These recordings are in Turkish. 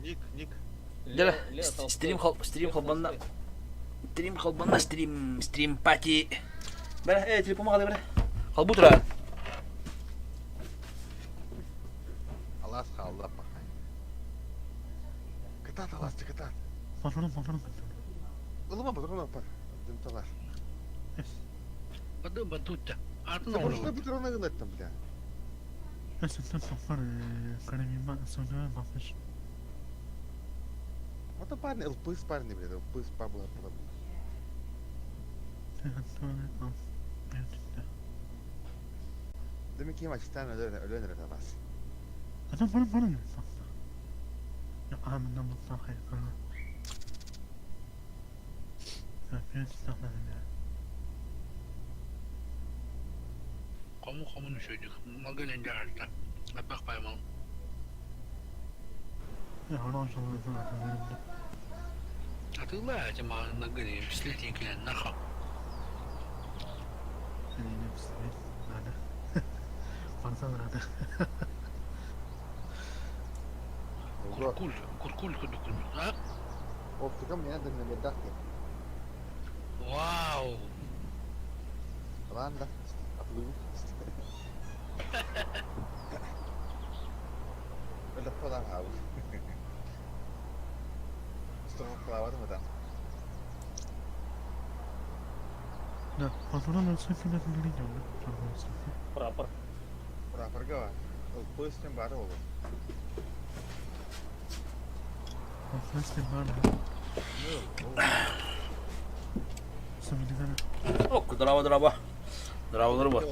Ник. Да, стрим холбанна, стрим пати. Бля, телефон мага бля. Халбу тура. Алас қалды апақай. Катат аласты, катат. Патроном. Улыма патрон апа. Дымталар. Батутта. Ты Артына больше ору. патрона гынаттым, бля. Эсэндэн сохор карамима согнаа бафаш. Вот парни, ЛПС парни, бля, ЛПС пабла. Тэхэнтэн ам. Demek ki maçtan ölenir atamaz. Adam bana ne? Ya amına mutlaka yakala. Ya ben istemedim ya. Kamu şöyle. Magalen jarta. Bak baymal. Ya ona şunu benim de. Hatırla acaba nagari bisikletin kilen nakha. Senin hepsi nada. Fazla nada. Kurkul. Ha? Optika mı ya dönme bedak ya. Wow. Lan da. Aklım. Öyle falan abi. Strong kalamadım adam. Да, патроном я сойду на линию, да? Прапор. Прапор гава. ЛПС тем бары olur. Фэстин бана. Самолетами. Ок, дрова. Дрова вот.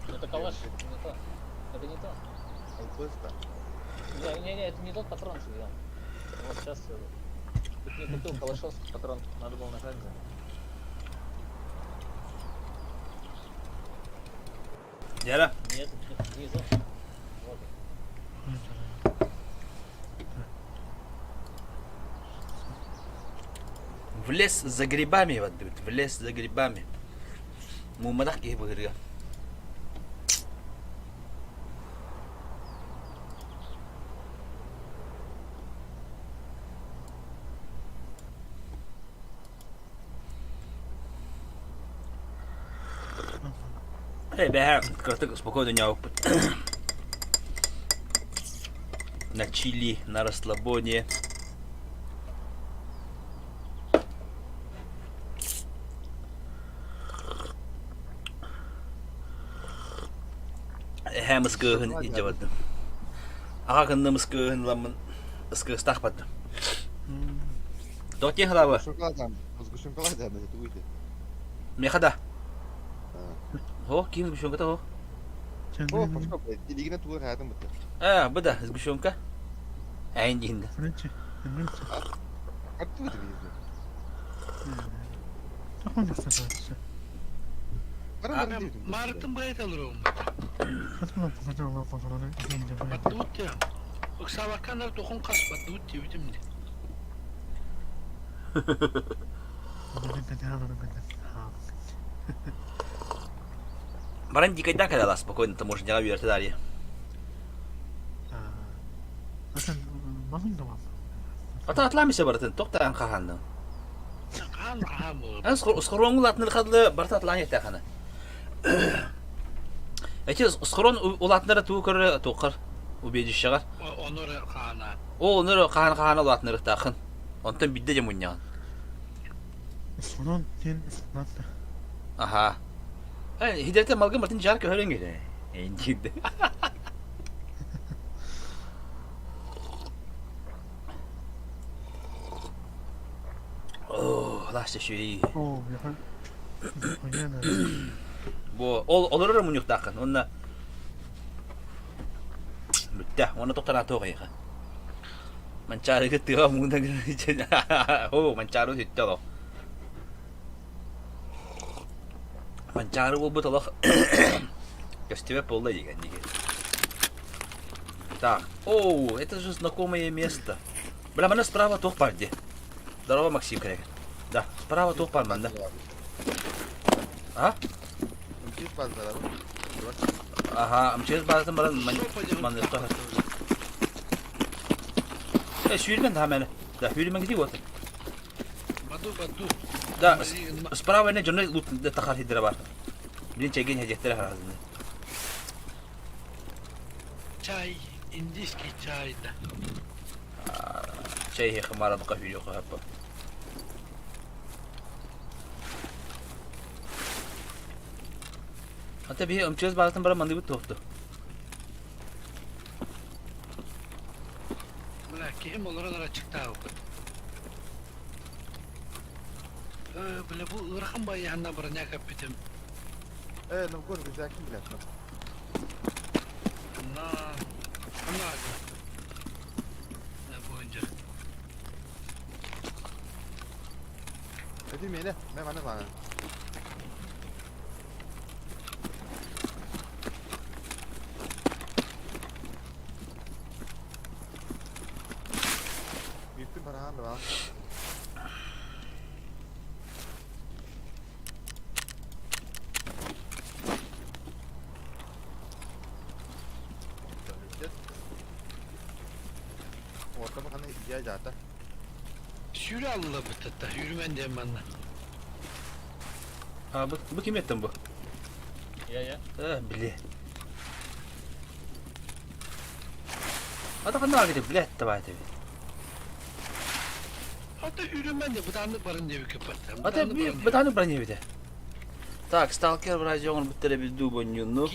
Это калаш, это не то. Это не то. ЛПС-то. Не, это не тот патрон, что я. Вот сейчас тут не купил калашовский патрон, надо было нажать за. Яра. Нет, внизу. Вот. В лес за грибами вот, в лес за грибами. Мумадах ки бгырга. Бля, как спокойно не опыт. На чили, на расслабоне. Hem ıskığın icabı. Ağakında ıskığın lamın ıskığı stahpadı. Dokye halava. Шоколадом. С шоколадом это выйдет. Мехада. Ho, kim sguşonka ta ho? О, пошел, блядь. Делигина тур рядом это. Bıda sguşonka. Ayncinde. Френчи. Оттуда видно. Такой достаточно. Martın bayat alırım. Патроном показал патроны. Batutya. Savakanlar dokun kas batutya bitimdi. Баран дикайдан когда спокойно, ты можешь делать вертолете. Bakın da var. Ata atlamışsa baratın, toktan kahandı. Kan bu. An skrongu latnır kadlı barata atlan yeter kana. Eki skron ulatnara tuğkır tuğkır. Ubedi şagar. Onur kana. O onur kahan ulatnır takın. Ondan bidde jamunyan. Sonra din ispatla. Aha. Hidayete malgın martin jar ki hören gele. Encide. Oh, laşta şey. Oo, yakın. Oyana. Bu olur mu yok takın. Onna Bitti. Ona toktan atıyor ya. Mencari ketika muna gitu. Oh, mencari itu loh. Mencari bu betul loh. Костеве полы kan nih. Так. О, это же знакомое место. Бля, mana справа тух парди. Здорово, Максим, коллега. Да, справа тух парман, да. А? Мчит базара. Ага, мчит базара, man itu. Hürmen daha mene. Da hürmen gidiyor otur. Badu. Da sprava ne jonne lut da takar hidra var. Bilin çekin hecetleri herhalde. Çay. İndiski çay da. Şey he khmara da kahve yok hep. Hatta bir ömçöz baratın bara mandı bu tohtu. Bırak kim olur onlara çıktı abi. Böyle bu ırkın bayi yanına bırakın kapitim. Ne bu kadar güzel kim bilir. Ana. Ne bu önce? Ödeyim yine. Ne bana. Büyüktüm para hanım var. Ortama hani ihtiyacı hatta. Sürü Allah bu tatta. Yürümen diyeyim bana. Ha bu kim ettin bu? Я. Bile. Ada kan daha gidip bile etti bari. Hatta yürümen de bu tanrı barın diye bir kapattım. Ada bir tane bırak bir de. Tak stalker bırak onu bu tele bir du bonjunu.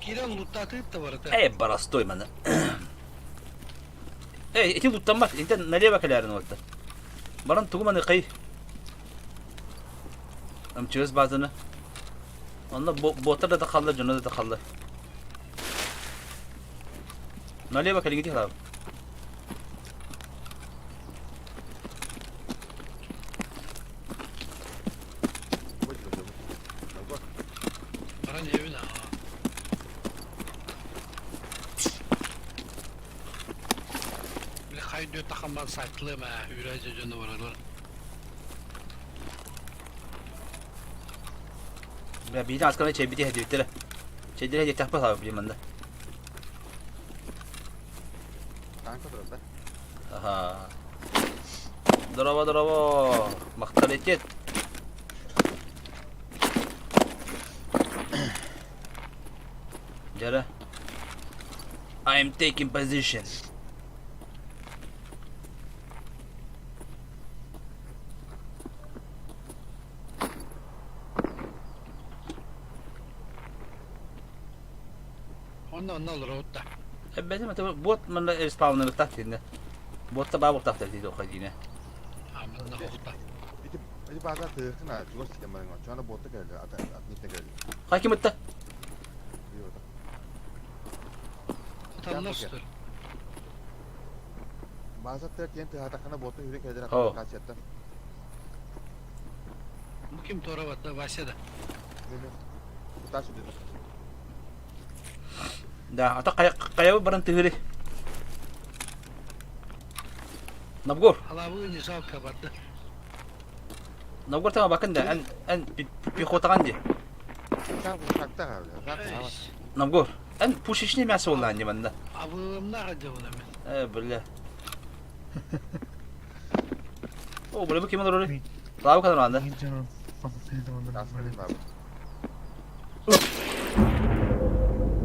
Kiran luttatıyıp da var hatta. Baras doymanı. Eti luttan bak. İnten nereye bakıyorlar orada? Baran tuğmanı kay. Am çöz bazını. Onda botlar da kaldı, canı da kaldı. Nereye bakalım gidiyor abi. Baran evine ha. Bile kaydı takımdan saklı mı? Hürece canı var lan. Ya bir de askerine çebidi hediye ettiler. Çebidi hediye takmaz abi bileyim ben de. Kanka durumda. Aha. Bravo. Maktal et. Jara. I am taking position. Ondan olur o da. Benim tabi bot bana spawnları taktığında. Botta babuk taktığında o kadar yine. Aman da o da. Bir bazen tığırtın ha. Cugos sistem var. Şu anda botta geldi. Atnite geldi. Hakim ıtta. İyi orada. Tanrı tutur. Bazen tığırt yeni tığırta kana botta yürek eder. Oh. Kaç yattı. Bu kim tora battı başladı. Bu taş ödedi. Da ata kaya barang tihiri. Nabgor. Hala bu önce sağ kapattı. Nabgor tama bakın da en bir kotakan diye. Sen bu sakta kaldı. Sakta hava. Nabgor. En push işini mi asıl lan diye bende. Abim ne kadar onu Böyle. O böyle bir kim olur öyle? Lavu kadar anda. İyi canım. Bana seni de ondan. Askerim abi.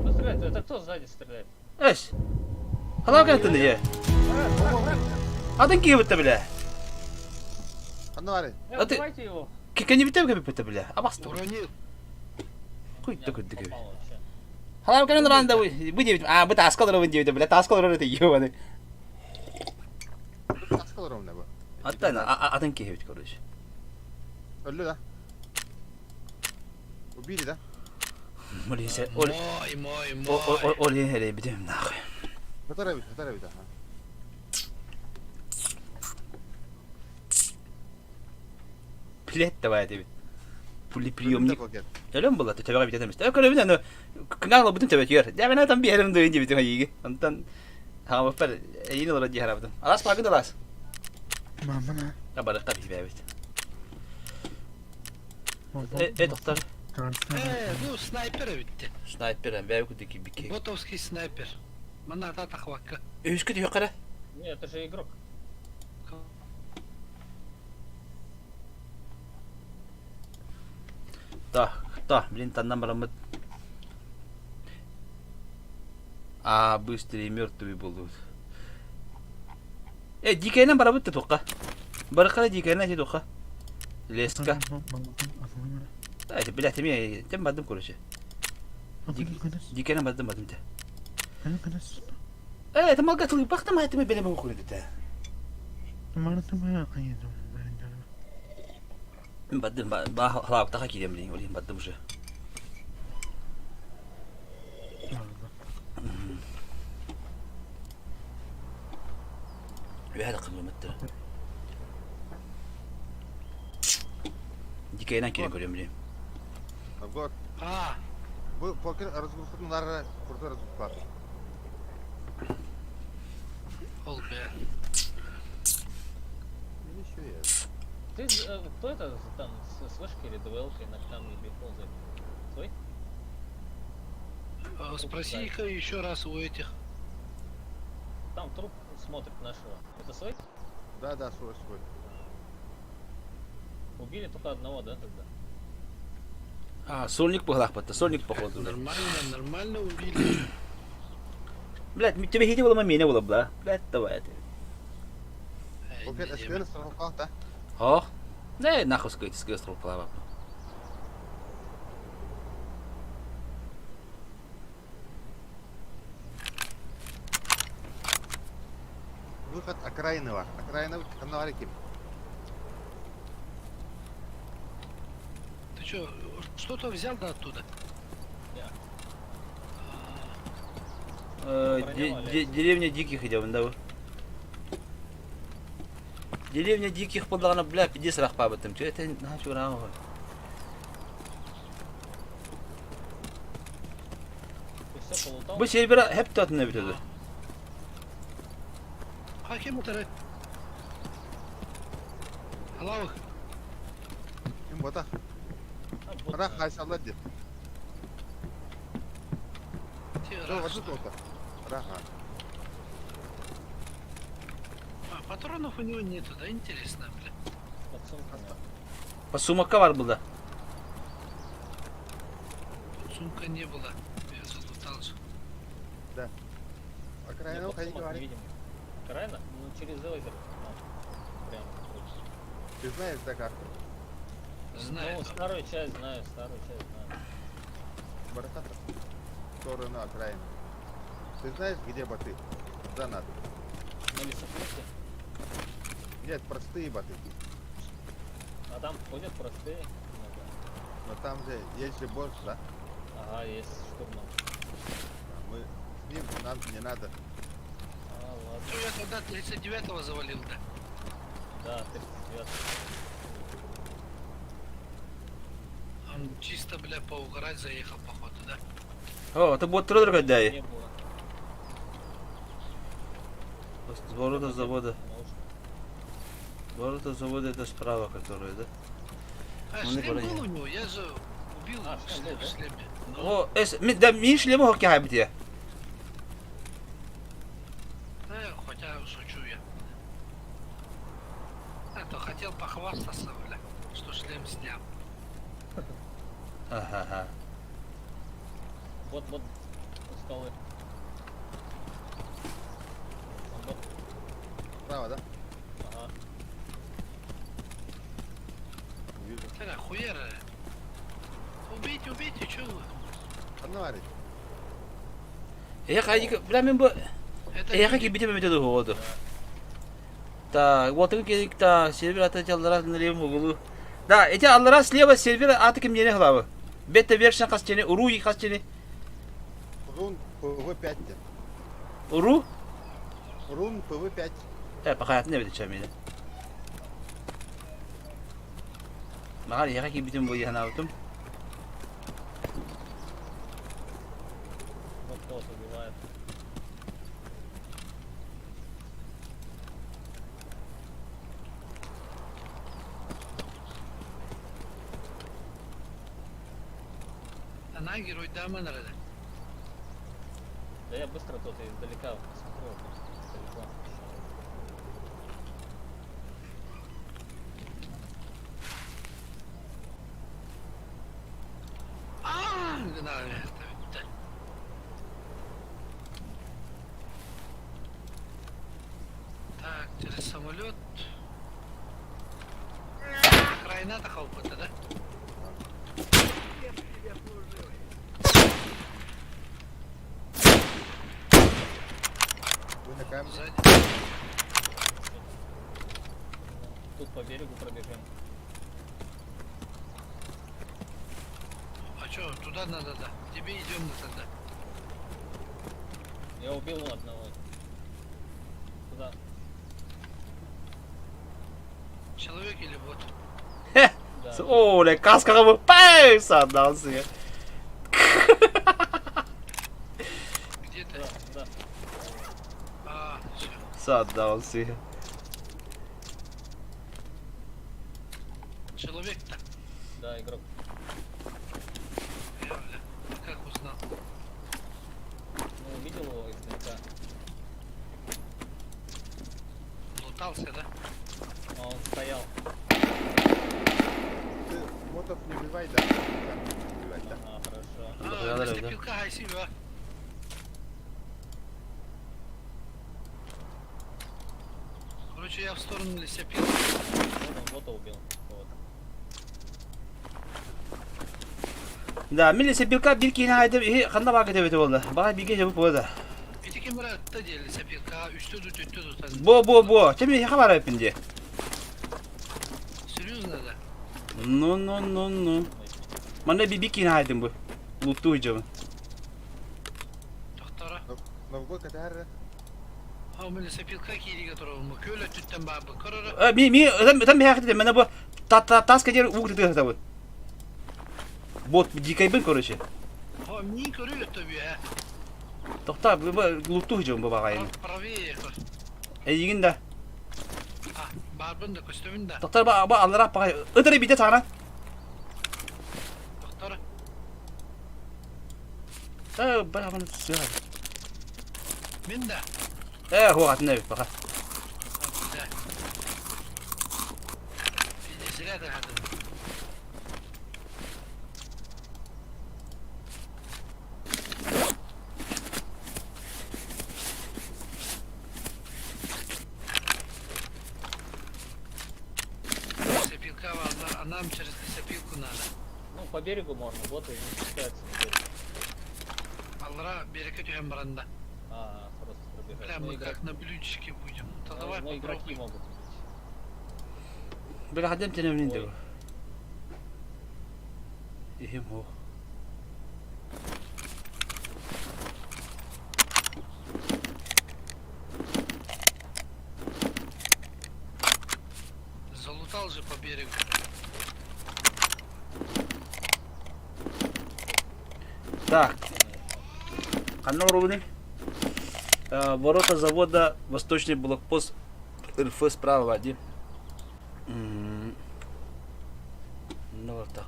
Кто стреляет? Это кто сзади стреляет? Eş. Hala kadar diye. Adın ki bitti bile. Anne var ya. Убивайте его. Kendi bitti mi bitti bile. Abastı. Уронил. Kuytu gibi. Попал вообще. Hala kadar anda bu diye. Bu task olur bu diye bile. Task olur öyle diyor bana. Askı olur ne bu? Hatta adın ki bitti koruş. Öldü la. Bu biri de. Mulise. Мой. Oraya hele bir de ne yapayım. Fotoğraf bir daha. Pilet de var diye. Puli priyomni. Poker. Öyle mi bulat? Tabii bir demiş. Öyle bir de kınal bütün tabii yer. Ya ben adam bir yerim duyunca bütün iyi. Ondan ha var yine olur diye harabadım. Alas bakın da alas. Mama ne? Ya bana tabii evet. Doktor. Bu sniper bitti. Sniper ben belki de bir kek. Botovski sniper. Bana da takvakka. Üsküdü yukarı. Не, это же игрок. Блин, там номер. А, быстрее мертвые будут. Дикайна барабыт тука. Баракара дикайна тука. Леска. Это, блядь, ты мне, тем бадым, короче. Дикайна бадым те. Это малгатлы, бахта май ты мы белем уходит это. Бадым, халак таха кидем, блин, блин, бадым же. هذا قبل متى دي كاينان كده نقول يملي Abgor. А, Bu poker разгрузку нара крутой разгрузка. ол бе. Или еще есть. Ты, кто это там с вышки или ДВЛ-кой на камне ползает? Твой? Спроси-ка еще раз у этих. Там труп смотрит нашего. Это свой? Да, свой. Убили только одного, да, тогда? А, сольник похлахпата, сольник походу. Нормально убили. Блядь, тебе хити было мамине было, бля. Блядь, давай ты. Покер эсквер страховка, да? О, да, нахуй сказать, скестрол плава. Выход окраинного. Окраинного каналарики. Ты что, что-то взял да оттуда? Деревня диких идем, да? Деревня диких подана, бля, 50 рах по этом. Что это начал рауха? Ты все полутал? Bu servera hep tatlı bitedi. Hakem tarı. Аллах. Kim botak? А, вот, Rak haysallah de. Что, вот тут вот. Раха. Патронов у него нету, да? Интересно, бля. подсумка, да. Pasumaka var burada. Сумка не было. Я залутал же. Окраинного Нет, ходить подсумок не говорит. видим. Крайно? Ну, через озеро. Прям. Ты знаешь, да, карту? Знаю. Ну, старую часть знаю, старую часть знаю. Барахата. Сторону окраины. Ты знаешь, где боты? Куда надо? На лесопутке. Нет, простые боты. А там ходят простые. иногда. Но там же есть же босс, да? Ага, есть штурман. Мы с ним, нам не надо. А, ладно. Ну, я тогда 39-го завалил, да? Да, 39. Он чисто, бля, поугарать заехал, походу, да? О, это будет трудно Не дай. было. С ворота завода. Наушник. Ворота завода это справа, которые, да? А, Ну, не шлем пора, был у него, я же убил А, шлем был, в да? шлеме. Ну, О, да, ми шлема хокки хайбите. да, хотя шучу я. А то хотел похвастаться, бля, что шлем снял. Ага. Вот, у скалы. Там вот. Справа, да? Ага. Вижу. Ты хуера. Убейте, чё вы? Каналарик. Я хочу, бля, мен бу. Это Я хочу бите бите ходу. Так, вот их та сервер атачаллар на левом углу. Да, эти аллара слева сервер атаким не главы. Бета-версия кастене, уру и кастене. Рун ПВ-5. Уру? Рун ПВ-5. Пока не видит чем меня. Магали, я хочу бите бой ханаутум. Вот убивает. Она герой дамы надо. Да я быстро тут издалека смотрю. Далеко. gına abi. Так, через самолет. Крайна та халпата, да? Виникаємо. Сзади. Тут по берегу пробежим. А чё, туда надо, да? Тебе идем мы тогда. Я убил одного. Туда. Человек или бот? Да. О, le каска мı? Пай! Садался я. Где ты? Да, да. А, всё. Садался я. Человек-то. Да, игрок. Я, бля, как узнал? Ну, увидел его издалека. Лутался, да? А он стоял. Ти ботов не вбивай, да? Не вбивай, да? Ага, хорошо. Благодарю, А, да. наступилка, спасибо. Короче, я в сторону лесопилки. Вот он бота убил. Вот. Да, millese bir kine ayda kanda bak edebeti oldu. Bana bir gece bu oldu. Bir tek Emre'de değil lesopilka. Üstte tut. Bu. Şimdi ne kadar yapınca? Серьезно, да? No. Bana bir kine aydım bu. Luttu hocam. Тоқтара. Навгой катары. А у меня лесопилка кириге тұрау. Көйлі түттен бабы. Көрірі. Там bir hakikaten bana bu tas kaçır uğurdu da bu. Bot dikaybın koruşu. А, не көрі өтті бе. Tohta bu luttu hocam bu bakayım. Правее. Yiyin de. А, барбын да, көстөмін да. Tohta bu Allah bakay. Öderi bir de sana. Тоқтара. Bana bana sığar. Мен да. Ho atın ev baka. Да. Видишь, рядом. Лесопилка, а нам через лесопилку надо. Ну, по берегу можно. Вот и не спускается на берег. Аллара берекет hem баранда. А, просто пробежать. Бля, Ну, мы игрок- как на блюдечке будем. Да ну, давай ну, игроки попробуем. могут убить. Böyle hadem tenemin de bu. İyiyim o. Залутал же по берегу. Так. Канал ровный. Ворота завода Восточный блокпост РФ справа один. Ну вот так.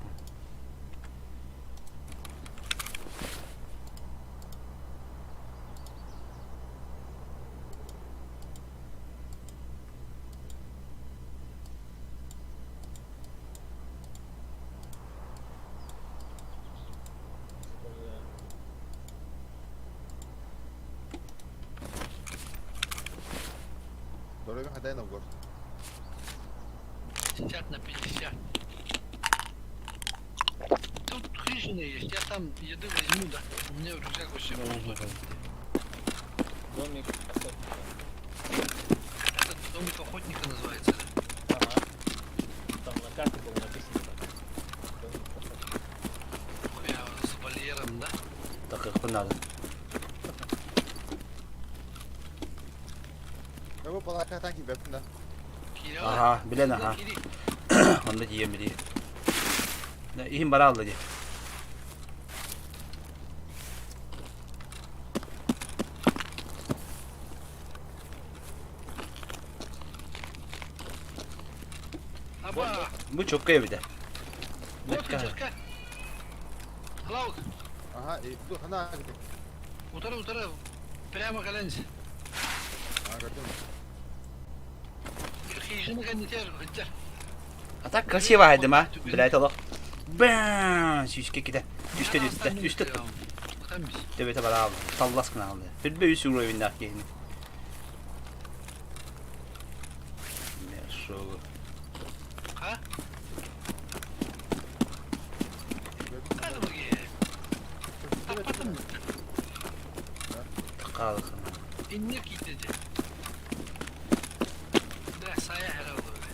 Дорога хадай навгор. 50 на 50. Тут хижина есть, я там еды возьму, да. У меня рюкзак вообще пустой. Домик охотника. Этот домик охотника называется, да? Ага. Там на карте было написано. Домик охотника. Хуя, с вольером, да? Так как надо. Ya bu balakatan ki bekle da. Kiri Aha, bilen aha. Kiri. Onu da yiyeyim biri. Ne ihim bara aldı diye. Аба, Bu çok kıyı bir de. вот четко. Лаук, Aha, dur hana gidelim. утра, прямо коленці. Ha gördün mü? Хижина кондитер, А так красиво айдым, а? Блять, аллах. Бэм! Сюське киде. Üstte üstte üstte. Ötemmiş. Devete var abi. Tallas kına aldı. Bir 100 euro evinde akıyını. Ne şu. Ha? Hadi bakayım. Kapatın mı? Kaldı. İnlik gidecek. Ne saya herhalde öyle.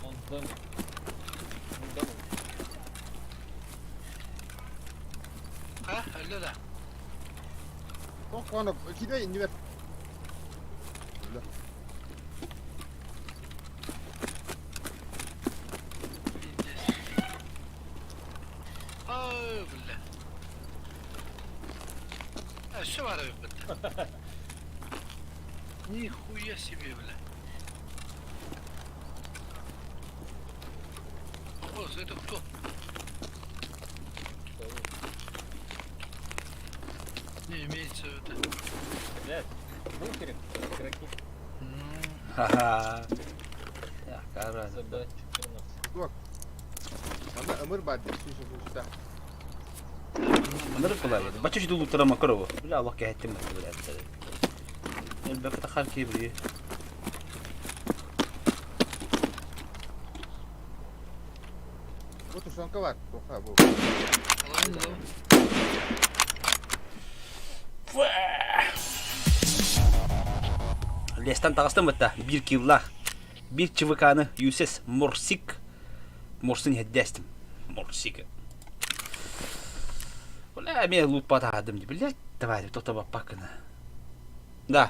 Он в доме. Он в доме. Ha öyle de. Bak bana iki de indi ver. Öyle. İneceğiz. Böyle. Ha şu var öbürde. Нихуя себе, бля. О, это кто? Не имеется это. Блядь, в бункере игроки. Haha. Ya karar. СБ 14. Bak. Sana ömür baddi. Şu. Anladın kolay geldi. Başka şey dolu tarama karo. Bila Allah kahrettim ben böyle yaptı. Elbette takar kibri. Bu tuşan kavat. Toka bu. Ладно. Лестан тағыстым бітті. Bir килла. Bir чывыканы юсес морсик. Морсын хеддестім. Морсик. Вона мен лут потадым. Блядь, давай, тоқта баппакына. Да.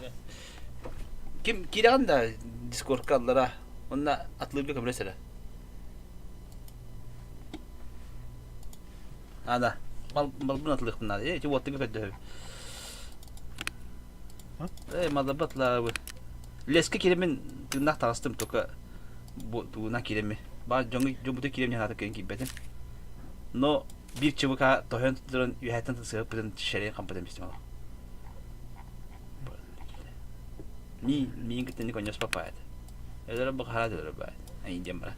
Ким кираған да дискордқа аллара. Онда атылып бекем реселе. Ада. Малбын атылық бұнады. Че уатты көпетті. Малабат лавы. Леске киремен тыңдақ тағыстым тоқа туына киреме. Бар жоңбуты киреме хата кейін киппетін. Но bir çubuk'a tohyon tutulan üyetten sığıp bütün şeriye kamp edemiştim ama. Ni gittin ni konyos papaydı. Öyle bak hala öyle baydı. Ay indiyem bana.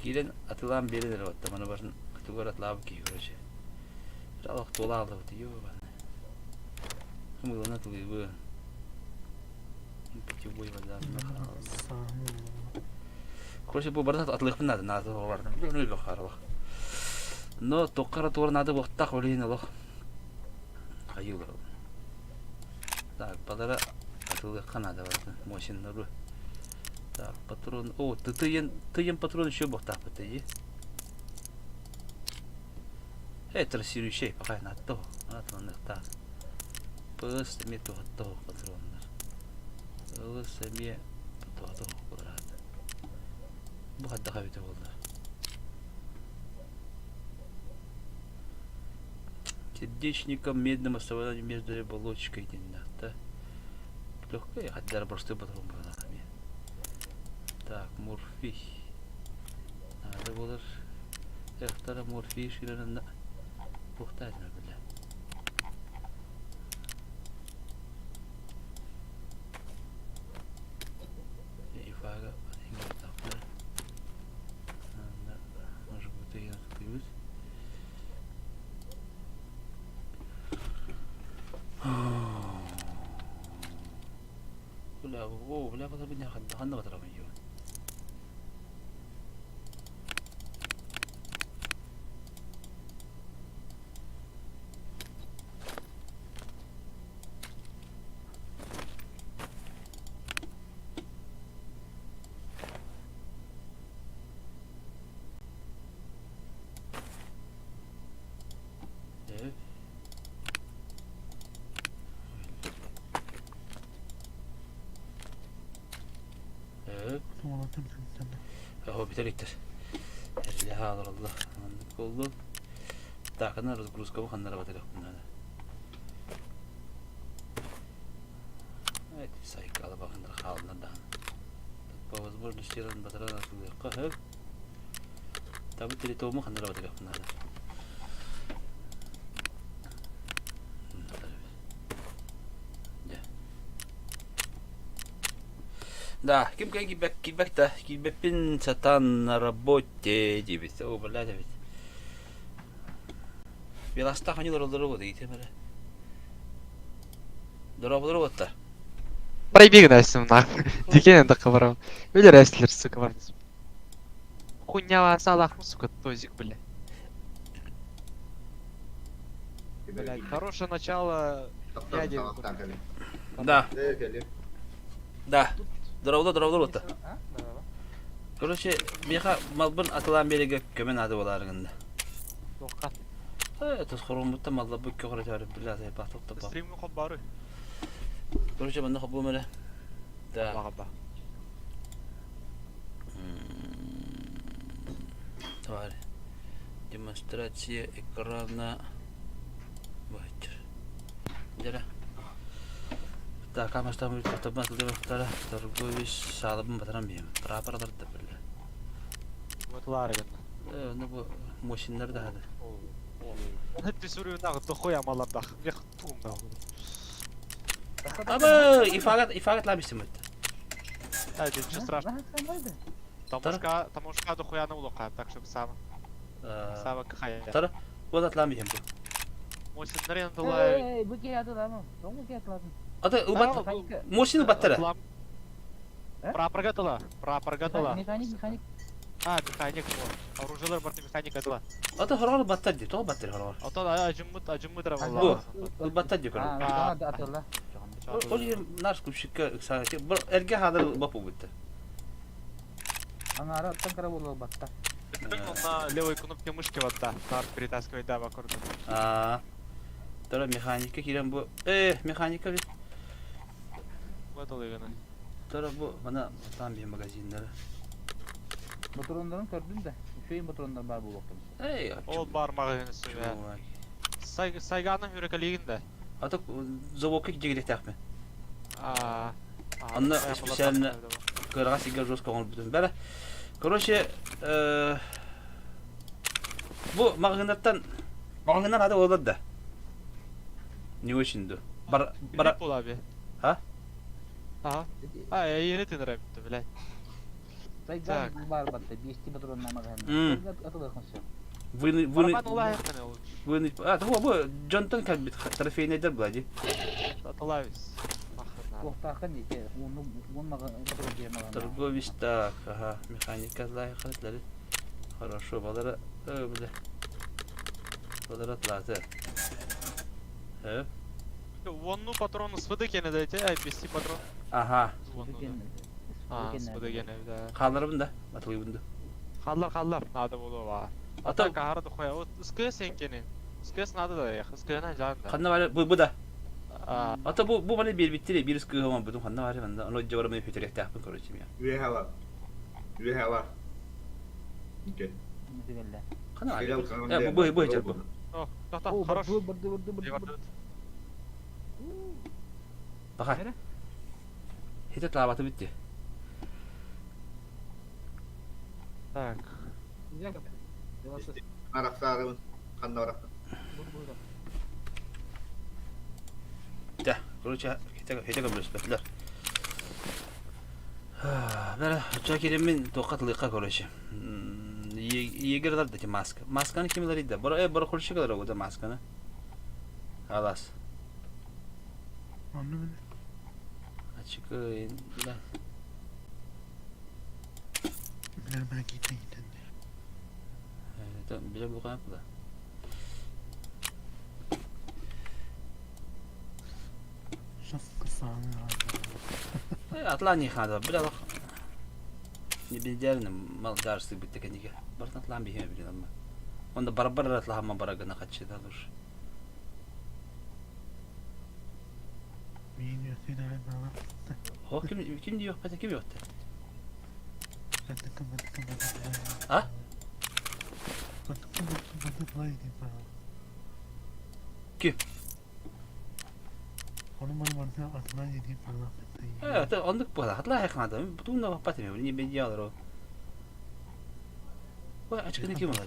Kiren atılan biri de var. Bana varın kutular atlav ki görece. Ralak tola aldı diyor bana. Şimdi ona tutuyor bu. Peki bu yıldan Короче, bu barda atlıq bunlar nazı vardı. Bunu baxar bax. No toqara tor nadı vaqtaq olin Allah. Hayır. Tak, padara atılıq qanadı vardı. Maşınları. Так, патрон. О, ты патрон еще бог так вот и. Это трассирующий, пока на то. А то на так. Просто мне то патрон. Просто мне то квадрат. Bu kadar daha öte oldu. Сердечником медным оставляем между оболочкой да. Легкая, хотя простой патрон был. Так, морфий. Надо было эхтара морфий ширина. Пухтать надо, бля. И фага. Может быть, я открылась. Бля, потом меня ханна батарамый. Битәректер. Әллә алыр Allah. Андык oldu. Такына разгрузка bu ханнара батырак bunlarda. Evet, saykalı bakındır halında. Babası burada işlerin batıra nasıl kahır. Tabi teletoğumu xanlara batıraq bunlarda. Да, ким кай кибек та кибепин сатан на работе дибит. О, блядь, ведь. Беласта хани доролдору дейте мере. Доролдору та. Проебиг дайсың нахуй. Дикен енді қыбырым. Өлі рәсілер, сука, бар. Хуйня васа алақмын, сука, тозик, бля. Блядь, хорошее начало. Я делаю. Да. Да. Доролдору та. А? Да. Короче, меха малбын атылан береге көмен ады боларыңында. Тоққа. Это хромутта малла бу көгөрө жарып билатай бактыкты бак. Стримге қоп бары. Короче, мында хобу мере. Да. Бағаба. Товар. Демонстрация экрана. Бачыр. Жара. Так, камаш там автобус дебактара торговый шалабын батарам бем. Прапорларды биле. Вот ларыгын. Ну бу машиналар да хады. Хәтті сүрюнағы дохуя малардақ. Бек туымдағы. Аба, ифагат лабисим это. Да, здесь ничего страшного. Тара? Тамошка дохуя на улоқа, так что сам. Сава кахая. Тара, вот атлабисим бу. Мосин нарен дулай. Эй, быки атыламын. Соңғы кетладым. Ата убат машина баттара. Прапорга тыла. Прапорга тыла. Механик. А, механик. Оружиелер барты механика тыла. Ата хорор баттар ди, то баттар хорор. Ата ажыммы дара Бу, валла. ул баттар ди көрө. А, атырла. Ол наш күпшиккә сагы. Бер эрге хадыр бапу битте. Аңара аттан кара болу батта. На левой кнопке мышки вот да. Тарт перетаскивай да вокруг. Тара механика кирен бу. Механика бит. Вот олыгына. Тара бу мана там бир магазиндар. Motorundan gördüm de. Şu motorundan var bu vaktim. Ол бар магазин суя. Сайганың хүрекалигинде. Ата заводка жигелек тахме. Анна специально кырга сигар жестко он бүтүн. Бара. Короче, бу магазиндардан ады олар да. Не очень да. Бар болаби. Ha? Я yeni tiniremdi bile. Сайган бар батта. 5 motorundan magazin. Atılır konuşuyor. Барабан улай яктан ул. Вы бу Джонтон как бит трофейнейдер блади. Аталавис. Охтакын дике. Он магазин магазин. Торговец так, ага, механика лайхатлары. Хорошо, балара, бля. Балара тлаты. Вонну патрону свыды кене дайте, ай 5 патрон. Ага. Свыды кене да. Қаларым да, атылыбын да. Қаллар, надо болу ба. Ата кахарды қоя, вот СК сен кене. СК надо да, СК-на жанында. Қанна бар, бу да. Ата бу баны бер биттире, бир СК хаман будун қанна бар, мында. Аны жабар мен фөтерек тақпын, короче мен. Үйхала. Окей. Музыкалла. Қанна бар. Бу жар бу. О, хорош. Бырды. Баха. Хите тлабаты битти. Так. Арақтарымын. Қанда арақтар. Да, короче, хите көмөс бәтләр. Бара, чакиремен тоқатлыкка, короче. Егерлар да маска. Масканы кимлер иде? Бара курчыгалар ода масканы. Алас. Anne beni. Açıklayın. Bilemem gittin. Tamam, bile bu kadar da. Şafka sağına. Atlan yıkadı. Bile bak. Ne bildiğini mal dersi bitti kendine. Bartan atlan bir şey biliyor ama. Onda barabar atla ama baragına kaçıyor da dur. Mini finale bana. O kim diyor? Peki kim yoktu? Ben Ha? Kim? Onun bana atlan yediğim falan. Evet, onluk bu kadar. Atla yıkadı. Bütün de bakpat etmiyor. Niye ben diyorlar o? Bu açık ne kim var?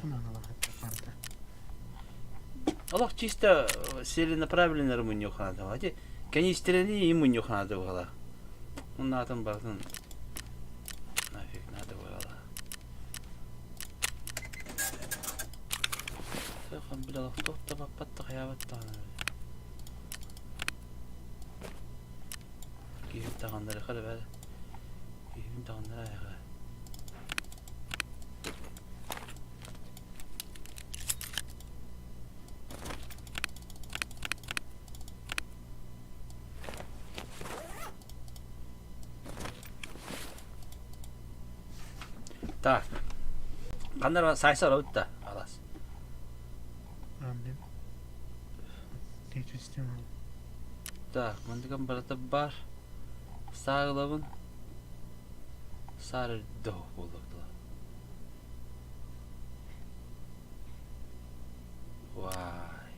Allah чисто целенаправленный ему не надо. Канистры ему не надо было. Он на этом базан. Kan bile lafta da bapatta kıyamet tane. Giyim tağanları kare böyle. Giyim tağanları ayağa. Так. Kanlar sayısı alıp da alas. Annem. Hiç istemem. Так, мындыган барата бар. Сағылабын. Сары доқ болдықты. Vay.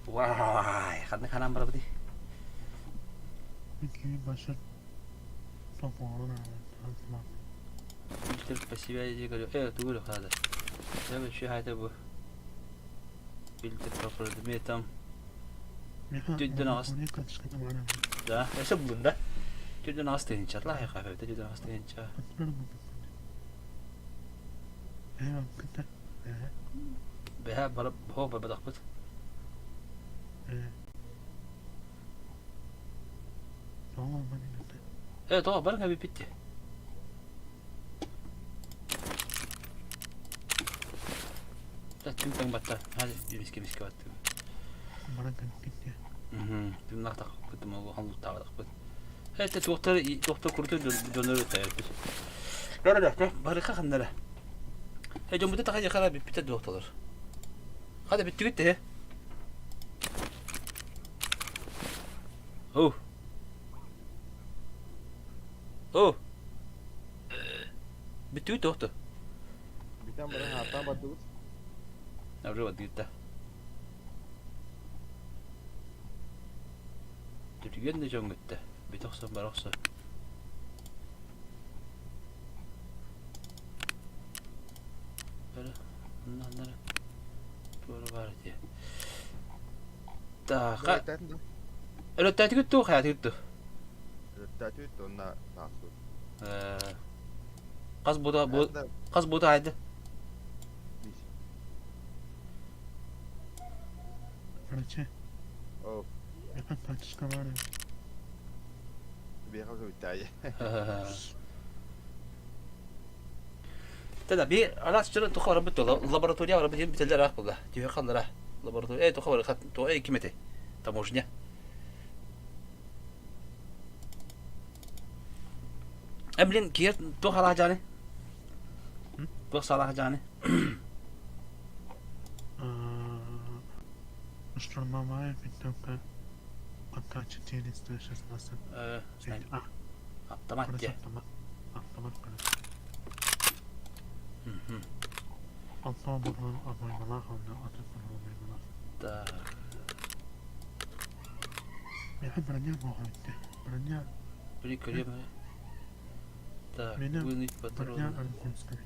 Vay. Kandı kanan bara budi. Ülkeyi başa topuğunu almak. Filtre pasivyayıcı görüyor. Evet, doğru hadi. Evet, şu hayda bu. Filtre kapırdı. Metam. Düdün ağız. Ne kaçkını var ama. Da. Ese bulun da. Düdün ağız deyince. Allah ya kafede düdün ağız deyince. Hatırlarım mı? Hakkında. Beha bara ho bara badak bud. Tamam ben inandı. Evet, o barın abi bitti. Da tüm batta. Hadi miski battı. Bana gitti. Dün naktak bıdım o halı tavadak bud. Evet, doktor kurtu dönür tayar bud. Nerede? Barika kanlara. Hey, jombu ta kaya kara bitti doktorlar. Hadi bitti gitti he. Oh. Oh. Bitti gitti doktor. Bir tane bana hata batırız. Ne var gitti. Tütügen de jom gitti. Bir toksan baroksa. Böyle bunlar böyle var diye. Da ka Öğretmen de. öyle tatil gitti o hayatı gitti. Öğretmen de onlar nasıl? Kaz bu da haydi. Karaçı. Oh. Yakan kaçkı var ama. Bir yakın bir tane. Teda bir araştırma tukar bitti laboratuvarya var bir biteller akıllı. Diyor kallara laboratuvarya tukar kat to kimete. Taможня. Emlin kiyer to hala jani. To salah jani. Uçturma var bittim ki. Hatta çiçeğin istiyorsanız nasıl? Tamam ya. Atlamak kadar. Atlamak buradan atmaymalar kaldı. Atıp olmaymalar. Da. Ya beranya bu halde. Beranya. Biri körüyor mu? Da. Benim- Bu nit patron. Beranya arı konuştuk.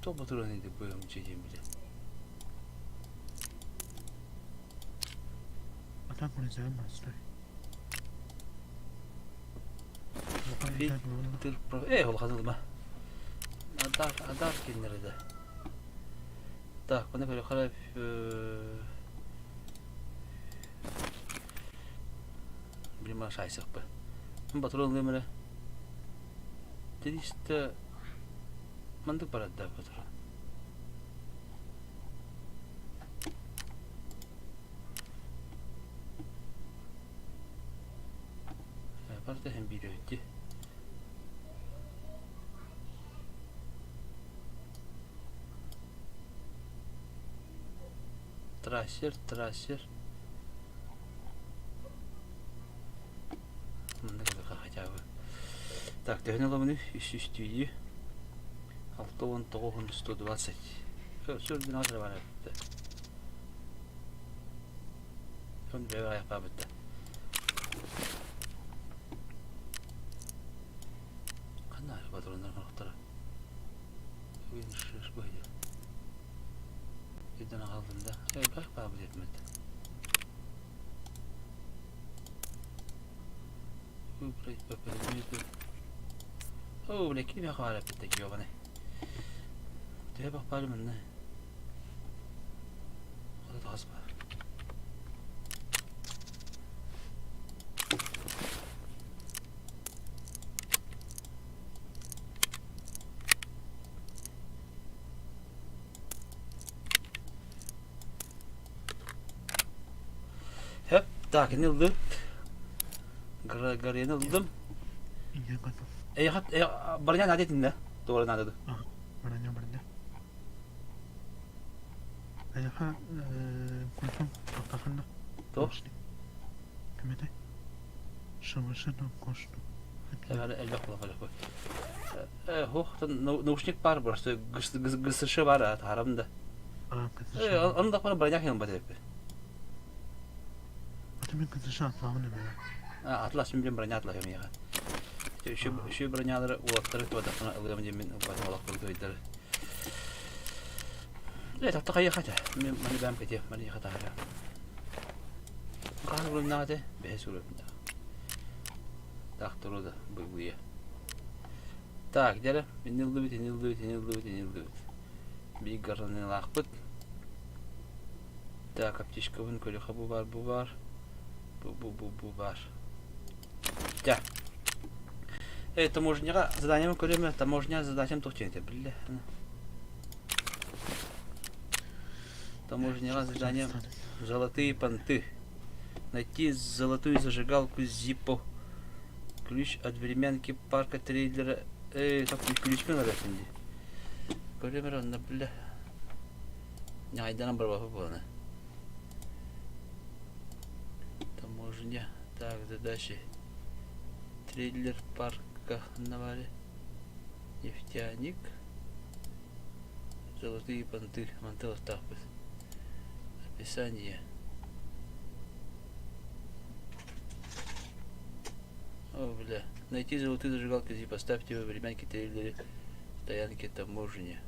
To patron neydi bu yom çekeyim bile. Atak konuşacağım başta. Filter pro. Hol kazılma. Adar kinleri de. Da. Bana böyle kara Bilmem şaysak bu. Hem patron demire. Dedi işte mandık para da patron. Parta hem bir ödü. Trasher. Manda kadar kalkacak. Так, технологияны üstüydü. 6.19.120. Sürdüğün hazır var hep. Şimdi bir ayak bitti. Kanlar patronlar karakter. Bugün iş böyle. Giden aldığımda bak babı etmedi. Bu burayı böyle. Oh, leki mi hakaret ettik yok ne? Diye bak bari ne? тагыс бар. Hep так, не лдыт. Гарена лдым. Iya готов. Хат барня надо тинде. Doğru надо. Бараня, бараня. Аяха, культум, тоқтақында. То. Кімеді? Шывышыны кошту. Элек кулап. Хох, наушник бар просто гысышы бар тарамда. Кызышы. Оны да бана барня хен бадеп. Атымен кызышы атлауыны бе. Атлас мен барня атлаем яга. Şu bronyaları ulaştırıp da sonra alıyorum diye ben bakın olarak koydular. Evet, hatta kayı kaça. Ben peki, ben yıkata hala. Kan bulun nade, behes olur bunda. Dakturu da bu ya. Tak, gidelim. Inildi. Bir garının lakbıt. Так, аптечка вон, колеха bu var. Bu var. Да. Таможняға заданием көреме, таможня задачам тоқтенде, білді. Таможняға заданием золотые понты. Найти золотую зажигалку Zippo. Ключ от времянки парка трейлера. Так не ключ мен арасында. Көремер онда, білді. Не айданам бір бапы боланы. Таможня. Так, задачи. Трейлер парк. Навали. Нефтяник. Золотые понты. Мантел Тахпес. Описание. О, бля. Найти золотые зажигалки и поставьте во временки трейлеры стоянки таможни.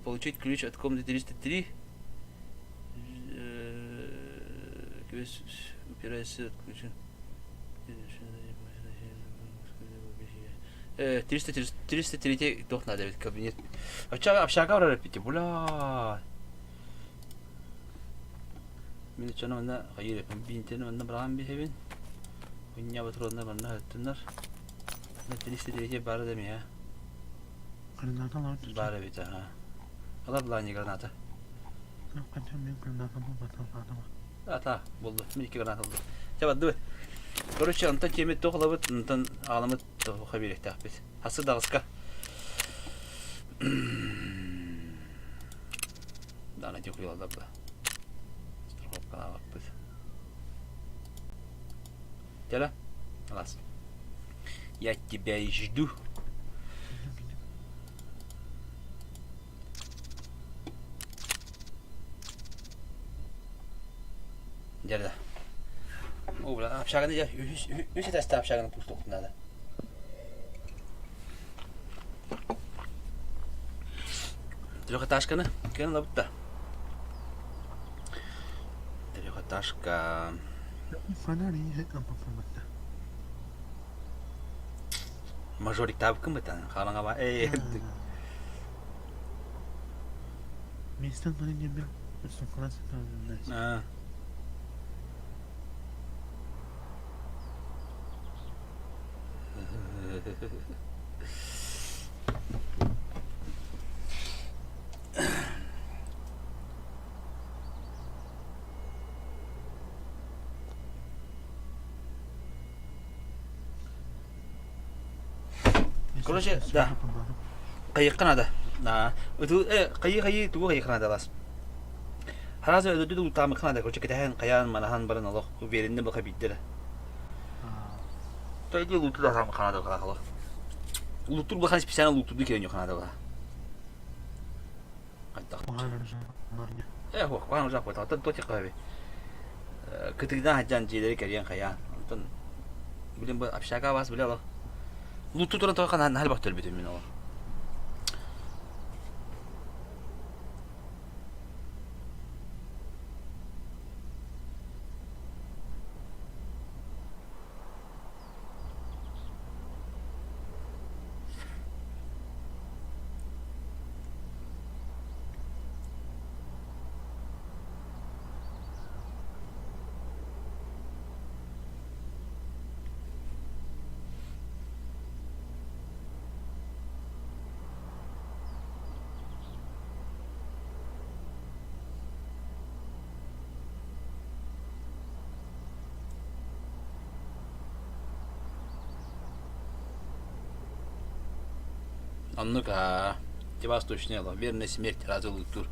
Получить ключ от комнаты 303. Упирайся отключен. 303 тох надо ведь кабинет. Общага репити, бля. Мен чана мына хайыр бинтен мына браган бихевин. Уня батронна мына хаттынар. На 303 бар да мия. Граната лаут. Бар бит ага. Алар лани граната. Кантем мен граната бұл баталғаны ма? Ата, болды. Мен 2 граната болды. Жабады. Короче, антон темет тоқлабыт, антон аламыт хабирек тақпет. Хасы дағысқа. Дана тек ұялады бұда. Страховканы алаппет. Теля? Алас. Я тебя и жду. Дерда. О, бля, общаганы я үсі тәсті общаганы пұшты ұқтын ады. Трехэтажканы, кені лабытта. Трехэтажка. Фонари апапаматта. Мажорик табы кім бітан? Қалаңа ба, Местен барын емел соқласы қалындай. Короче, да. Қайыққан ады. Қайы туы қайыққан ады алас. Харазы өдді ұлтамыққан ады. Короче, кетәхен қаян манахан барын алақ. Уверінді бұл қабиттері. Тойди луту да там қанады қағылы. Лутур бұл қан специально лутурды керен жоқ қанады қағылы. Қайттақ. Қуан ұжақ қойта. Аттан тоти қабе. Кітігден хаджан жерлері керен қаян. Аттан білім бұл апшаға бас біле алақ. Луту тұрын тоға қанан әл бақты әлбетім мен алақ. Ну-ка, тебе восточный ло, верная смерть, разылый тур.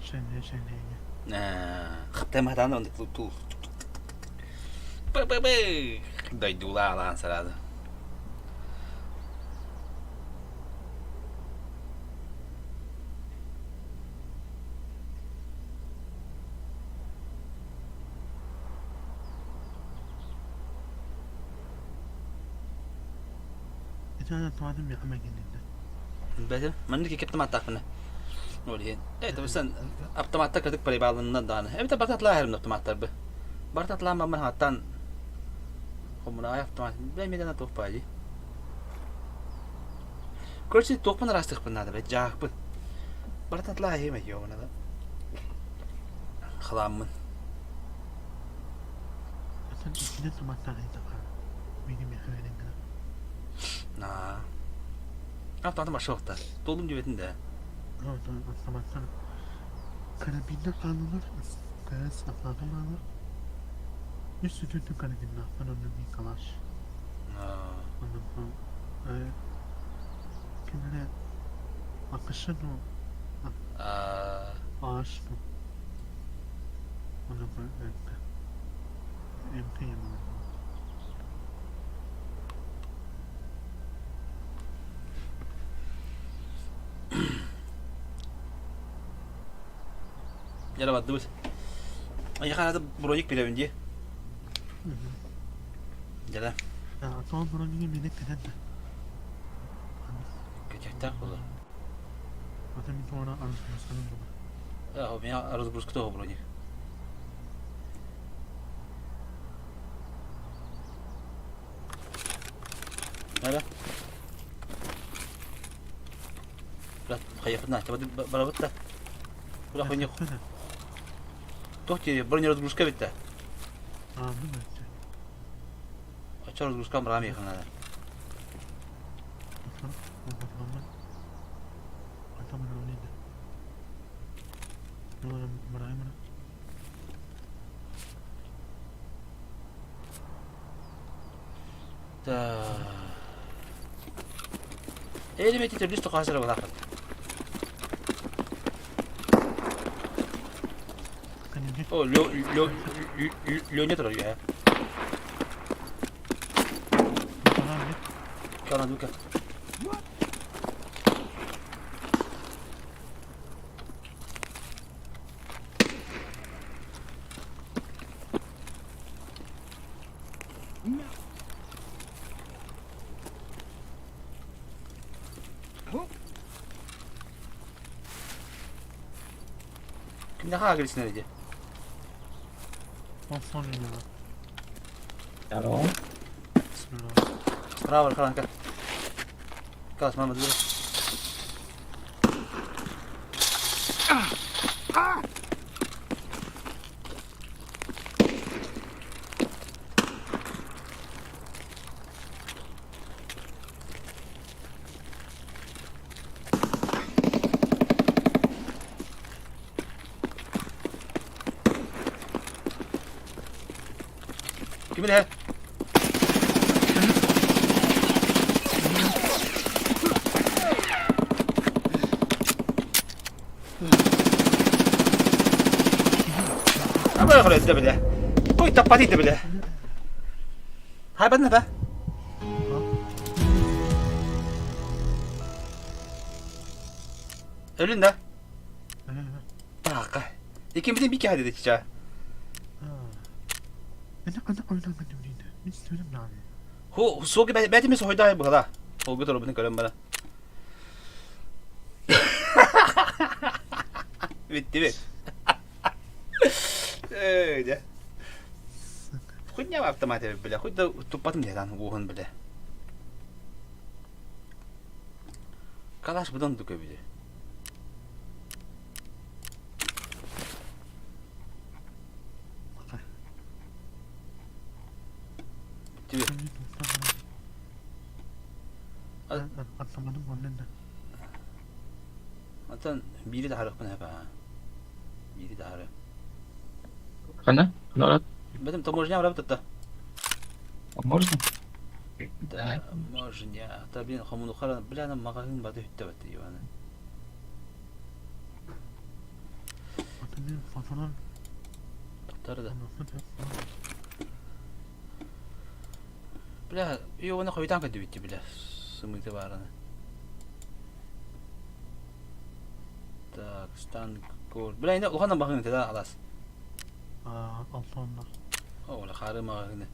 Şene. Хаптай матаны он тул. Бэ-бэ-бэ. Дойдула lan сразу. İçeride tuvadım ya hemen geldiğinde. Бәлем, мен неге кептім аттақпыны? Өлген. Это sen автоматта кірдік парай балынынан даны. Әбіті бартатла әрімді автоматтар бі. Бартатла мамын хаттан. Қомына ай автомат. Бәмеден атуқ пайды. Көрсі тоқпын растық бұнады бәй, жағық бұн. Бартатла әйме еуына да. Қыламын. Sen içine tumatlar yedi var. Benim yakıverin kadar. Na. Автоматым ашықта. Толдым дебетінде. Orada atlamaktan. Karabinde kalmalar. Kız atladım alır. Üstü tütü karabinde. Ben onun bir kalaş. Ondan sonra. Kimine akışın o. Ağaç mı? Ondan sonra öptü. Emti yemeği. Yara baddı biz. Ay kanada bronik bile önce. Gel. Ya son buranın yine melek deden de. Kaçakta olur. Zaten bir sonra arasını bu. Ya o beni arası buruşku da o bronik. Nada. Berat, kayaknya, coba balabut dah. Udah banyak. Tuh jadi baru разгрузка ведь-то. Ну да. А что разгрузка раме их надо? Да. Элеме тетер лишь только хасера вот так. О, Лёня тоже я. Kana duka. Kimde ha gelsin nereye? Son iniyor. Hello. Bismillah. Справа, Хранка. Калаш, мама, дверь. Give me the head. Apa yang kalau itu beda? Oh, tepat itu beda. Hai benar apa? Ölün de. Bak. İkimizin bir kağıdı da çiçeği. Ana oynamak önemliydi. Biz söyledim lan. Hu, soğuk ben mi soğuydu bu kadar? O götür bunu kalem bana. Bitti mi? Öyle. Хоть не в автомате, бля, хоть да тупатым не дан угон, бля. Калаш будан дука, бля. Тебе. Atlamadım ondan da. Atan biri de harap bana ba. Biri de harap. Kana? Народ? Benim taможня работает-то. А можно? Да, можно я. Да, блин, хамуну хара, бля, на магазин бады хütte Ивана. Atını fotoğraf Doktor da. anlatın. Бля, Ивана хойдан кады битти, бля. Сымыты бараны. Так, стан кор. Бля, инде улхандан багын да алас. Altında. О, ла хары магазин.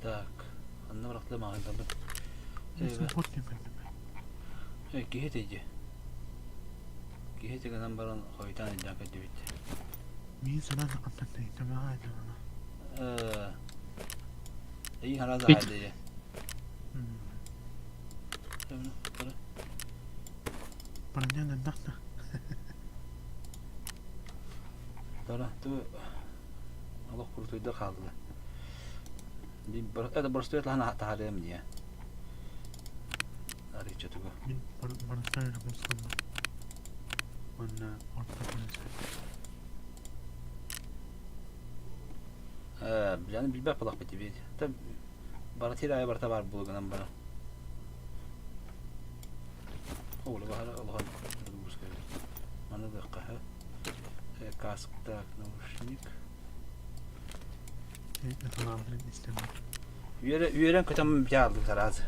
Так, анна быраклы магазин табын. Neyse pot yemedim ben. Кихетеги. Кихетеги намбаран хойдан идан кады битти. Miyi sana da anlatayım. Tamam hadi ona. İyi herhalde Peki. hadi. Bana ne anlattı? Bara tu Allah kurtuydu kaldı. Bir burası lan taharim diye. Arayacağım tu. Bana söyle Mustafa. Bana orta konuşalım. Yani bir bak palak bitti bir. Tab bara tiraya bara tabar bulgan bara. Oğlu bahara Allah bu skor. Mana da qaha. Kask tak naушник. Tamam ben istemiyorum. Üyeren kötü bir şey aldık taraz.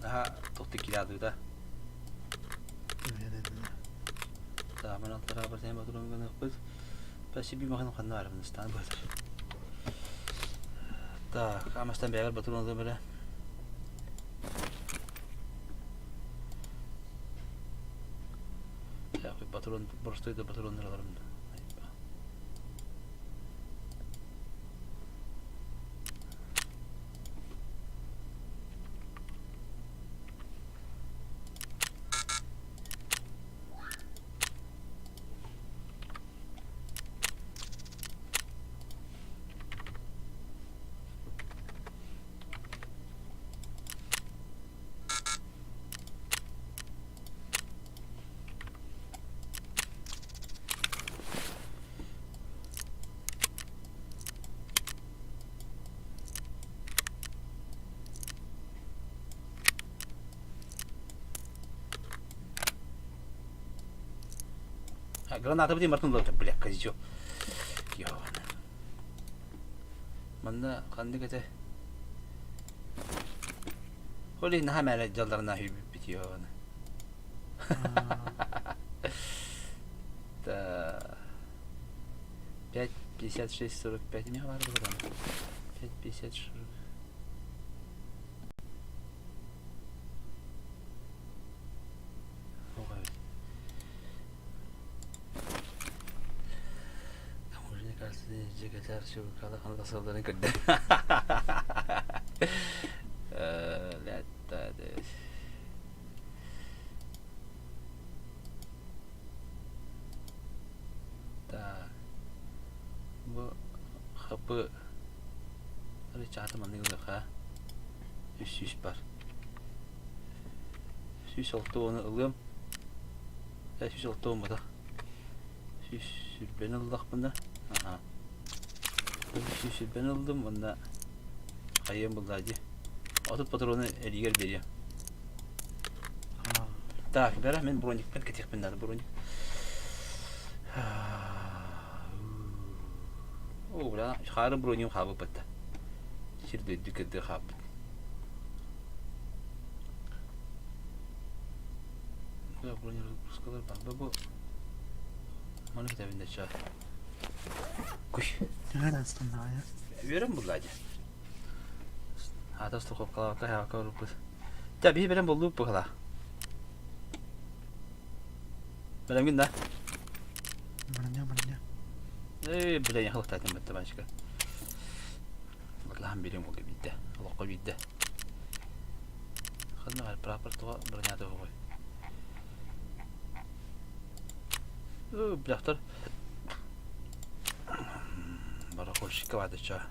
Daha tuttu kiladı da. Öyle dediler. Tamam altlara haber sayın batırım gönül kız. Pasti bir makan kanı var Afganistan batır. Tak, amastan beraber batırım da böyle. Ya batırım borçluydu batırım neralarım da. Граната бди мартын ловта, бля, козё. Ёвана. Манда канды кете. Холи на хамеле жалдарына хүйб бит ёвана. Да. 5.56.45 не var burada. 5.56. Ceketler şu kala tasarlarını kırdı. Latta de. Ta. Bu kapı. Hadi çatı mı ne olacak ha? Üç var. Üç oldu onu alıyorum. Üç oldu mu da? Üç ben aldık bunda. Aha. Şu ben aldım onda. Kayın buldacı. Atıp patronu eliger veriyor. Tak, berah men bronik ben ketik benar bronik. Oh, la, xarı bronik xabı patta. Şirde dükede xab. Ya bronik skalar bak bu. Mana kitabında çağır. Kuş. Nereden aslında ya? Verim bullacı. Hada sokak kalaka ya kalupuz. Tabii benim bulduk bu kadar. Benim günde. Bana ne? Bile yakılık tadım bitti başka. Allah'ım bilim oldu bitti. Allah koy bitti. Kadın var proper tuğa birine de koy. Bilaktar. Bara koşuk vardı çağ.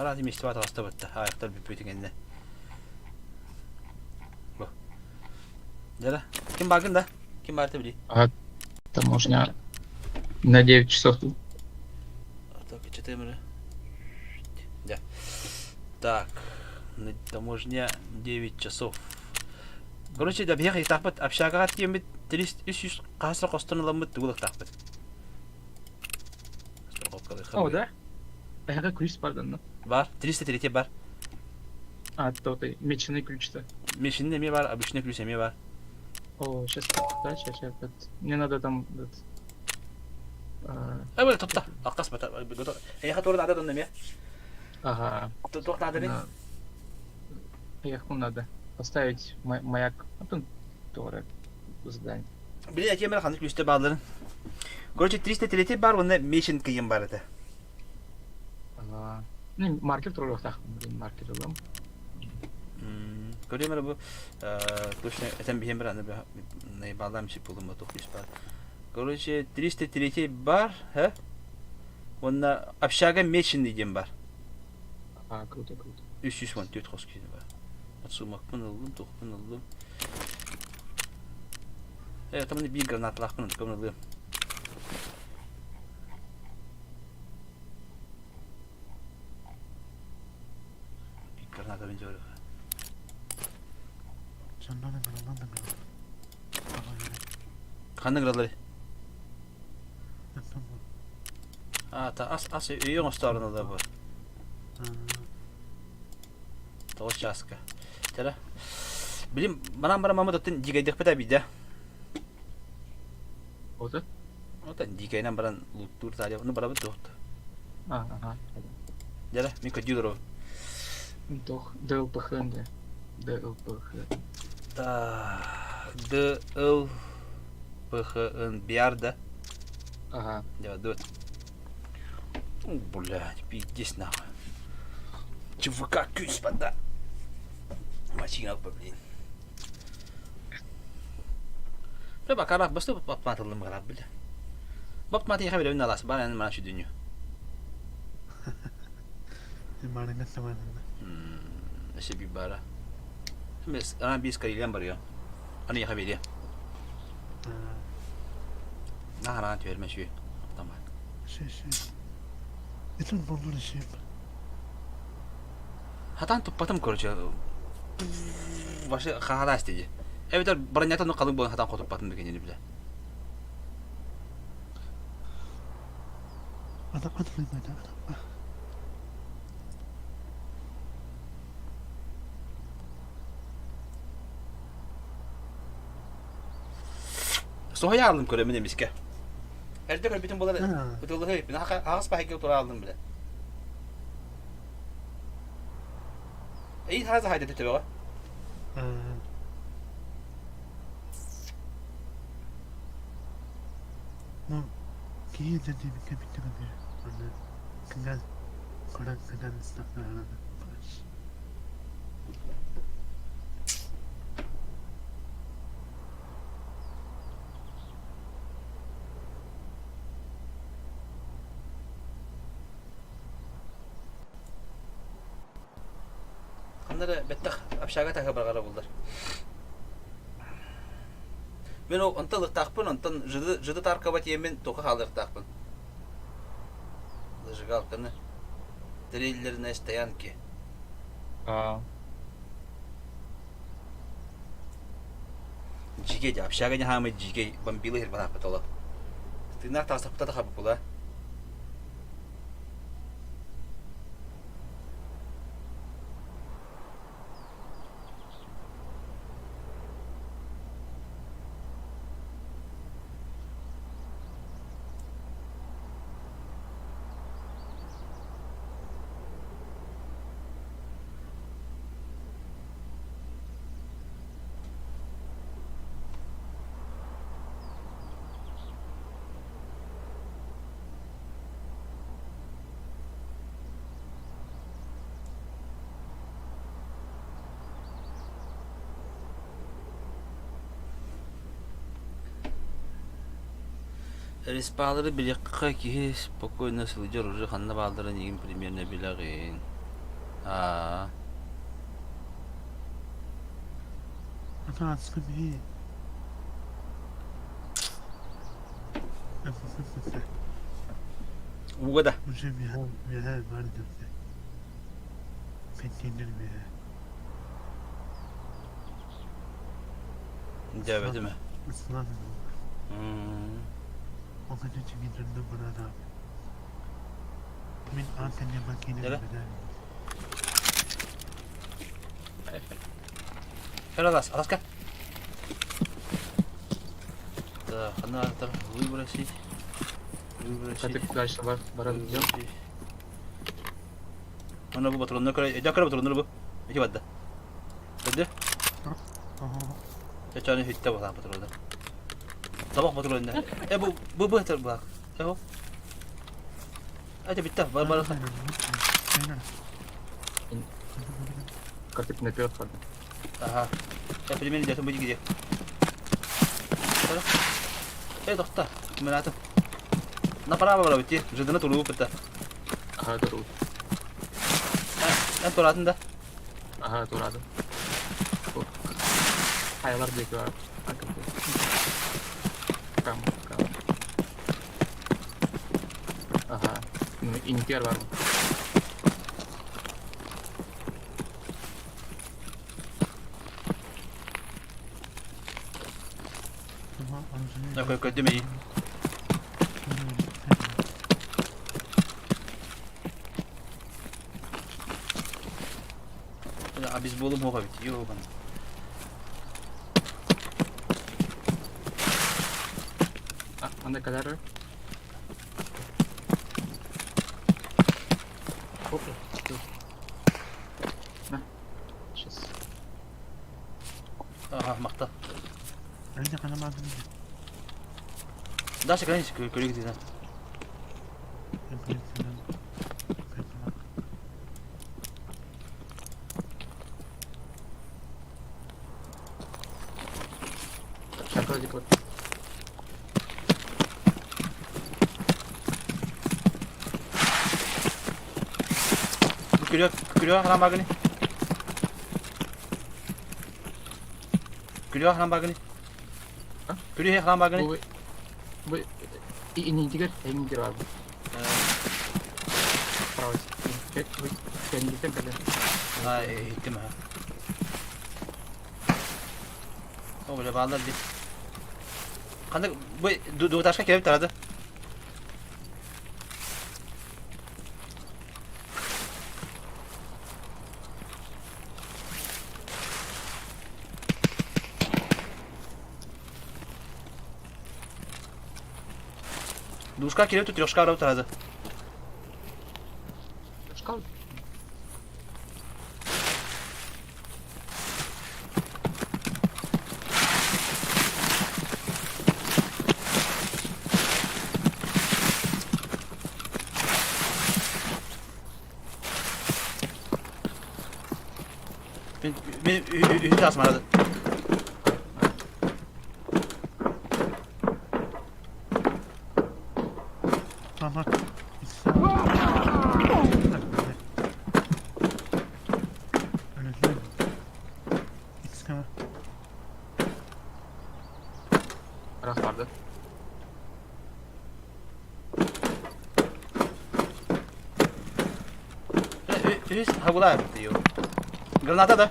Parati mestivat hasta bitti. Ayaklar bir bütün kendine. Bu. Dere. Kim bakın da? Kim var tabi? Таможня на 9 часов тут. Так, 4. Да. Так. Таможня 9 часов. Короче, да бияк итахбат общага тиемит 300 касыр костаныламыт тугулак тахбат. О, да? Ага, ключ пардon. Var. 303 бар. А, тот меченый ключ-то. Мешинде ме бар, обычный ключ ме бар. О, сейчас, да, сейчас. Мне надо там... Böyle topta. Akkas bata. Ey hat orada adam ne? Ага. Tut надо ne? Ехку надо поставить маяк. А тут тоже здание. Bir de kemer kanık üstte bağların. Короче, 303 бар, onda mission kıyım var da. Ага. Ну, маркер тоже так. Маркер alalım. Görüyorum bu. Точно, это bir anı ne bağlam şey buldum bu dokuz var. Короче, 303 бар, he? Onda общага mission diyeceğim var. Ага, круто, круто. 314 hoskili var. Atsumakpın aldım, tokpın aldım. Evet, tamam bir granat lakpın aldım. Bir granat önce öyle. 전나는 그런 Kanın granatları. 어떤 거. Ah, ta as iyi gösterdi da bu. Doğru şaska. Tera. Bilim bana mama tutun digaydık peta bir de. O da? O da digaydan bana lutur tadi onu bana tut. Ага. Tera, mi kaçıyor o. Doch, DLPH de. DLPH. Ta DL PH'ın bir yerde. Ага. Ya dur. Блядь, пиздец нахуй. ЧВК küs bana. Машина блин. Ne bak arab bastı batmatılım arab bile. Batmatı ya haberi nalas bana şu dünya. 말은 같은 말인데. İşte bir bara. Mes ana biz kayılan var ya. Hani ya haberi. Nah rahat verme şu. Tamam. Şey. İlin bunları şey. Hatan tupatım korca. Başı kahala istedi. Evet baranyata no kalın bu hatan tupatım kendini bile. Adam adam. Sohaya aldım köremi demiş ki. Elde kör bütün bunları Ha. bütün bunları hep ağız pahike otura aldım bile. İyi hazır haydi tabii o. 뭐 기회자들이 비트거든. 오늘 그런 스타트를 하는 거지. Onları bettak apşaga takı bargara buldular. Ben o ontalık takpın, ontan jıdı tarkabat yemin toku halık takpın. Zıжигалканы трейлерной стоянке. Жиге де общага не хамы жиге бомбилы хер бана патоло. Ты на та сапта та хабы була. Респалары билекка ки спокойно сылжыр уже ханна балдарын егин примерно билагин. Aa. Ata aslında bir. Bu kadar. Уже вяз var dedi. Pentindir mi? Cevap mi? Islan. O kadar çekildiğinde bana da. Min antenle makine Nere? bedel. Gel Alas, Alas gel. Da, ana taraf, burası. Burası. Katık flash'la var. Varabileceğim. Ana bu patronları kare, kare patronları bu. İki badda. Hadi. Aha. Geçen hitte var patronda. Sabah patronda. Bu heter bak. Eho. Hadi bitti. Var. Aynen. Katık network var. Aha. Ya filmin dia tembak dia. Doktor. Gimana tuh? Kenapa apa betul? Bisa dengar tulu peta. Aha doğru. Kan turatın da. Aha doğru adım. Bu. Hayırlar bekliyor. Tamam. Aha. İntihar var mı? Ama amcayı. Aku ikut dia. Habis belum mau bitiyor bana. Ah, ne kadar? Hop. Nah. Şes. Aha, makta. Önce kanamadım. Dah sekarang kulit kita. Şarkı dikkat. Kuliah lambat ni. Kuliah lambat ni. Hah? Kuliah lambat ni. Bu ini juga yang kira aku. Perawas. Kan kita kan. Ha, gittim ha. O böyle bağlar di. Kanka bu taşka kelip taradı. Душка келіп тут трешка арау тұрады. Шкал. Beni üstü asmaradı. Tamam. Öyle. İkisi var. Ras vardı. Üst hagular diyor. Granata da.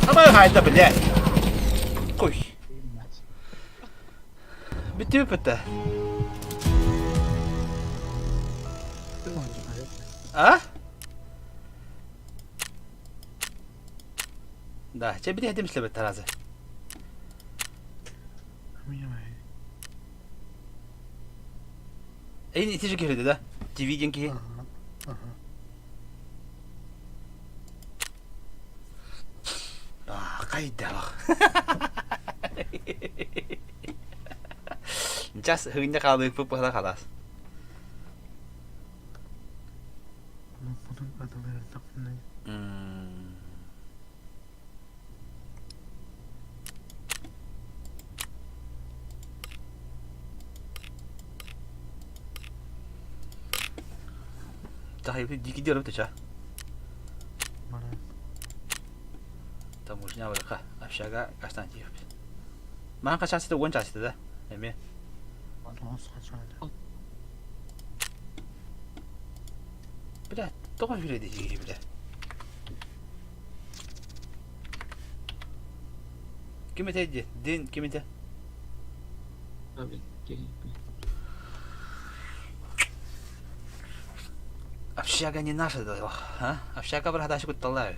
Ama hayda bile. Koy. Bitti mi pıttı? Ha? Da, cebide hedim işte bir terazi. En itici kirdi de. Dividin ki. Aha. Aha. Kayda bak. Just hıyında kaldık bu kadar kalas. Bunun adaları takımda. hayır diki diyorum teça. Bana Tamushnya wala ka. Afshaga kastan jif. Man ka chasita won chasita da. Emi. toz kaçardı. Bile toka jüredi jiri bile. Kimi teydi? Din kimi te? Tabii. Gelin. Общага не наша, да, а? Общага брата ще талай.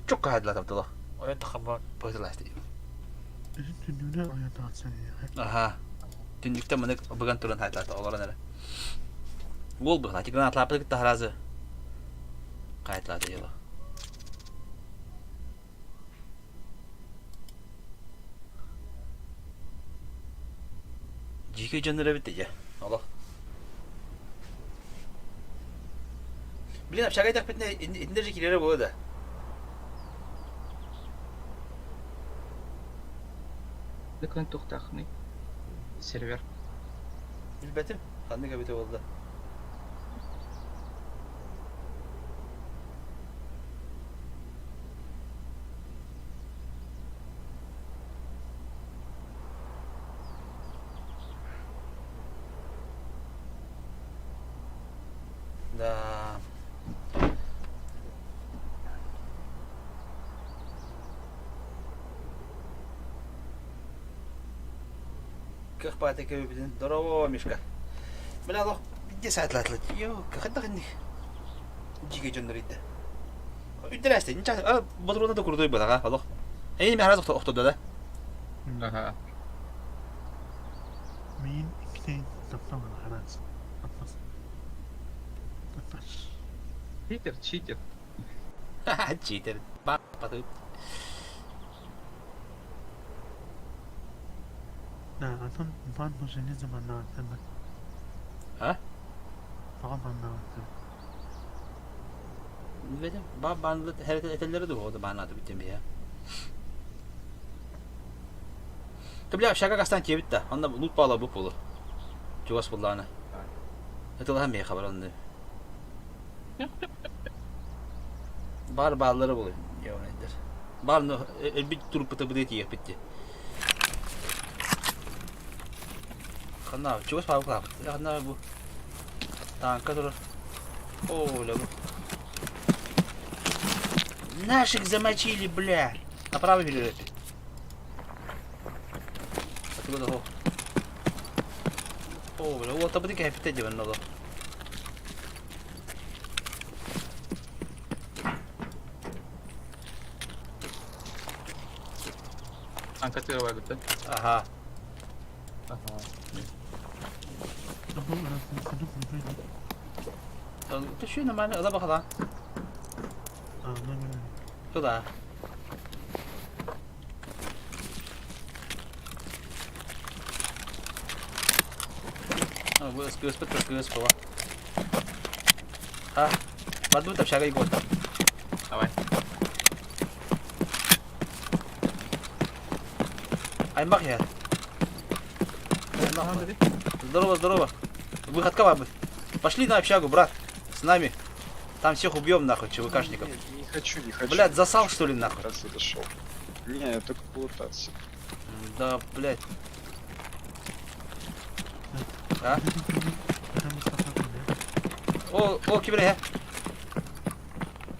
Çok kahedler tabii da. Oya takama. Pöydülaştı. Üstünlüğüne oynadı atsana ya. Aha. Dündükte mene bugün turun hayatlarda olara nere. Gol bu. Hadi granatlar pek tahrazı. Kayıtlarda yılı. Jike canları bitti ya. Allah. Bilin apşagayı takpetine indirecek ileri bu da. Dıkın toxtaqni. Server. Bilbetim. Kandı kabite oldu. Da. Как патика виден? Здорово, Мишка. Бля, лох, 50 латлат. Йо, как это хни? Жиге жонрыйды. Үдерәсте. Ничә? А, бодруна да курдой бала, лох. Эйни ми хараз октода да. Aha. Min ikneyin taptan haras. Atlas. Atlas. Cheater. Читер. Пату. Ne atan ban ne zaman ne attın bak. Ha? Falan ne attın. Dedim, bandı hareket etelleri de oldu bana adı bitti mi ya? Tabii ya şaka kastan kebit de. Onda loot bağla bu pulu. Cuvas bullarına. Etel hem bir haber onda. Bar bağları buluyor. Ya nedir? Bar no bir turup pıtı bıdı diye bitti. Kanal cuvas bağlı kalk. Ya kanal bu. Tanka durur. О, ля. Наших замочили, бля. Направо или это? Откуда го? О, бля, вот об этом хефте диван надо. Anka tırava gitti. Aha. Aha. Ama arasını kırıp böyle. Ты что, нормально? Ada bakalım. Anlamıyorum. Туда. Göz pıtır göz kova. Ha. Badu tap şaka ikot. Давай. Аймақ я. Здорово, здорово. Выход кого? Пошли на общагу, брат. С нами. Там всех убьем нахуй, ЧВКшников. Не хочу, не хочу. Блядь, засал что ли нахуй? Раз зашел. Не, я только полутаться. Да, блядь. А? О, кибере ya.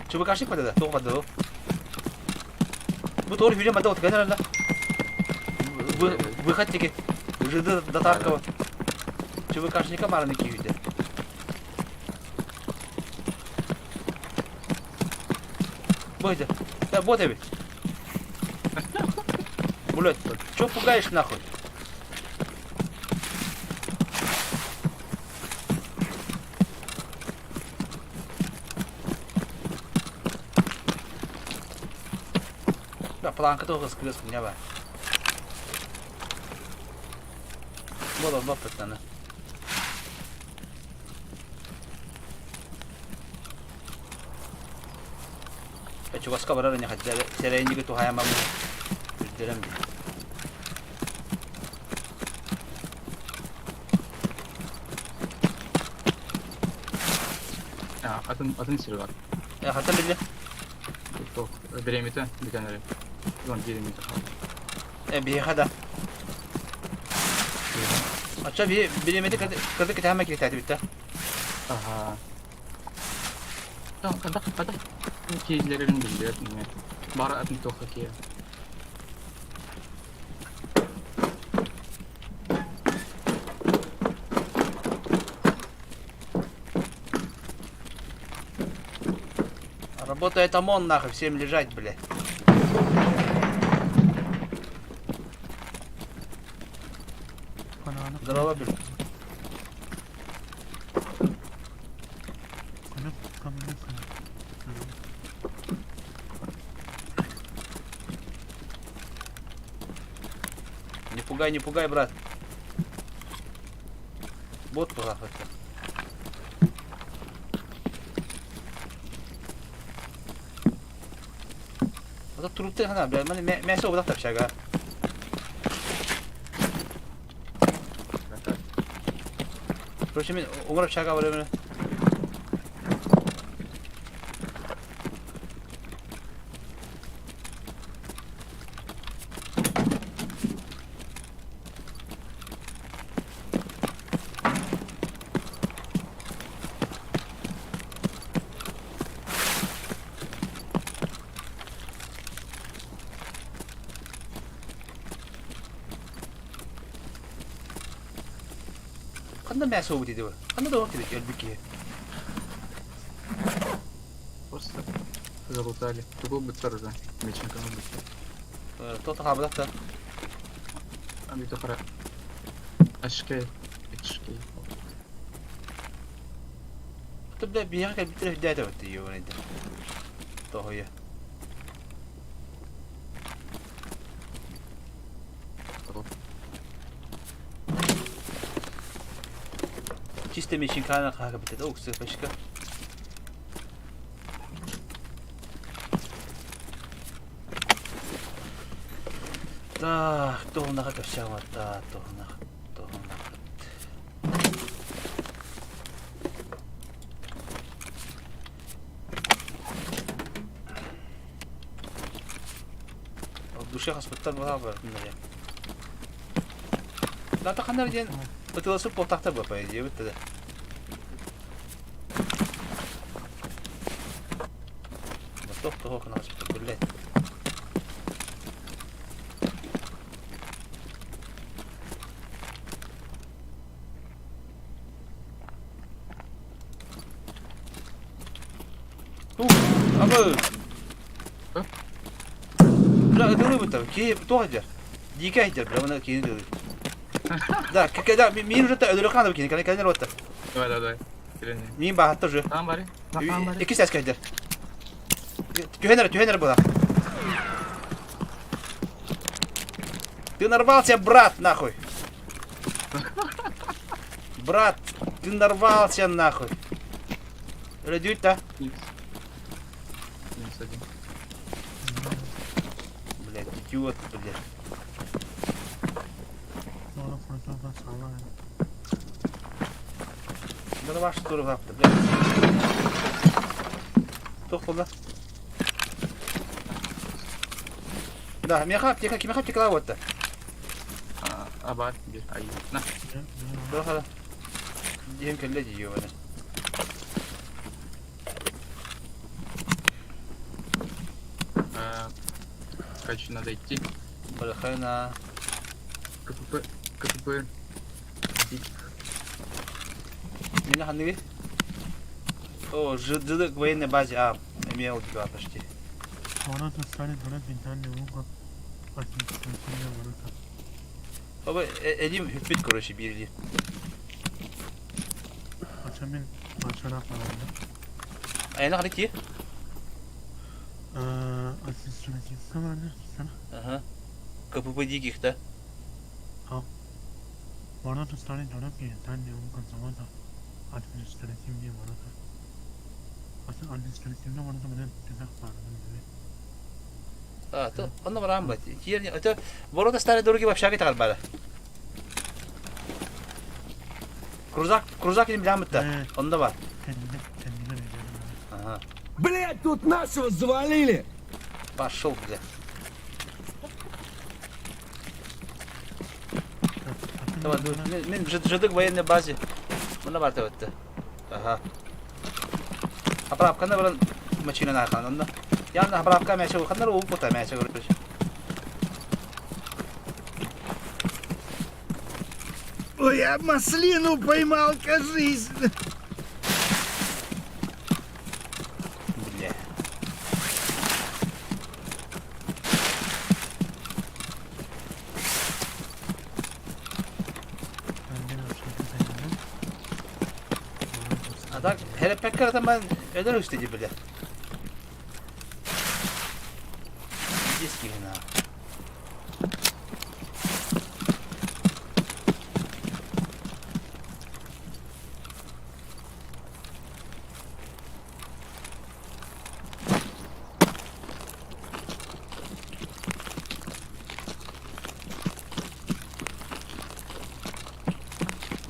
ЧВКшник mı dedi? Doğmadı o. Bu doğru hücum madde otu. Gel lan. Выход таки. Жиды до Таркова. ЧВКшника марники yüzde. Бойда. Да, вот тебе. Блядь, чё пугаешь нахуй? Да, планка тоже скрылась у меня, ба. Вот он, пацаны. Çuvaska var aranya hadi sereyinci götü hayamam. Üzülürüm diye. Ya atın sürü var. Ya hatta bile. Çok. Biremite bir tane. Ulan biremite kaldı. Bir hada. Aça bir bilemedi kırdık ki hemen kirtaydı bitti. Aha. Tamam kada. Keyiflerin biliyor. Bara atın toka ki. Работает ОМОН нахуй, всем лежать, бля. Kanağını Дрова, бля. kanıp kamını kanıp. Не пугай, брат. Бот плохо. Вот трупты хана, бля, мясо вот так шага. Короче, мен умрап шага var ömrü. Kanda мясо убити diyor. Kanda da vakti diyor elbiki. Просто залутали. Тут был бы уже. Мечника надо. Тота хабдак da. А bir tokara. Aşkı. Aşkı. تبدأ بيها كان بتلف داتا وتيجي وين انت. تو هي. Чисто мечинка как бы это уксы пешка. Так, то на как вся вот та, то на. В душе хоспиталь была бы, наверное. Да, так она один. Бутыласы полтақта бы, по идее, вот тогда. Восток того на госпиталь, блядь. Абы! Бля, это рыба-то, кей, кто хотел? Дикая хотел, бля, она кей не Да, когда мин уже öldürüyor bakayım. Kanka orada. Давай. Direni. Min bahatta уже. Tamam bari. Tamam bari. İki ses geldi. Тюхенер была. Ты нарвался, брат, нахуй. Брат, ты нарвался, нахуй. Радюй-то. Минус один. Блядь, идиот, блядь. Sonra fırtına sağlar. Да ваш тур гапта, блядь. Тохло. Да, кime хап текла вот-то. Abat bir ayı. Nah. Dur hala. Diyem kelle diyor bana. Короче, надо идти. Балахайна. КПП. Меня ханны. О, жидок в военной базе. А, имел тебя почти. Sonra da sarı döne binten de bu. Atın içinde var. Baba elim hüpbet koruşu birliği. Açamın başına falan. Ayna hadi ki. Atın süreci zamanı sana. Aha. Kapı dikikte. Sonra da sarı döne binten de bu zaman da administratif diye var. Atın administratifde var da bana tezak var. то он набрам бат. Тиер это ворота старые дороги вообще гитар бара. Крузак не блям это. Он да бар. Kendime ne diyorum abi. Ага. Блять, тут нашего завалили! Пошел, бля. Tamam, men жидык военной базе. Мына бар тәвәтте. Ага. Аправканы белән машина нарканында. Янда аправка мәче хәннәр ул бута мәче görüş. Ой, я маслину поймал, кажись! Бля. Ben de başladım seninle. А так, hele пеккер там öder üstücü bile. Диски на.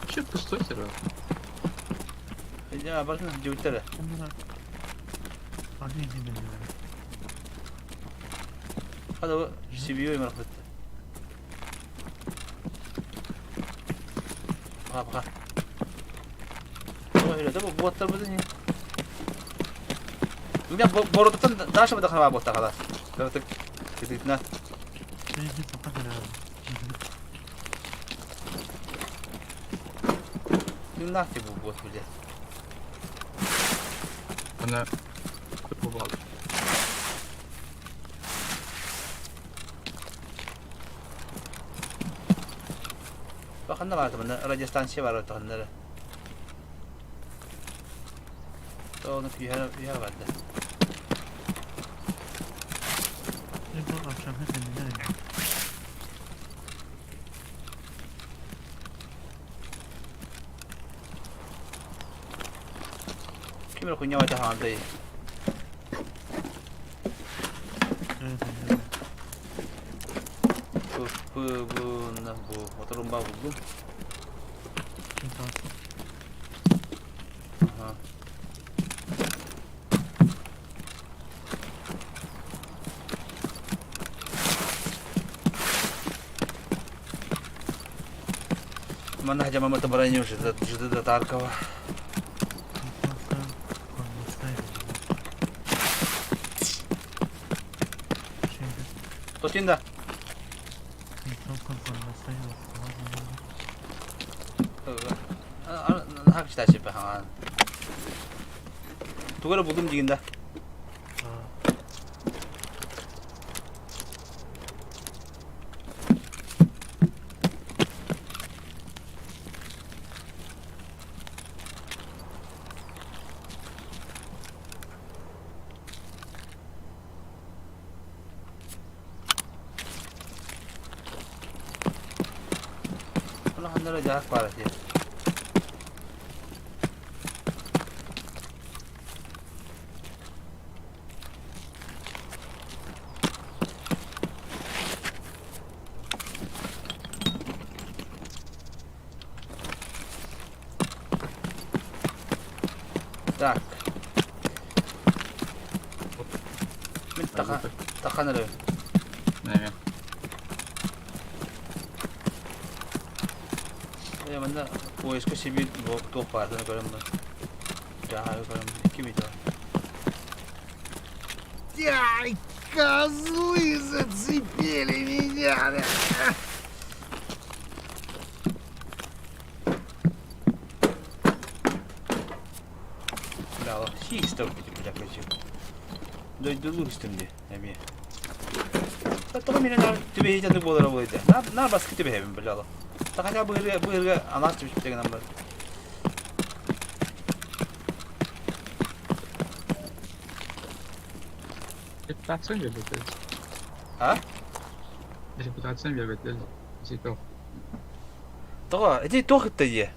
Че пустой сервер? Ya bakın cüvtele. Bunlar Ali izin veriyor. Hadi o CPU'yu merak etti. Bak. O öyle de bu botlar bu ne? Bir borudan daha şimdi daha botta kadar. Artık gidikna. Sevgi fakat herhalde. Ne yaptı bu bot bile? Bana kutu bağlı. Bakın ne vardı bunda? Radyo stansiye var orada onları. Onu bir vardı. Bu akşam hep kendine ne? Kim kunya var daha andayı. Evet evet. Bu motorun bağı bu. Kim kalsın? Aha. Mana aja mama tebarannya sudah Tarkova. Kim kalsın? Konuşsaydı. Şeyde. Totinda. Kim kalsın konuşsaydı. Hak işte sih bahan. Tuh buldum jiginda. Kalau anda jarak parah sih. Так. Мен тахан эле. Неме? Я мында поиска себе топ барды көрөм да. Жаа көрөм 2 видео. Ай, козлы зацепили меня! Bravo. Чисто бля хочу. Дойду üstümde. Эми. Таптага менен түбе жаны болор болду. На баскы түбе хебим бля ала. Тага быйырга анас түбүп деген бар. Reputasyon verbetleri. Ha? Reputasyon verbetleri. Зато. Тога, иди тохта е.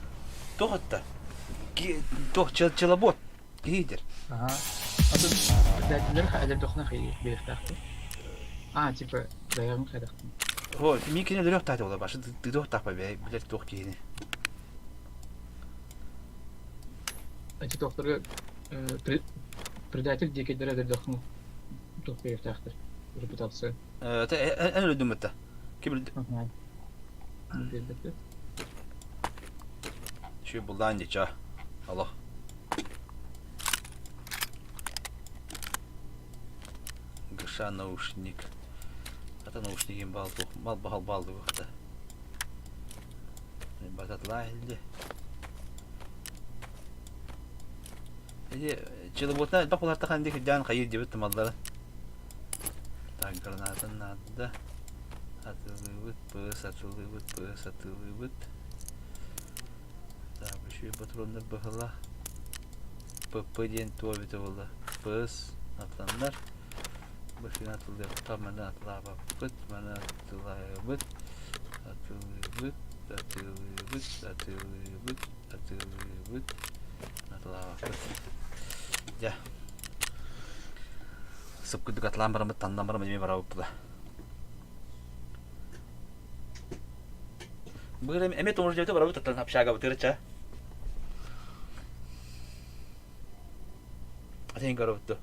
Тохта. Тох челобот. Лидер. Ага. Adı dertleri hayalleri dokuna hayır bir dakika. А, типа, даярын қайдақ. О, мен кене дөреқ тайды олар башы дөреқ тақпай бәй, білер тоқ кейіне. Антитоқтарға предатель декедері дұрдақын тоқ беріп тақтыр. Репутация. Ән өлі дөмітті. Кебір Бердікті. шүй бұлдан дейчі, Allah. Гыша наушник. Ата наушнигин балды, мал балды вақта. Бататла елді. Чылы ботна, бақ олар тақан дек жан қайыр дебетті малдары. Так, гранатын надды. Атылы бұт, атылы бұт. Так, үші патрондар бұғыла. ПП ден туабеті болды. Пыс, атландар. Бышын атылды, таманы атлаба бұт, маны атылай бұт. Атылы бұт, атылы бұт, атылы бұт, атылы бұт. Атлаба бұт. Ja. Sıkkıdık atılan barımı, tanıdan barımı demeye bara бұппыда. Бұғыр әме тоңыр жауты bara бұт аттан апшаға бұтыры ча. Атайын қара бұтты.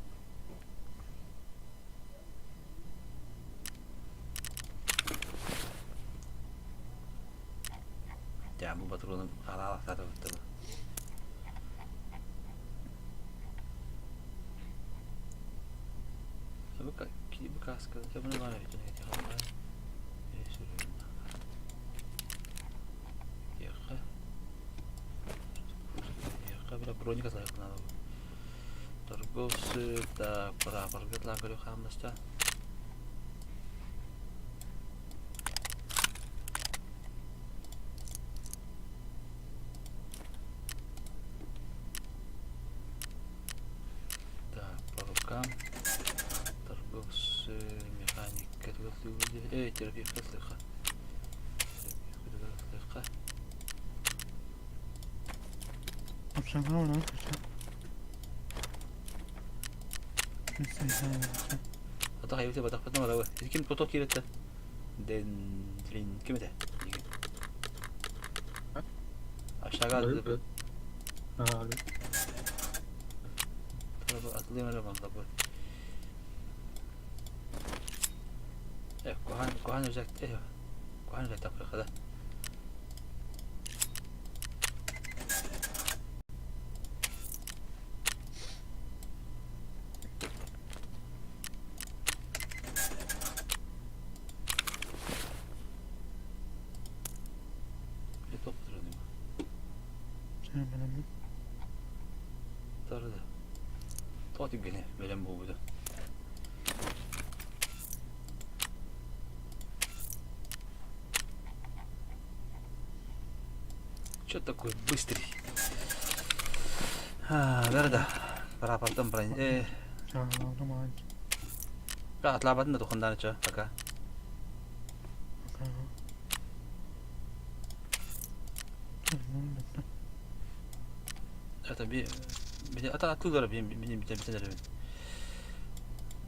Ja, бұл батыруының ала-алақтады бұтты. Каска, я бы не знаю, что эти хлопцы. Я серьезно. Ехай, бля, броника знаю, как надо. Торговцы, так, пора, паргетла, говорю, хамностя. Так, по рукам. Механик, терапевт слыха. Обшагал, да? Ата хайвте батак патна мара. Ким тото киретте? Ден ким это? Aşağı atlayayım öyle bak bu. Kohan özel Kohan özel takıyor kadar. Tarıda. Tatil gene böyle bu burada. Что такой быстрый? Верда. Пора потом бронить. Отлап одна тухандан что пока. Это это оттуда беним беним.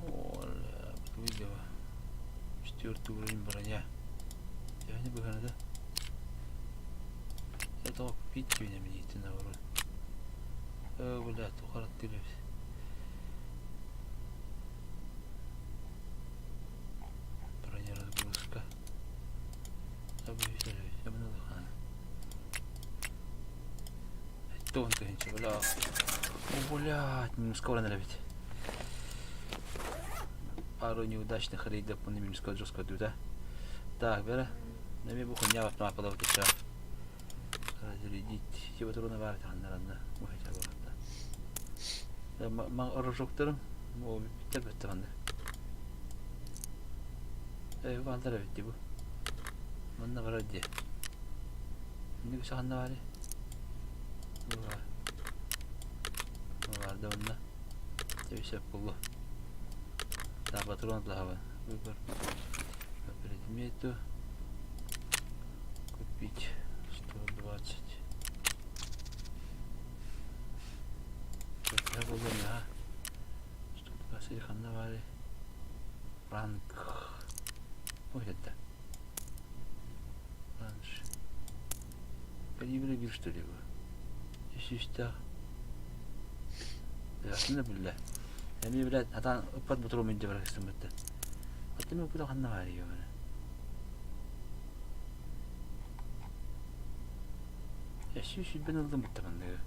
Оля, видео. 4-й уровень броня. Я не буду, да? Это купить меня идти на уровень. Блядь, ухарат тырыш. Броня разгрузка. Объясняю, я бы надо хан. Тонко ничего, бля. О, блядь, минуска урона ловить. Пару неудачных рейдов по минуска жестко дают, да? Так, бера. На мне буху не вот на подавке ча. Разрядить. Типа трудно варить, наверное. Мухать обратно. Маг оружоктырым. О, битер бетті қанды. Вандара бетті бұл. Мұнда бар өдде. Не көші қанда бары? Vardı onda. Tevşek buldu. Daha patron daha var. Выбор. Предмету. Купить 120. Я буду, да. 120 ханавали. Ранг. Ой, это. Раньше. Калибры бир, что ли, его? Ищи-щта. Ясны, бля. Я мне, блядь, а там под бутром инде брак истеметті. А ты мне куда ханна var ya böyle. Ya şu ben aldım bitti ben de.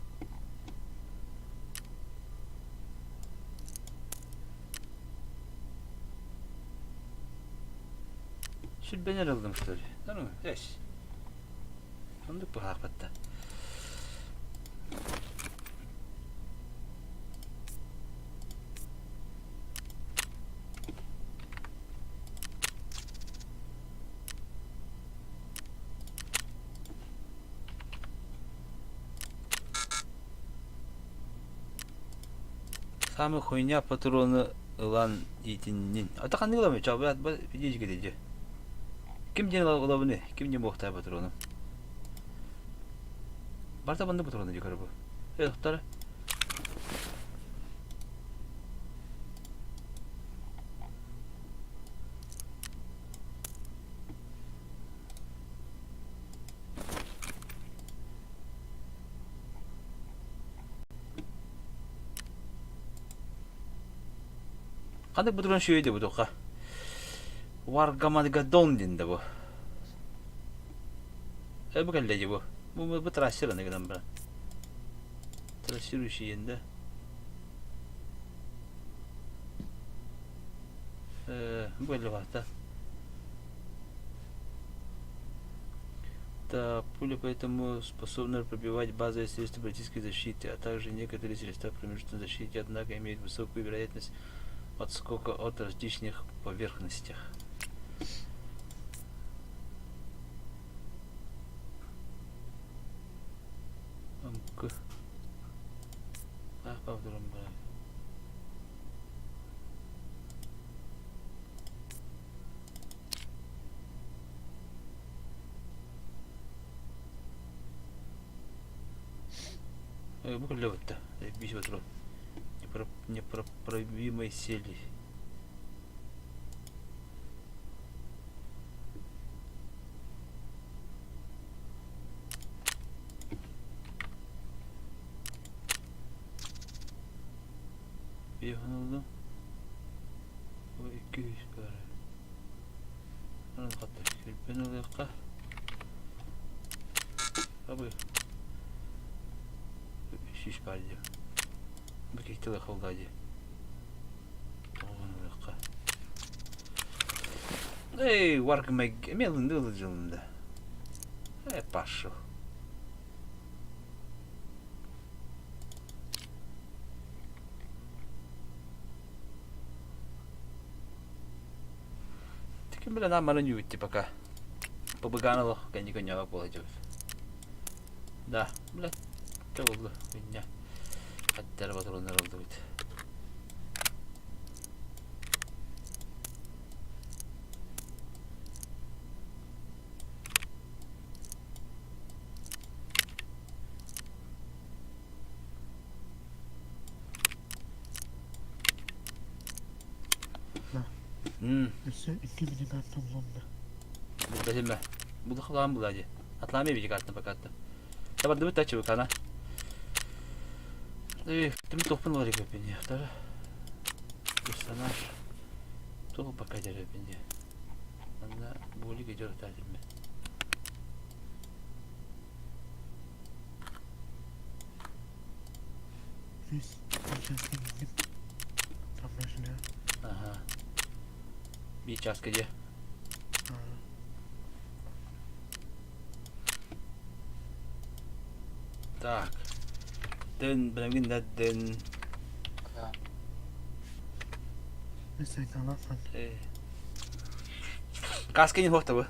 Şu ben aldım işte. Tamam mı? Eş. Sandık bu hakikaten. Самый хуйня патроны ылан итиннин. Ата кандай кыламын? Чабы видеожиге деди. Ким ден алабыны? Ким ден боктай патроны? Барта банда патроны жекер бу. Токтор. Кандай патрон шүйөйдө бу тока? Варгамадгадон динде бу. Bu geldi bu. Bu tıraşçı ne kadar bana. Tıraşçı şeyinde. Bu geldi hatta. Да, пули поэтому способны пробивать базовые средства политической защиты, а также некоторые средства промежуточной защиты, однако имеют высокую вероятность отскока от различных поверхностях. Bu kadar вот-то, bir şey var. Непробивимой сели. Yahan oldu. Bu 200 kadar. Onun hatta ben olaka. Abi. Şiş var diyor. Bu kekte kaldı hadi. Onun olaka. Ey, vargıma emelinde olacağında. Paşo. Бля, нам маранюйте пока. Побыганало, коня положил. Да, бля, что было меня. Хотя патроны раздают. Üstü 2000 kartım bunda. Burada şimdi. Bu da kulağım bu hadi. Atlamayı bir kartına bak attım. Tabi da bir taçı bak ana. Tüm topun var ya beni ya. Tabi. Personaj. Top bakacak beni. Anda bu lig gidiyor tatil mi? Biz участки гиб. Там нашли. Ага. Bir çaskıcı. Так. Dön, benim gün de dön. Mesela kalafan. Kaskın yok tabi.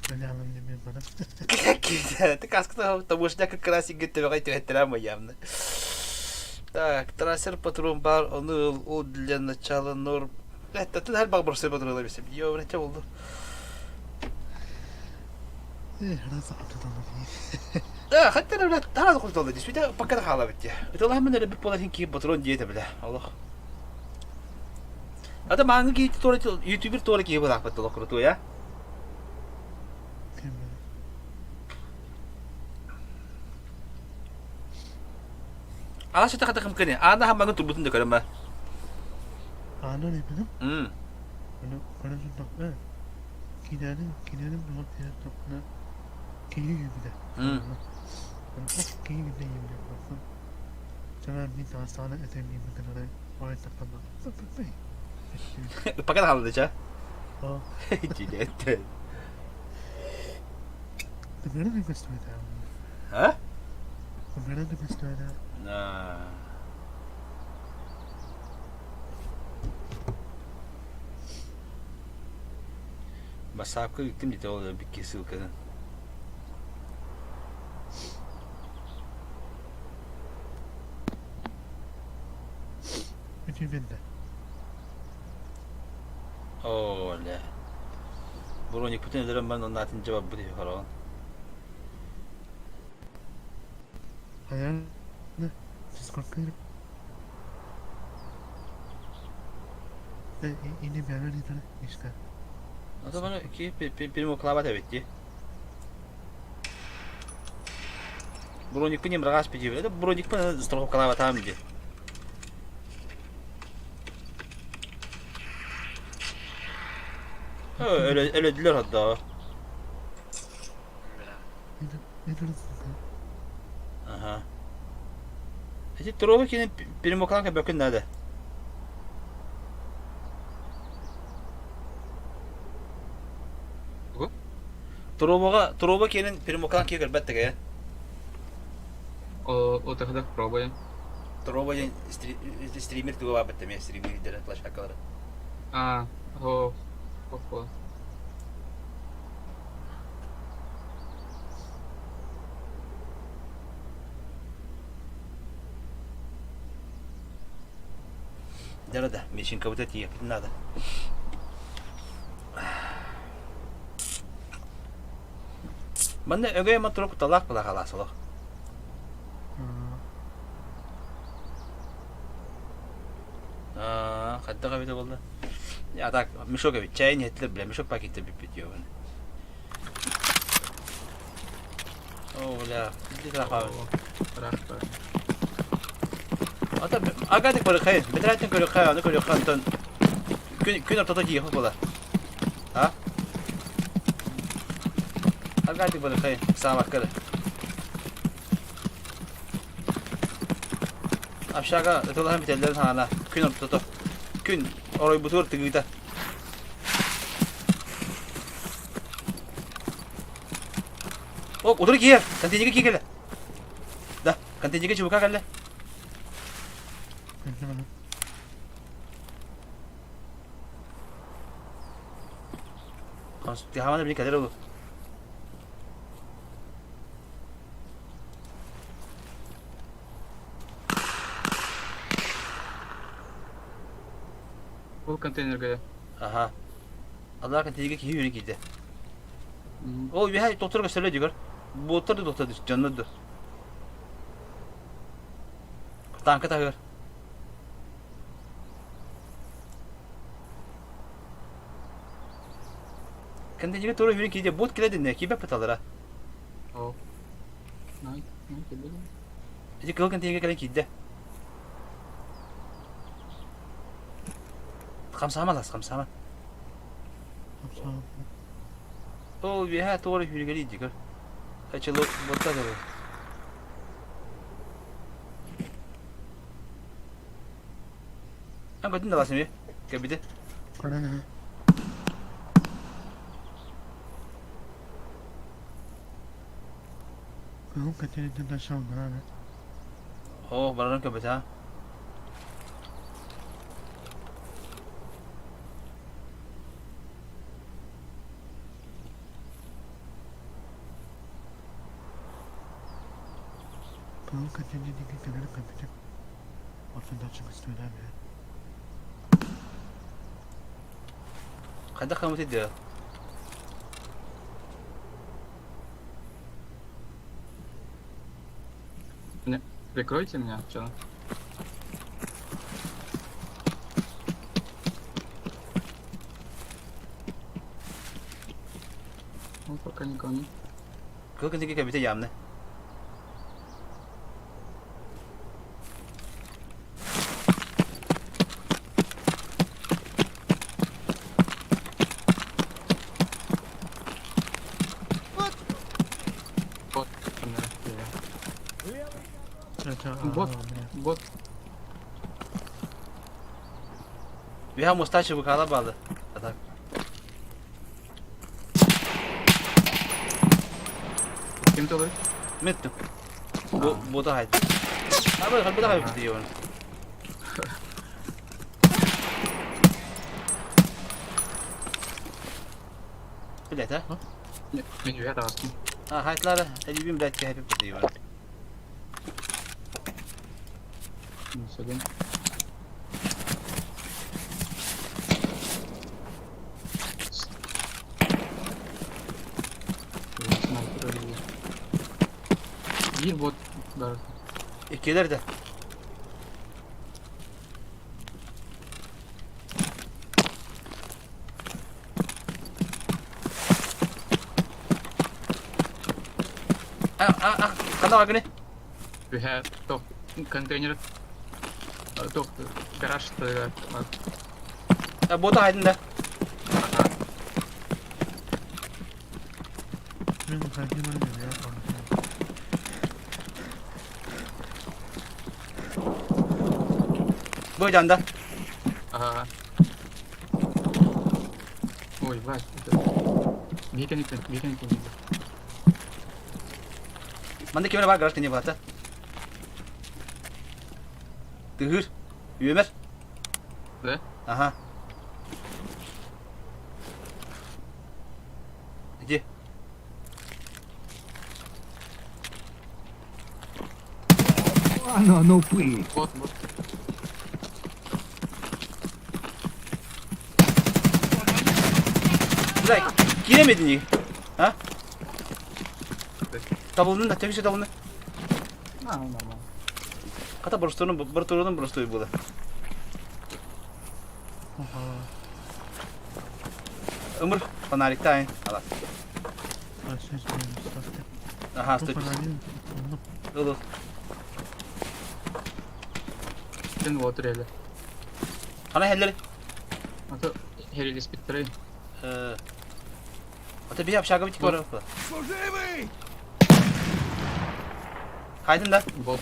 Böyle alın diye bana. Ты каска там уж как раз и говорит, давайте это рама явно. Так, трассер патрон бар, он для начала норм. Это ты her bak burası patron alabilirsin. Yo ne oldu? Nasıl atladın? حتى لو لا هذا قلت والله جسمي ده بكره حاله بدي والله من اللي بقول لك كيف بترون جيته بلا الله Ada mangga ki tuh YouTuber tuh lagi berapa tuh lo tuh ya? Kim bilir? Alas kita kata kemana? Ana hamangga tuh butun dekat mah. Ana ne benim? Bana şu topla. Gidelim ne ortaya topla. Kıyı gibi de. Ben o kıyı gibi de yemin yapmasın. Sana bir daha sana edemeyim bir kadar. Vay takılma. Pakai hal aja. Oh, Cilete. beneran nih pasti ada. Hah? Beneran nih pasti ada. Nah. Masakı yıktım dedi o bir kesi o kadar. Bütün bende. Öyle. Bronik bütün ederim ben onun atın cevabı diyor falan. Hayal ne? Siz korkuyorum. Yine bir ara lider işte. O zaman ki benim o klavat evet ki. Bronik benim ragas pediyor. Da Bronik bana strok klavat tamam diye. Öyle diler hatta. Ne durursun? Aha. Ece trovo ki benim o kanka bakın nerede? Trovo kenin benim o kanka elbette ki. O тогда пробуем. Trovo streamer tuh apa betul ya streamer dari flash hacker. А, о, о. Да, меченька вот эти надо. Bende ögeye matrok talak bula kalas ola. Kadda kabide oldu. Ya tak mişok evi çay niyetli bile mişok pakette bir bitiyor bana. Ola, bir daha abi. Хорошо. Ata agadik böyle kayın. Beteratin böyle kayın, ne böyle kayın. Gün ortada giyiyor bula. Ha? Agadik böyle kayın. Sağ bakkara. Aşağı tıklahan biterlerin hala. Gün ortada. Gün orayı butur tıgıda. Otur giyer. Kantinci giyer. Da, kantinci çubuk kalle. Beklemedim. Havana bir kadar oldu. Bu konteynerde. Aha. Allah kantinci ki yürü gitti. O bir hay doktor gösteriyor diyor. Bu oturdu doktor canlıdı. Tankı takıyor. Kantinci doğru yürü gitti. Bot kilidi ne? Kibe patalara. О. Най, ты был. İşte kıl kantinci kalen gitti. Kamsama las kamsama. Tamam. O bir hay doğru yürü gitti diyor. Açılı botta da. Ang ganda kasi mi? Gabi de. Bana ne? Kung kaçırdı da şov bana ne? Oh, baron ka ba siya? Kung kaçırdı di kadar kapitı. Ortada çıkıp söyleme. Kada ka mo si Del. Прикройте меня, что? Ну, пока никого нет. Kau kan tinggi kabita jam ne. Бот. Панера. Bot. Бот. Bir ha mustache bu kala bağlı. Atak. Kim tolur? Mittu. Bu da haydi. Abi bu da haydi diyor. Bilet ha? Men ju heter Aspen. Ha haytlara. Hadi bir bilet hep diyor. Så den. Bir bot var. İkiler de. Kana bak ne? Vi har top container. Top garaj där. Bu da haydin de. Ben kaçayım öyle ya. Bu canda. Ага. Ой, Вась, это... Механик. Bende kimene var garaj kınca bahata. Tıhır. Üyemer. Да? Aha. İki. Ну, пыль. Вот. Güzel. Giremedin iyi. Ha? Tabuldun da. Tek şey tabuldun. А, нормально. Hatta bir turunun burası bu da. Ömür. Panarik tayin. Allah. Ses benim. Aha. Çok Stöp. önemli. Dur. Den water eller. Ana helleri. Alltså, Herilis bitter. Hatta bir yapşağı bir var. Служивый! Haydın da. Bot.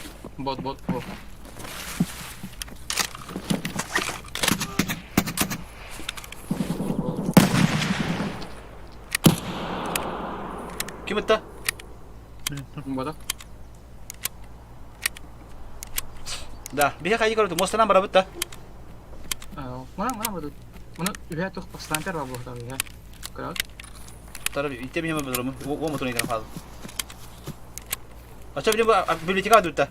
Kim itti? Бота. Da. Bir kayı gördüm. Mostran beraber itti. Mana betul. Mana ühe tuh sniper var bu tabii ya. Kral. Tabii itti benim bedroom. O motorun ikram fazla. Açça benim bibliotek adı itti.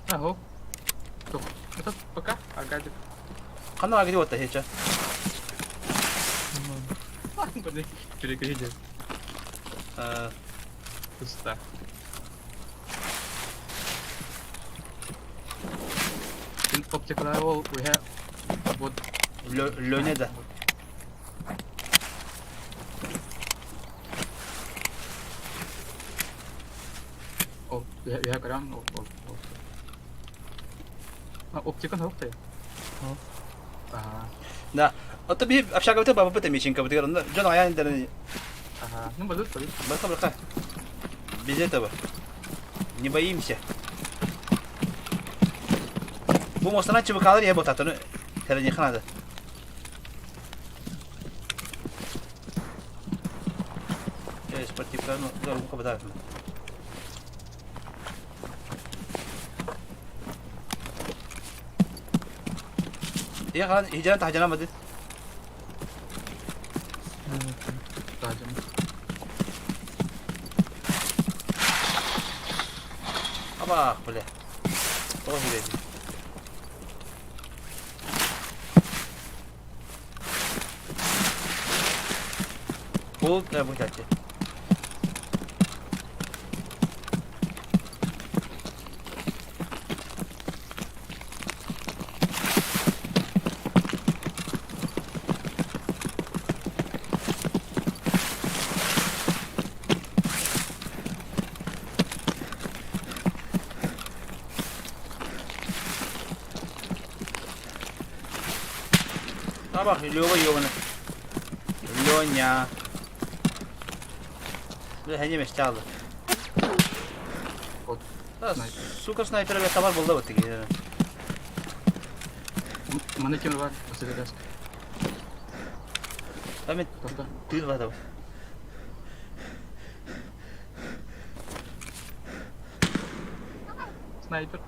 Tahu. Tuh. Itu peka agak aja. Kanı var gidiyor hatta hiç. Bener. Kira-kira aja. Usta. Optikler ol ühe bot. Löne de. Oh, ühe karan. Optikan yok da ya. Aha. Da. Hatta bir yapşağı bir baba pete mission kabul ediyorum. Can ayağın derine. Ага. Ну, balut. Bırak. Без этого. Не боимся. Bu mostran çubuk alır ya bot atını. Tercih kanadı. Sportif kan zor bu kadar. Ya kan hicran tahjanamadı. Tajam. Ama böyle. Doğru böyle. Bu da bu kaçtı. А бах, Лёва ёбаный. Лёня. Бля, не мешчалды. Вот. Да, Снайпер. сука, снайперге табар болды вот теге. Мана кемір бар, осы дедесік. Памет Тоқта. тыйл ватабы. Снайпер.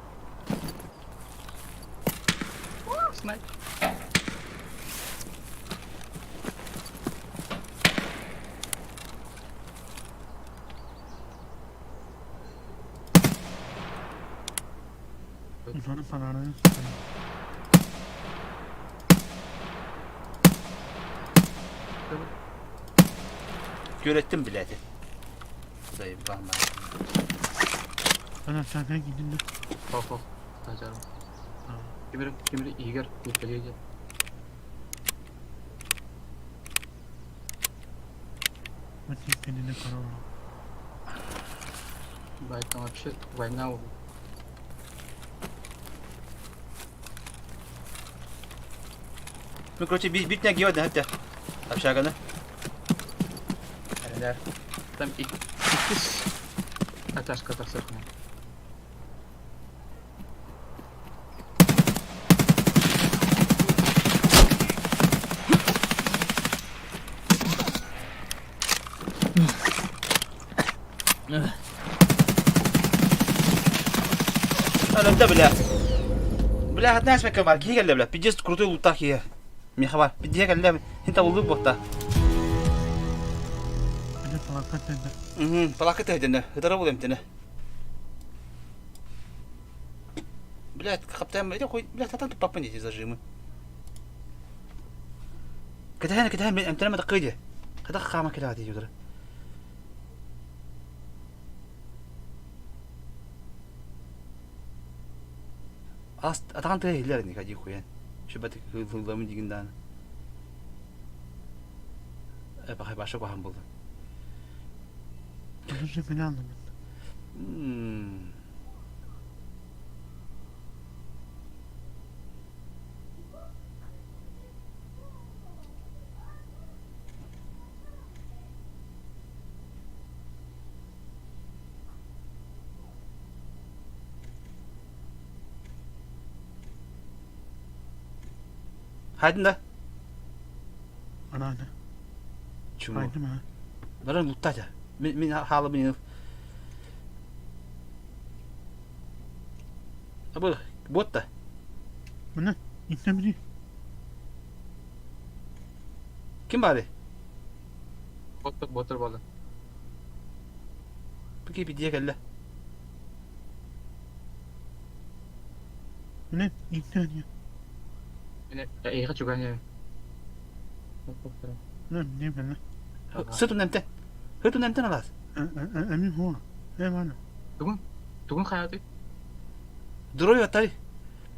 Снайпер. Sonra paranı. Görettim bileti. Zayıf bakma. Ben aşağıya gidin de. Хоп. Тажарым. Кемір егер өтпелейді. Bakayım kendine karar al. Поэтому вообще война Ну, короче, битня геода, хотя. Общаганы. Әрелер. там икіс этажка тасыркына. Önümde bile. Bile hatta ne var? Ki geldi bile. Bir cest kurutu lutak ya. Miha var. Bir diye geldi. Hinta bulduk bokta. Bir de felaket dedi. Palaket edin. Hıdara bulayım tane. Блядь, kaptan böyle koy. Блядь, tatan tupak mı diyeceğiz zajımı? كده من امتى ما تقيدي كده خامة كده هذه يدري أتعان ترى هيلر إني كاجي خوين شو بدك هذا من جيجن دان بخير باشا وهم بولا Kılıcı beni aldım. Haydın da. Ana. Çumu. Haydi mi? Bana muttaca. Min halı beni. Abi bot da. Bu ne? İnne biri. Kim bari? Ботор болды. Peki bir diye geldi. Bu ne? İnne diyor. Иға чугане. Ne ben ne? Sırtın nemte. Hırtın nemten alas. Emin hu. Eyvallah. Тугун хайаты. Duruyor tabi.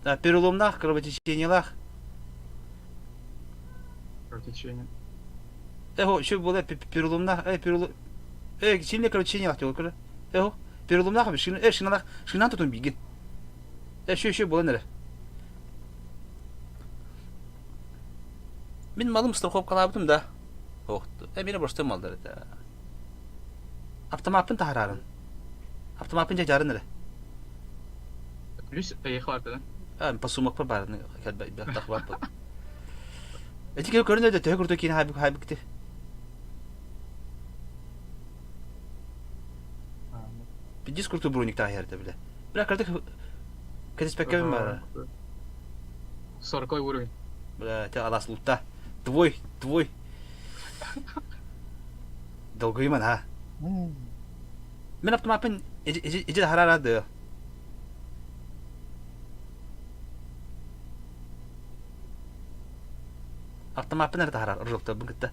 Da переломнах, кровотечениях. Кровотечение. Şu böyle переломнах, перелом. Сильное кровотечение diyor. Переломнах bir şey, şundan tutun bilgin. Şu böyle nere? Мен малым страховка калабытым да. Оқты. Мені борчтым малдары да. Автомапын тахарарын. Автомапын жарын нere? Плюс иға барды. По сумок бар барын. Бақтақ бар. Этике көрінеді, төе көрді кейін хайбікті. Бидис күрті бруник тахерді біле. Бірақ кірдік кәдеспекке бар. 40 уровень. Бля, те алас лутта. Твой. Долгойман ha. Мен автомапын ежел харарады. Автомапын әрді харар, ұржылықты бұн күтті.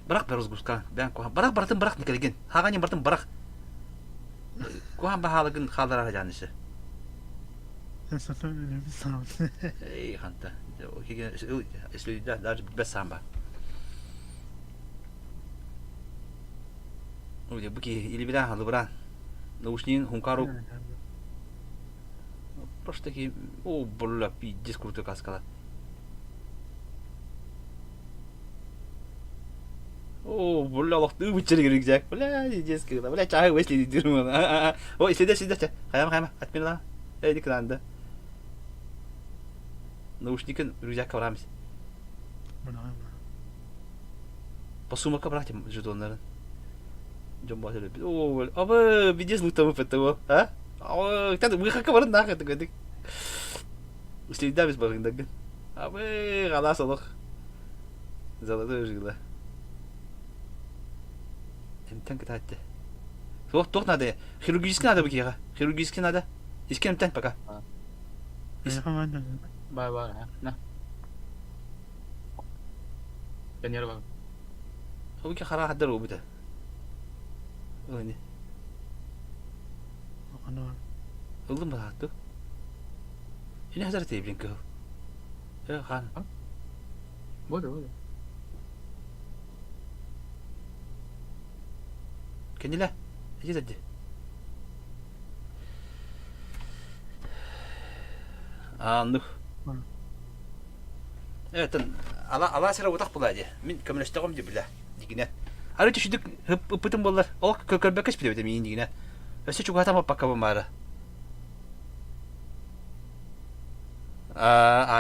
Бірақ бәрі ұзғышқан. Бірақ баратын бірақ некелеген. Хағанен бартын бірақ. Kuhan bahalıgın kaldırara canlısı. Sen satın önemli sağ ol. İyi hanta. O ki istiyor daha bitmez samba. Öyle bu ki ili bilen halı buran. Nuşnin hunkaru Просто такие, о, бля, пиздец, крутой каскала. О, бля, лох, ты вычерк рюкзак, бля, детский, бля, чай, высли, дерьмо. Ой, сиди, хайма, от меня, иди к нам, да. Наушники, рюкзак каврамись. По сумке брать жетонları. Жон басыр. О, аба, видишь, лутамы петево, а? О, ты выхака барın нах это гэдэг. Үстейдә без барыңдаг. Абы, галас олық. Золотой жила. Эмтен китатты. Тох надо. Хирургический надо бакига. Хирургический надо. Искен эмтен пока. Бар бар, на. Пенер бар. Хабыки хара хаддар убыта. Ойни. Улым бахатту. Ini hazır tebrin kıl. Хан. Болды. Кениле. Иди дәди. Ну. Evet, ala sıra utak buladı. Min kömürleştiğim diye bile. Digine. Arı düşüdük hıpıtım bollar. O kökölbekes bile dedim digine. Öse çok hata mı pakka mara.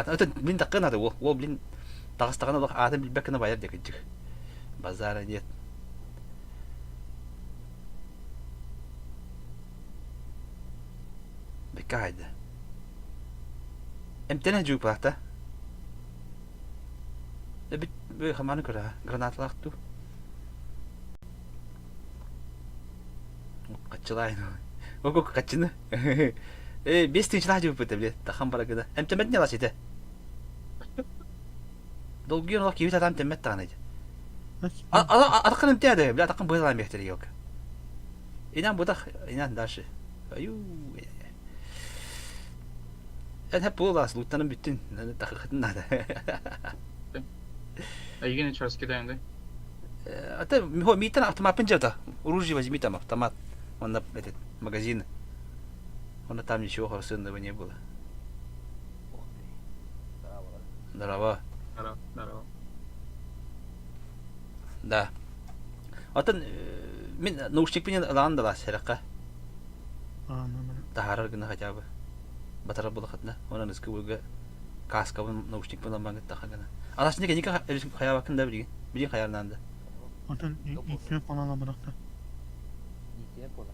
Öte min takın adı o bilin tağız takın adı adam bilbekine bayar dekecek. Bazara diyet. Bekaydı. Emtene cuk bahta. Bir kemana kira granatlar tu. Kaçılayın. O kaçını. Biz tinçler cuk bete bile. Takam para kadar. Emtemet ne lasite? Dolguyor olarak gibi adam temet tanıydı. Atakan emtiyade bile atakan bu zaman mehteri yok. İnan bu da inan daşı. Ayuu. hep bu las lutanın bütün takıkın nada. Aygen içerisi dayandı. Hatta ho mitan автомат da. Уружи возьми там автомат. Он на этот магазин. Он там ничего хорошего не было. Здорово. Здорово. Да. Атын мен наушник менен алан да серакка. Тахарар гына хотя бы. Батара было хатна. Она ныске улга каска наушник менен мангат тахагана. Анасында кеника хаябакын да билген. Билген хаярнан да. Атын итме палана быракта. Итме пала.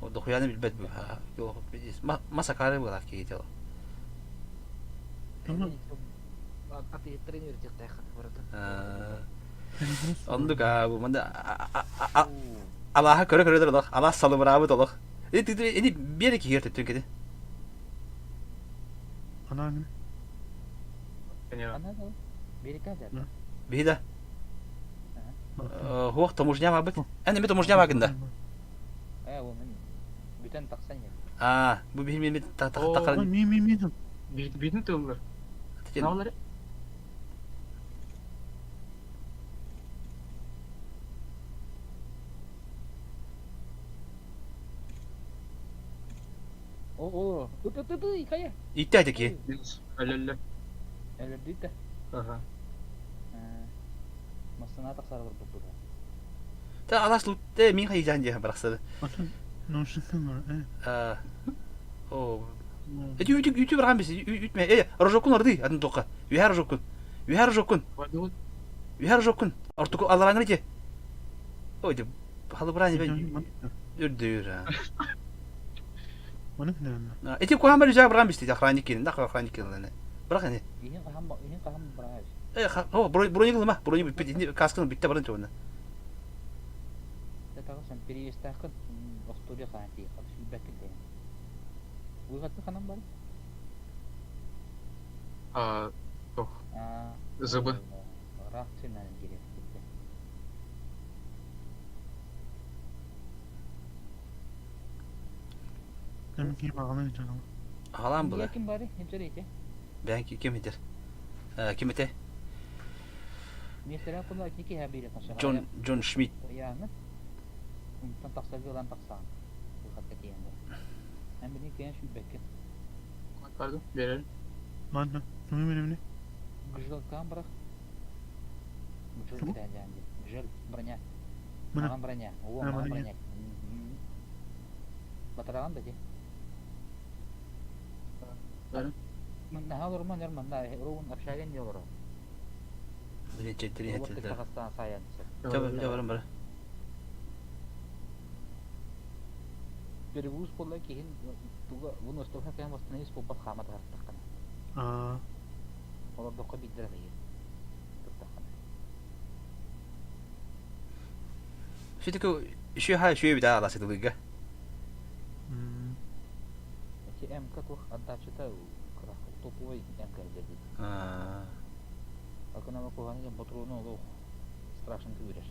O dokuyanı bilbet bu. Yok biz masa karı bu laf ki diyor. Tamam. Api trainer cek teh berarti. Andık ha bu manda Allah'a köre köre dolak. Allah salı bravo dolak. Ini bir iki yer tutun kedi. Ana ne? Ana da biri kaza. Bir de. Ho tamužnya mı bit? Anne mi tamužnya mı gında? O men bütün taksan ya. Bu bir takar. Mi. Bittin tığımlar. Ne olur? Tuh, kaya. İtti hadi ki. Öyle. Öyle değil de. Aha. Masana tak sarı bu. Ta alas lu de min hayacan diye bıraksadı. Atan nauşnikten var. O. YouTube rakam bisi. Ütme. Rojokun orada. Adın toka. Yuhar rojokun. Yuhar rojokun. Artık Allah'ın ne ki? Oydu. Halı brani ben. Ürdür ha. Mana kena? Eti ko hamar jawab rakam bisi. Akhranik ne? Bırak ne? Ini kaham beras. Buraya yıkılma. Buraya bitti. Kaskın bitti barın çoğunda. Tahu sen periwistahkan waktu kan ti kalau feedback dia. Buat tu kanam bal. Yok. Zıbı. Rahat senin geri. Demek ki bağlanıyor canım. Halam bu. Kim bari? Hemşire ite. Ben kim eder? Kim ete? Mesela pula ki habire kan. John Schmidt. Ya ne? Tentang saja lan taksan. Buat ketian. beni kıyan şu bekken. Pardon, verelim. Manna. Tumi benim. Güzel kan bırak. Güzel Tamam. bir tane. Güzel bроня. Mana? Маған броня. О, Ha, маған bana броня. Батыраған да де. Verelim. Мында халырман ерманда роун апшаген де олар. Beni çettirin Роботтық yetildi. Қазақстан саянсы. Tabii varım bara. Перегруз полла кейін туга bunu өстөп хакан бастынайыз по бахамат хаттаккана. Aa. Олар докка биддер дейін. Туттаккана. Şimdi şu hay şu bir daha alasın bu. Эти МК тух отдача-то крах топовый МК dedi. Aa. Акынама куганы патроны олух страшно күреш.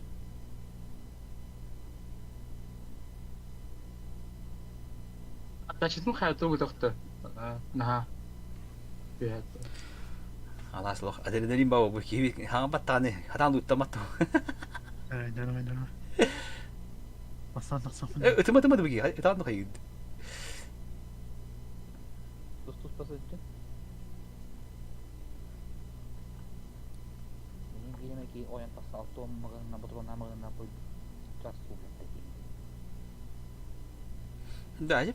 Attachment hayatı bu doktor. Naha. Evet. Alas loh. Adrenalin bawa bu ki hang batane. Hatan tutamadı. Evet, devam. Aslan taksafın. Ötemadı bu ki. Hatan da kaydı. Тус посадите. Мен билеме ки оян таса алтом мыгына патронна бой час субтеки. Да, ya.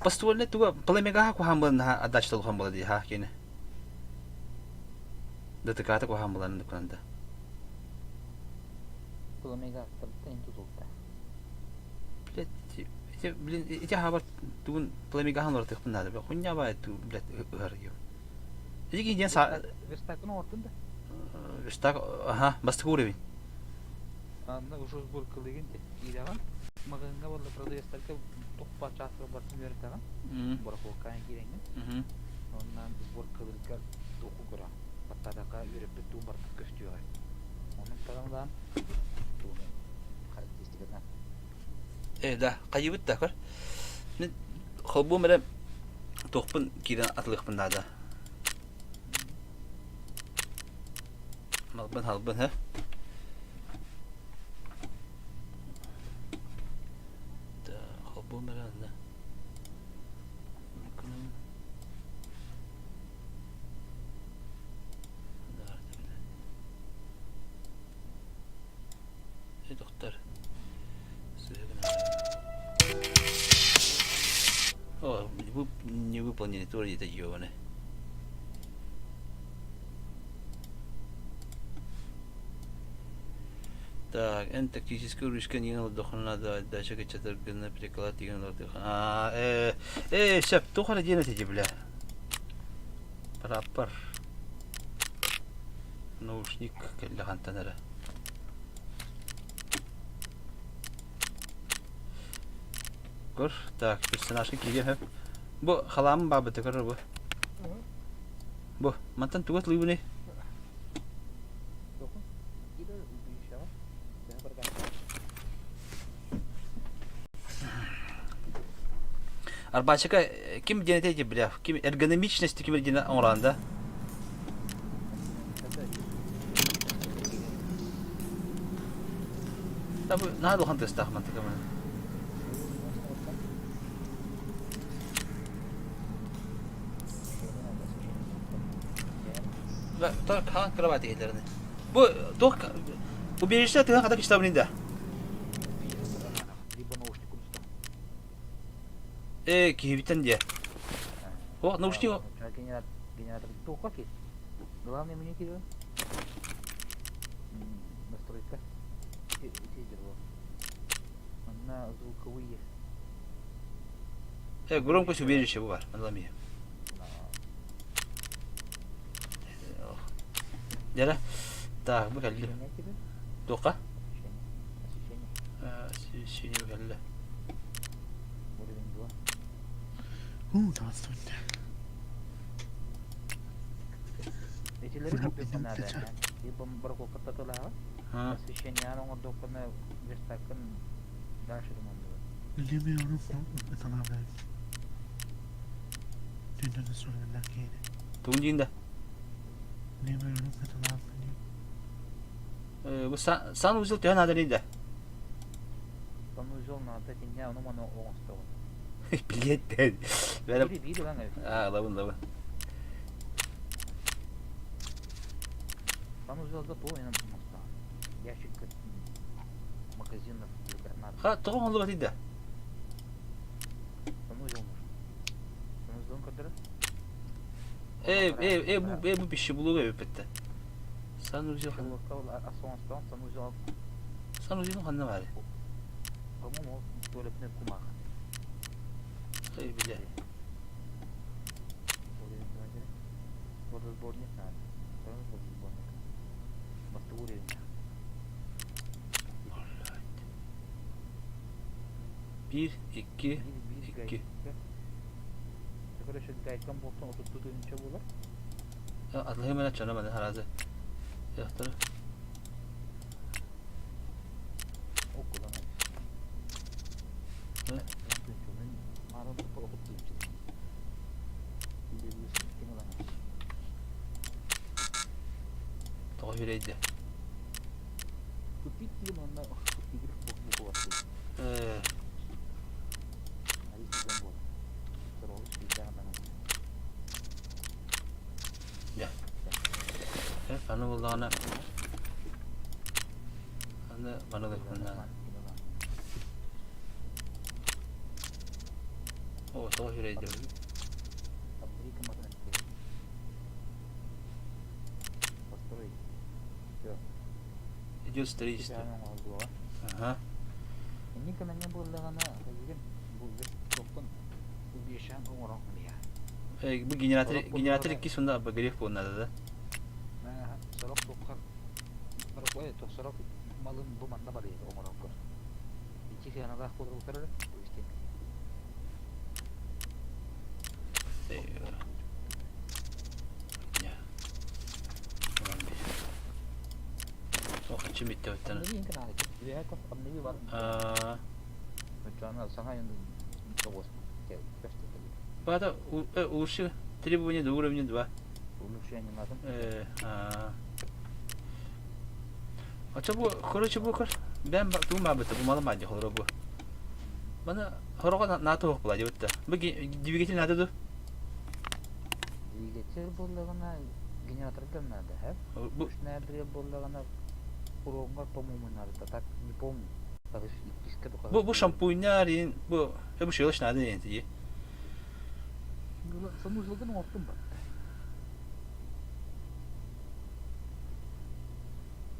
Pastuan itu palemega aku hamban ha adach tu hambal di ha kini. Detekata aku hambalan dukanda. Пламега тартен тутулта. Блин, эти хабар тугун palemega hanlar tıkpın da. Kunya ba tu bilet hırıyor. Jadi gini sa Верстакын ортында. stak aha bastı kurevi. Анда уже сборкалыгын илеган. Мыгынга болду продавецтерге топпа часыр бартын бердиган. Борко кайын киренген. Ondan сборкалыгга току кора. Паттадака үреп ту бартып көстүгө. Onun tarafından bu karakteristiklerden. Da kayıbıt da kar. Ne xobu mere toqpun kiran atlıqpın da. Malbın halbın ha. Da xobu mere da. Doktor. О, не выполнили тоже это ёбаное. Так, en tактическую ручка не надо надо дальше качать на переклад и надо. Шеф, то ходи делать эти, бля. Прапор. Наушник для хантанера. Gör, tak, personajga kelgan hep. Bu xalamın babıtı görür bu. Bu, mantan tugat libu ne? Dokun. İde bir şey var. Ben bırakayım. Арбачка kim денете бля, kim эргономичность kim дене оранда. Tabi надо хан тестах мантыка мен. Ve ta kan kravat ellerini. Bu birisi tühen kadar kitabında. Либо наушник унсту. Kihibiten diye. O наушник o. Генератор тока ки. Главное меню ки. Настройка. Тизер вот. На звуковые. Громкость убежища bu var. Anlamıyor. Jara. Так, bu geldi. Toka. Sini bu geldi. Daha sonra. Эти компьютер надо. Либо барко кататола. Освещение оно докна верстакын дальше думаю. Bilemiyorum. Tamam ben. Dünden sonra ne kiydi? Tuğuncunda. Bilemiyorum. Tamam ben. Bu sanuzul tühen adı neydi? Санузел надо, тенья, ну мано оңстого. Bilet de. Böyle Biri lan evet. lavın. Санузелда то yana bulmakta. Gerçekten magazinler libernar. Ha toğum oldu batıydı. Санузел olur. Санузел'ın kadar. Bu bir şey buluyor bitti. Sanuzil Asonstan санузел. Sanuzil'in hanne var. По-моему, tuvaletine kumak. Hayır bile. Burada sbornik надо. Sonra burada sbornik. Başka uğrayın. Bir, iki. İki. Arkadaşlar gayet boktan oturttuğun için bular. Atlayı hemen açacağım ben herhalde. Yahtırı. Okulan. Ne? Mağaranın topu okuttuğum için. Bir de bir sıkıntı olan. Toğa yüreğiydi. Kutip gibi onda bir bok var. Hadi sizden bu. Sonra olur bir daha bana. Bana buldu ana. Bana da bundan. O toğa yüreğiydi. Amerika makinesi. Построй. Все. Идет строительство. Ага. Никогда не было она, был топтан. Bu bir yaşayan umarım ya. Bu generator 2 sonunda abagirif bunlarda da. Sorok tokar. Sorok var ya, sorok malın bu manda var ya umarım kor. İki kere daha kodra utarır. Bu işte. Ya. O kaçım bitti o tane. Ne diyeyim ki nane? Bir yer kaf amnevi var. Canlar sana yanında çok gel göster. Bada уши требования до уровня 2. Улучшение надо. Короче bu kır. Ben baktım mabete bu malım hadi horo bu. Bana horoga NATO yok buladı bitti. Bu divigetil nerede dur? Divigetil bulduğuna generatorlar nerede hep? Bu nerede bulduğuna kurongar tomumun nerede? Tak не помню. Bu şampuanlar bu şey olmuş nerede yani? Sanuzuldan ortum bak.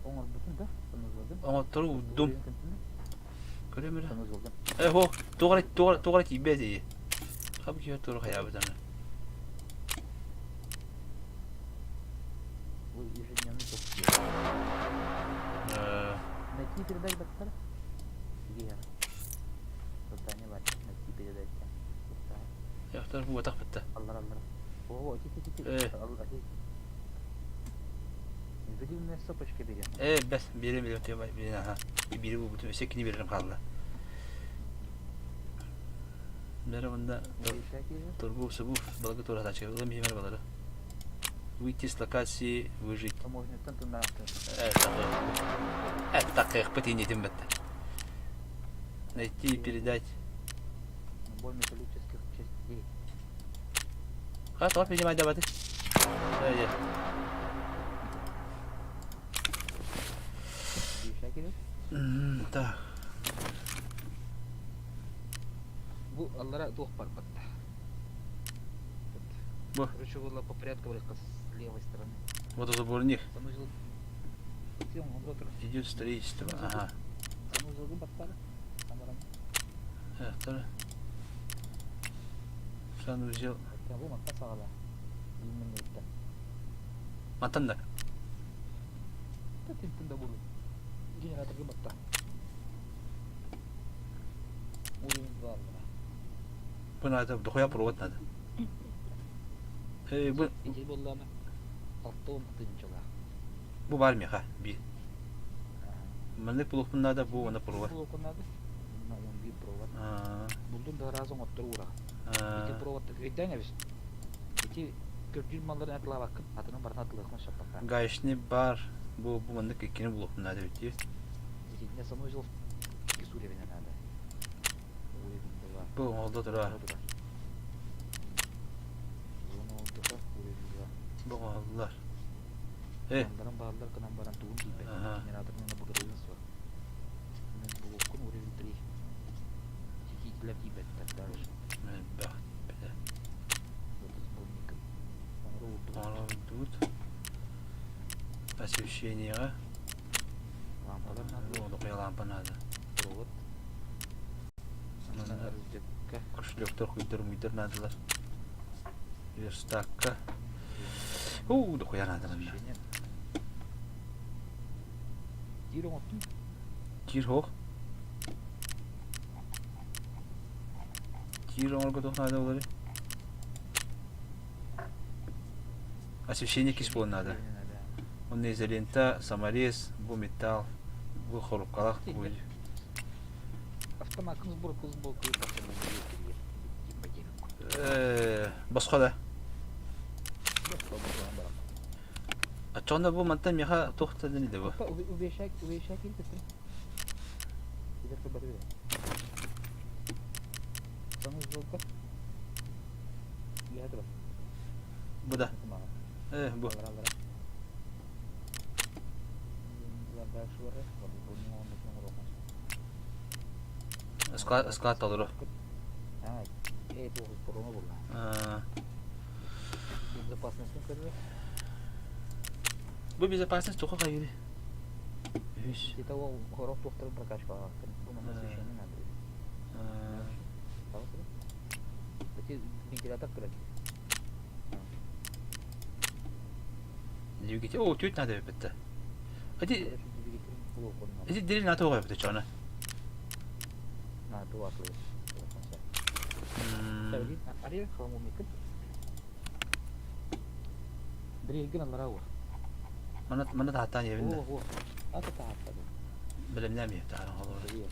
Onlar bütün de sanuzuldan. Ama taru dum. Göremiyorum. Sanuzuldan. Ho, doğru ibedi. Tabii ki doğru hayabıdan. Bu ежедневный топ. Найти передать баттар? Где? Задание лайк. Найти передать. Yahtır bu vatak bitti. Allah. Oo, iki. Allah. Video ne sapışka veriyor. Bes biri diyor biri ha. Biri bu bütün sekini veririm kaldı. Merhaba торгов bu balığı tora açıyor. Oğlum bir merhabaları. Выйти с локации выжить. Так их потянем это. Найти и передать. Набор металлических частей. Tamam принимай давай. Так. Bu Allah'a дух парпатта. Bu. Короче, было по порядку с левой стороны. Вот заборник. Санузел. Идет строительство. Ага. Санузел баттар. Яхтыр. Санузел. Bu matta sağla. Bilmem ne. Матанда. Тентinde bunu. Generator batta. Uğrayın var. Bu nerede? Dokuya provat nerede? Bu İkinci bollama. Altta olmadığıncalar. bu var mı ha? Bir. Manlık bulup bunlarda bu ona provat. Bu okunlarda. Bunlar bir provat. Buldum da razı motor uğra. İki provat. Ekten ya biz. İki kötü malların atla bakın. Atının barına atılırken şapaka. Гаечный бар. Bu manlık ikini bulup bunlarda bitiyor. Ne sanıyoruz? İki Suriye bina nerede? Bu oldu dur ha. Bunu oldu da buraya. Bu oldular. Hey. Kanambaran bağlılar kanambaran tuğun gibi. Aha. Generatorun yanında bu kadar var. Bu okun oraya bitiri. Çikiler gibi ettiler. Bak. Bile. Sonra oldu. Onu tut. Освещение. Lampalar nerede? Oldu koya lampa nerede? Провод. Sonra rüzgarka. Koşuluklar kuydur neredeler? Verstaka. Da koya nerede lan? Gir ottun. Gir hoch. Gir orga doch nerede olur? Освещение кис болон надо. Он изолента, саморез, bu металл, bu хорукалах, bu. Автоматımız burkuz bolkuyu takımı Басқа да. Ачонда bu mantan meha toxtadı ne de bu? Ubeşak ilk ettim. Bir dakika bari bir. Sana zolka. Hadi bak. Bu da. Bu. Alır. Daha şu var. Bunun ondan sonra Skat alır o. Ha, bu korona bu. Безопасность скажи. Bu безопасность только кайды. Вещь. Это ол хоров доктор прокачка. Bu насыщение надо. Tamam mı? Peki ventilatör kırık. Двигатель. О, тють надо bitti. Hadi. Hadi deli NATO var bitti çana. NATO aklı. Tabii araya kamu mikir. Biri gelen lara var. Mana tahtan evinde. Oo. Ata tahta. Bilemem ya tahran olur.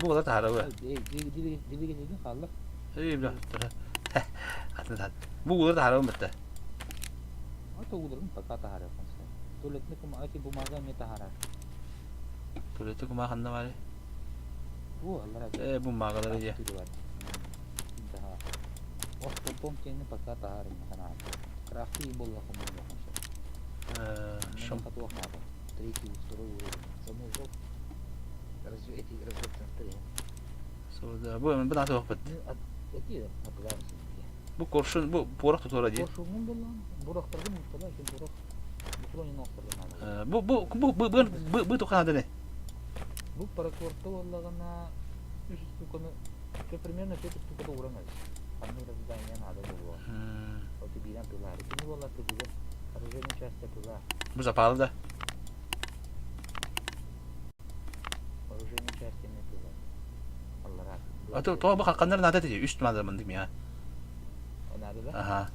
Bu kadar tahra var. Dili geçti kaldı. İyi bile. Hatta. Bu kadar tahra var bitti. Ata udarın taka tahra. Tuletne kuma ati bumaga me tahra. Tuvalete kuma kanna var. Bu Allah. Bu magaları ya. Daha. O pom kendi taka tahra kana. Crafty bolla kuma. Şam. Katwa mata. Trekking story uri. Samu zo. Развитие развитие. Sonra bu NATO bitti. Eti atlar. Bu kurşun bu borak tutar diye. Kurşunun bulan. Boraklardan mutlu ki borak. Mutlu'nun noktalarına. Bu tukan ne? Bu para korto vallagana üstü konu que primero que tu puedo uğramaz. Anne da dayan ada bu. O ti bilen tular. Kimi valla tular. Arıcının çasta tular. Bu zapalı da. Arıcının çasta ne tular. Allah razı. Atı toğa bak kanlar nada diye üst malzemedim ya. O nerede? Aha.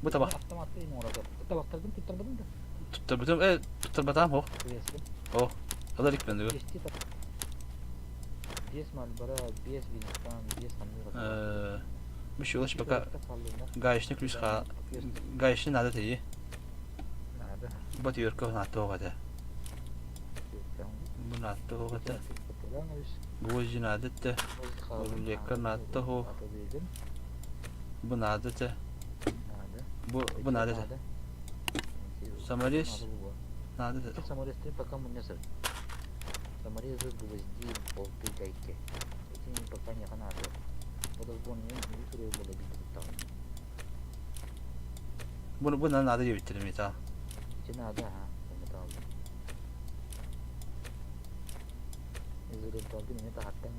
Bu tabak. Автоматты ему orada. Tabaklardan tutturmadım da. Tutturmadım. Tutturmadım o. Kıyasın. O. O da dik bendiyor. Geçti tak. Bies mal bara bies binistan bies hamle. Bir şey ulaş baka. Gayişni klüs ha. Gayişni nada diye. Nerede? Bu diyor ki NATO kadar. Bu NATO kadar. Bu jinadet de. Bu lekar NATO. Bu nada de. Bu nada de. Саморез. Надо это. Саморез ты пока мы не сэр. Саморезы гвозди, болты, гайки. Эти пока не надо. Вот он не высурил было бить там. Bu nada diye bitirdim ya. Эти надо, ага. Металл. Изурил толды мне то хаттан.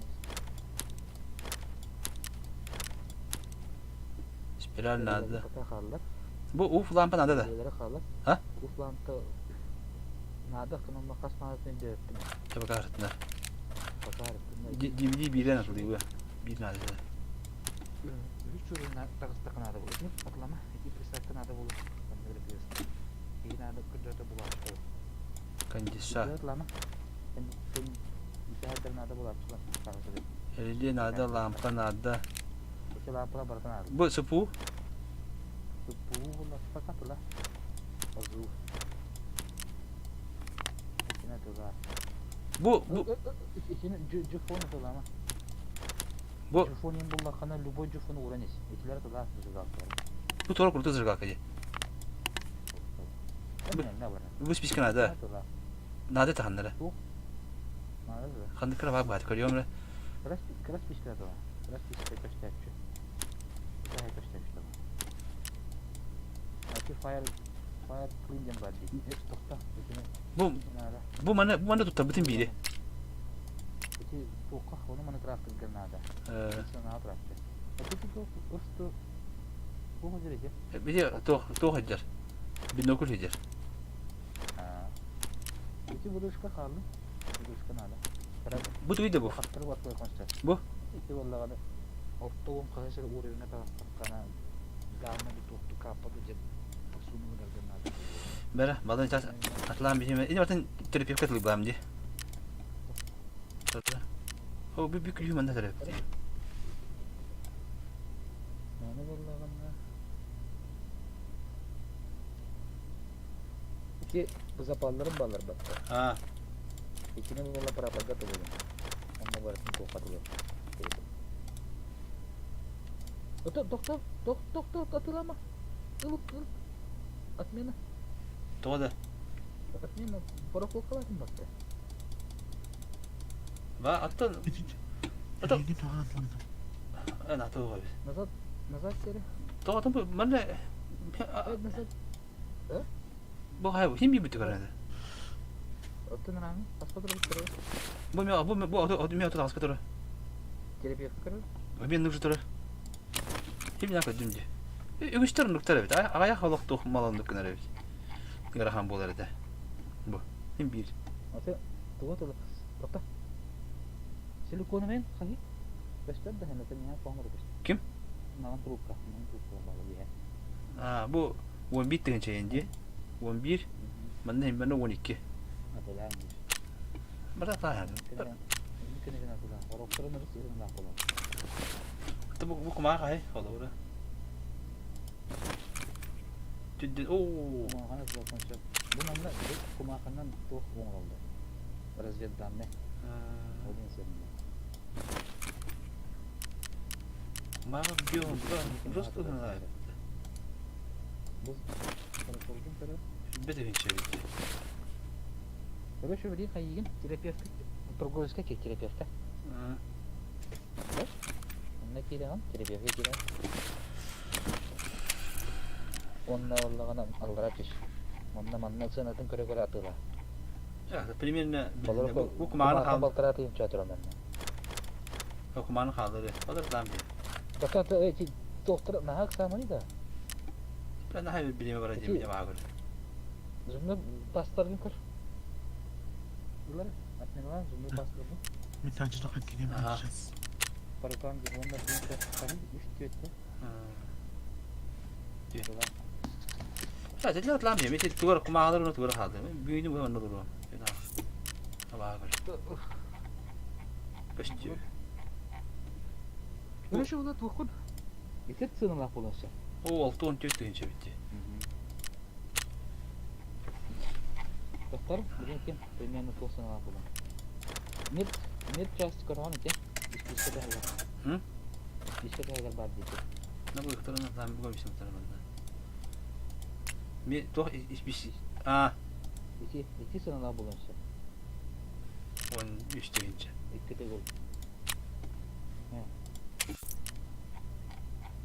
Spiral nada. Пока халлар. Bu uf lampa nada da. Böyle халлар. Ha? Uflantı nada kının makas nada ne dörttüm. Tabii kahretler. Bakar. DVD birden atılıyor bu. Bir nada da. Üç ürün takıstakın adı bulur. Atlama. İki pristakın adı bulur. Ben böyle biliyorsun. İyi nada kırcata bulaştı. Kandisa. Atlama. Sen müteahhitlerin adı bulaştı. LED nada, lampa nada. İki lampa baratan adı. Bu sepu. Bu bulaştı fakat lah. Azu. Bu İçine cüfonu atlama. Bu Телефонин булла хана любой жуфун уранис. Этилер туда зажигалка. bu torok kurtu zırgak kayı. Не бар. Bu spiçken ada. Nade tahanlara. Надо. Kandı kıra bak bak körüyor mu? Крас пишка да. Крас пишка пештяччу. Кай пештяччу. Ати fire clean dem бар дейт. Эч токта. Bu mana tutta bütün biri. Эти тока оны мана крас кылган надо. Sana bıraktı. Öteki to üstü bu derece. Bir de to hacer. 1900 hacer. Ha. Эти будушка kaldı. Будушка надо. Bu duydu bu. Hattır var koymışlar. Bu? İki vallahi ortağım kadar uğruna kana galma bir toktu kapadı jet. Sunu derken надо. Bera, badan çat atlan bir şey. İni vartan terapi katılıp bağım diye. O bir büyük yuman da terapi. Yani vallahi bana. İki zapallarım ballar bak. Ha. İkine vallahi para pagat oluyor. Ama var ki tokat oluyor. Doktor atılama. Ilık. Atmena. Toda. Atmena. Para kokalasın bak. Va attın. Atın. Yeni bağlandım. Ana to abi. Назад сери. To bu mana Назад. bu hayır him bir bütün herhalde. Оттан рано. Посмотрим, что. Bu mi otur haskatır. Терапевт короче. Ben нужно tara. Him ne kadar dümce. Ügüçtür nokta evet. Ayak halak toh malandık kadar evet. Garahan bolar da. Bu. Him bir. Аты тугатылы. Токта. Силиконы мен хай. Бештер да хана тanya помор беш. Kim? Наган трубка bağlı bir yer. Ha bu 11 tane çeyince. 11. Bana hem bana 12. Adalan. Bana tahan. Mümkün değil adalan. Orokların arası yerin lan kolay. Tabi bu kuma hay. Olur. Cidden ooo. Kuma hana zaten bu namla kuma hanan toh bon oldu. Разведдан ne? Odin senin. Ma biliyorum ben. Просто знаю. Bu konuşulduğun kadar. Bedenin çevirdi. Короче, ври хаигин терапевт. Торговский терапевт. Ne kiran? Terapevt kiran. Onna Allah'ına Allah'a çiş. Onna manna sanatın göre atıla. Ya, примерно bu Kumana kumağını kaldı. baltara atayım çatıram ben. O kumağını kaldırdı. O da tam bir. Bakın doktor ne hak samani da. Ben daha bir bilime varacağım bir cevabı. Zümrüt pastargın kır. Bunlar atmıyorlar zümrüt pastargın. Bir tane daha gideyim. Parakan gibi onlar bir şey üç tüyette. Ya dediler lan bir mesela tuvar kumağları onu tuvar kaldı. Büyüdü bu onu durur. Ama Kaçtı. Böyle şey olur tukun. Bitet sınırlar bulaşsa. O 6-14 tüyünce bitti. Doktor, bilin примерно то сынала bulan. Net часть корона те. İşte de hayır. Hı? İşte de hayır var diye. Ne bu doktorun lan bu koymuşum tarafından. Mi toh bir şey. Aa. İki sınırlar bulansa. 13 tüyünce. İki de gol. He.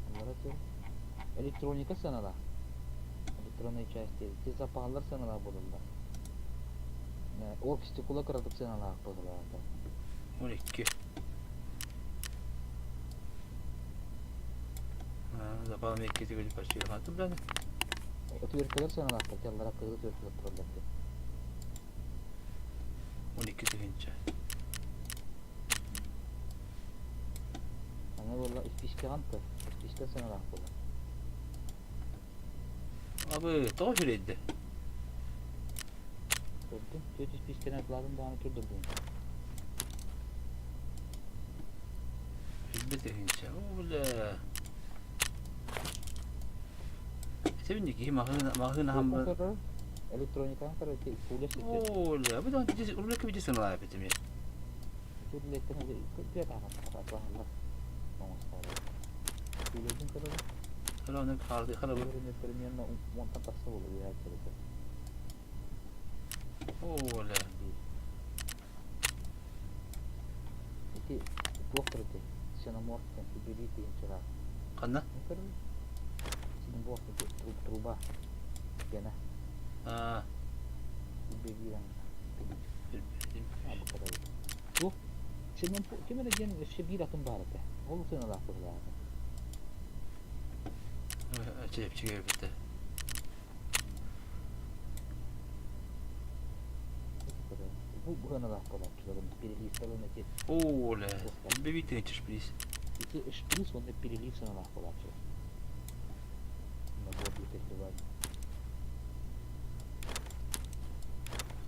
Bunlara elektronika sınırlar. Elektronik части. Те запалlar sınırlar bulunlar. O kistikula kırdık sınırlar bulunlar. 12. Zapalım eketi böyle parçayla kaldım ben. Tüyürkeler sınırlar. Tellara kırdık tüyürkeler problemdi. 12 tüyünce. Ana valla ispişke antı. İspişke sınırlar bulunlar. Abi toh şöyleydi. Gördüm. Tüyür ispişkeler lazım daha ötürdürdüm. Hizmet tüyünce. Ola. Sevindik ki mahın hamur. Elektronika kadar ki kulis için. Ola. Bu da orada bir şey sana yapayım ya. Kulisletten de kötü yapar. Allah. Bizim kadar Hala onu kardı hala bu. Örneklerin yanına montan pasta olur ya içeride. Oo la. İki doktor ete. Xenomorph'ten ibiriti inçara. Kanna? Mungkin Xenomorph itu truba. Gana Ha. ibiri yang apa kata itu. Bu Xenomorph cuma dia sebira tumbar teh. Holu sana lah tu lah. Çep bitti. Bu bukan lah pola. Dalam pilih kalau nanti Oo la. Bir bitti geçiş please. itu esprit on pilih sana lah pola. Nah buat itu coba.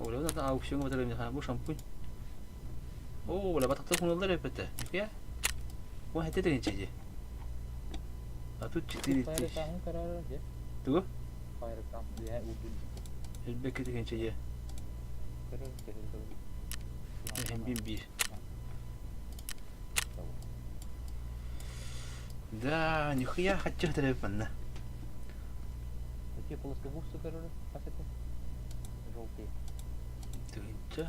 Oo la da aksiyon var tabii ha bu şampuan. Oo la batakta konular hep bitti. Ya. Bu hette de geçici. Atut çıktı Fire gitti. kamu karar aja. Tuh. Fire kamu ya udun. Elbette de geçici. Karar karar. Hem bir. Да, нихуя хочу телефон. Какие полоски губцы, короче, пасеты? Желтые. Тынча.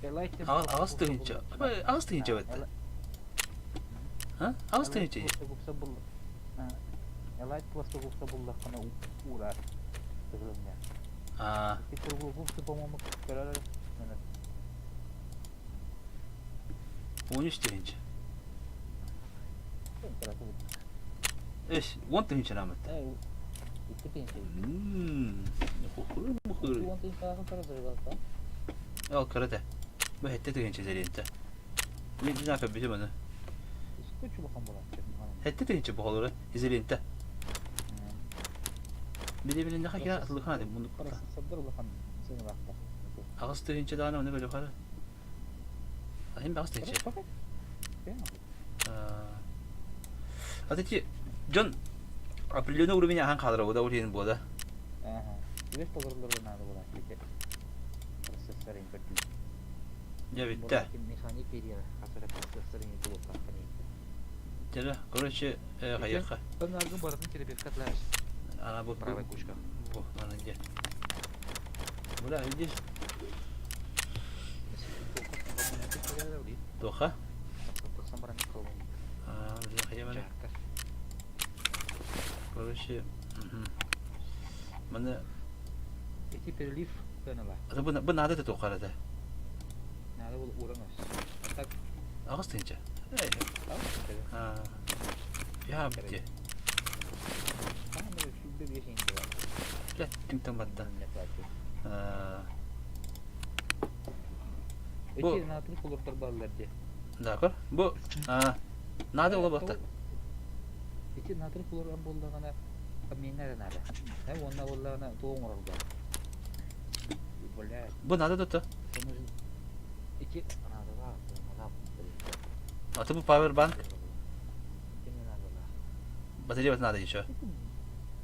Элайте. Ağız tınca. Ağız tınca evet. Ha? Ağız tınca. Gubsa bul. Elait полоски gubsa bulla kana uğrar. Tığılımya. Aa, Itu gubsa по-моему, короче, mana? 13 tınca. Короче, Eş, 10 tınca namet. itu pinche. Muhur. Itu untuk kalau terus Al karate. Bu hette tınca zeriyente. Ne yapıyor biliyor musun? Скучу bakalım buna. Hette tınca bu olur. İzeriyente. Bile ne kadar atlı kanadi bunu. Parası sabır bakalım. Seni bakta. Ağız tınca daha ne böyle kadar. Hem ağız tınca. Hadi ki John определенный уровень ахан кадыр да улин бода. Ага. Весь погрузларда надо было кликать. Процессор импортить. Ya bitti. Механик перья, который процессор не было как они. Тера, короче, hayaka. Ben argın baratın terapevtler. Ana bu Правая кучка. Bu bana gel. Bula видишь? Тоха? Самара Николаевна. Я mana? Короче, mana? Эти перелив канала. Ada bu nada da tokarada. Надо было уронить. А так, Ağız tınca. Ha. Ya bitti. там мы всегда вещи не делаем. Ya tüm batta. Не платят. Bu- Эти на три кулактар баллар де. D'accord. Bu nada ola batta. Эти на три кулактар болдағана каменнер надо. Да, онна болдағана тоң оралды. Бля, Bu nada tuttu. эти надо ла, надо. Atı bu power bank. Эти не надо ла. Batarya batı nada geçiyor.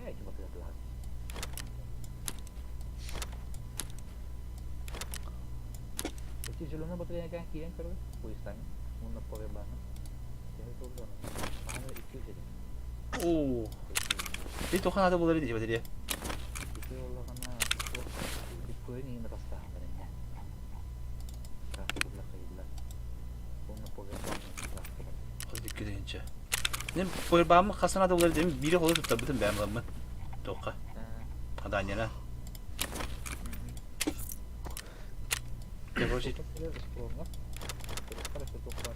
Эти вот это ла. Эти зеленые батареи как кирен первый, поистами, он на поле бана. Я это узнал. Бана и кюзели. Oo. Bir toka nada bulur diye batarya. Itu Allah karena Bitcoin ini rasa sebenarnya. Rasa belah kayak Onu polе bana. Az dikkat edince. Ne power bank mı kasana nada bulur diye biri olur tuttu bütün benim adamı. Toka. Hadi annene. Короче, Скромно. Хорошо, только.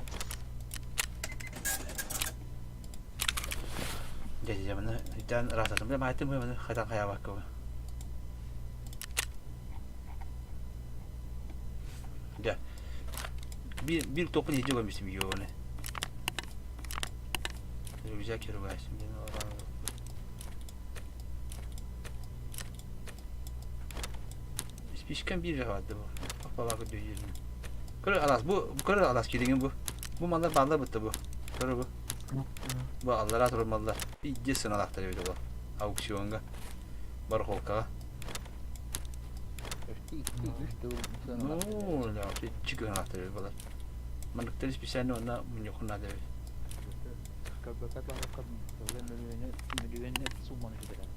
Jadi mana dan rasa tu macam itu mana kata kaya waktu. Ya. Bir topun hiç görmemiştim yoğunu. Güzel kere var şimdi orang. Pişken bir vardı bu. Bak bak diyor. Kırı alas bu kırı alas kiringin bu. Bu mallar bandar bitti bu. Kırı bu. Bu Allah'a atır mallar. Bir cesin alakları öyle bu. Auksyonga. Barholka. Почти 2-3 No, la çıkıyor anahtarı öyle bunlar. Manıkları hiçbir şey ne ona münyokunlar da öyle. Bakatlah milyoner summa gitu kan.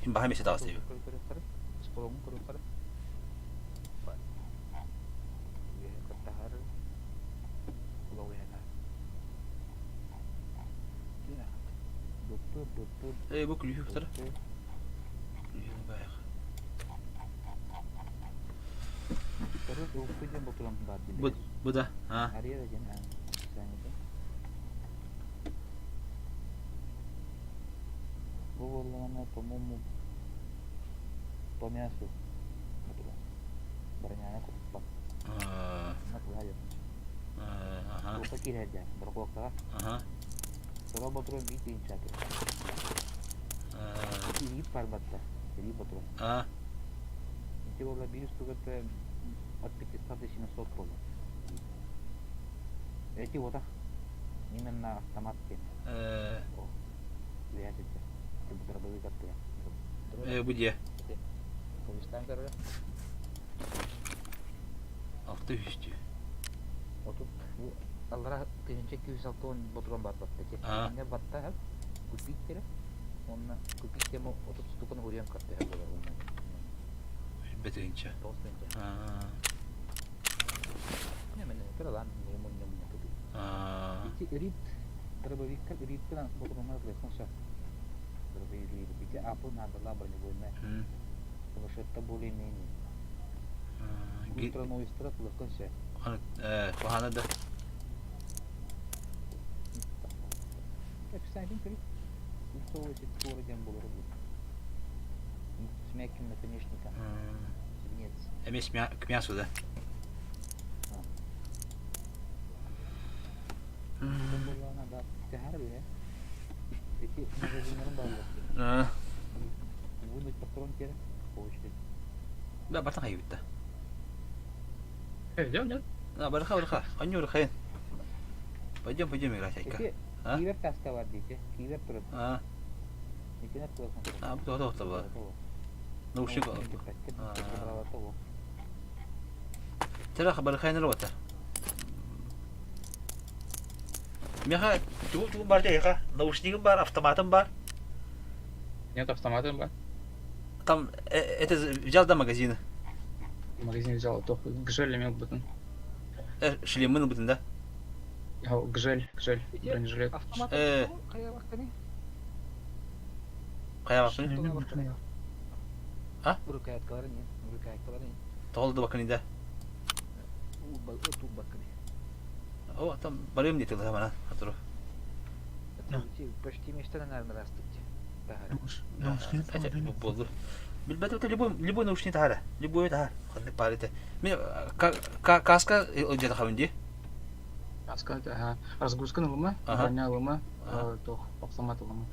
Şimdi bahane mesele dağısı. Sekolah kurang pada. Ya ketahar. Pulau ya kan. Ya. Doktor. Bu kulüyü tutar. Kulüyü bayağı. Terus aku jam pulang kembali. Bu da. Ha. Hari aja kan. Sen itu. Bu bolana tomu Tomiasu. Betul. Barangnya aku lupa. Mat aja. Aha. Lupa kira aja. Berkokah. Aha. Kalau betul bikin satu. Ini parbatta. Jadi betul. Coba lebih itu kata оттики статична сотпола. Эти вот именно автоматки. Вяжете. Ты дробовик от тебя. Где? Повиставим, короче. Автовести. Вот тут аллара тенчек 206 ботron бар баттаки. Мне батта купить тере. Он купить тему вот тут стукан урем карты было. Бетинче. Не, мене перелан, не можна туди. Ті рід дробовик, рід план, потім на класно все. Дробовик рід, апо надо лабрани война. Потому что это более-менее. Ультраной страт легко все. Погано да. Как сайдинг рід? Ультраной скоро день было работать. С мягким наконечником. Свинец. Эмес к мясу, да? Надо тягар ya. Эти магазинлерин барлыгы. Вынуть патрон керек. Почты. Да, бартан хайып битте. Идем. Барха. Анюр хайн. Пойдем играть, Айка. Кивер таска var diyece. Кивер турат. İçine tutasın. Bu. Наушник. Тера хабар хайна рота. Меха, ту бар дейха. Наушником бар, автоматом бар. Нет автомата, ба. Там это взял до магазина. В магазине взял, только гжель имел бутон. Шлемын бутон, да? Гжель, бронежилет. Автомат. Kaya baktani. Kaya bakın. Ha? Buru kayat kalan ya. Buru kayat kalan ya. Толды bakın da. Utub bakani. О, там барым не тылы бана, hatırı. Почти мечтаны наверное растут. Это болду. Билбет это любой наушник тара. Любой тара. Ханны парите. Мен каска где-то хавинди. Каска, ага. Разгрузка налыма, броня лыма, то автомат лыма.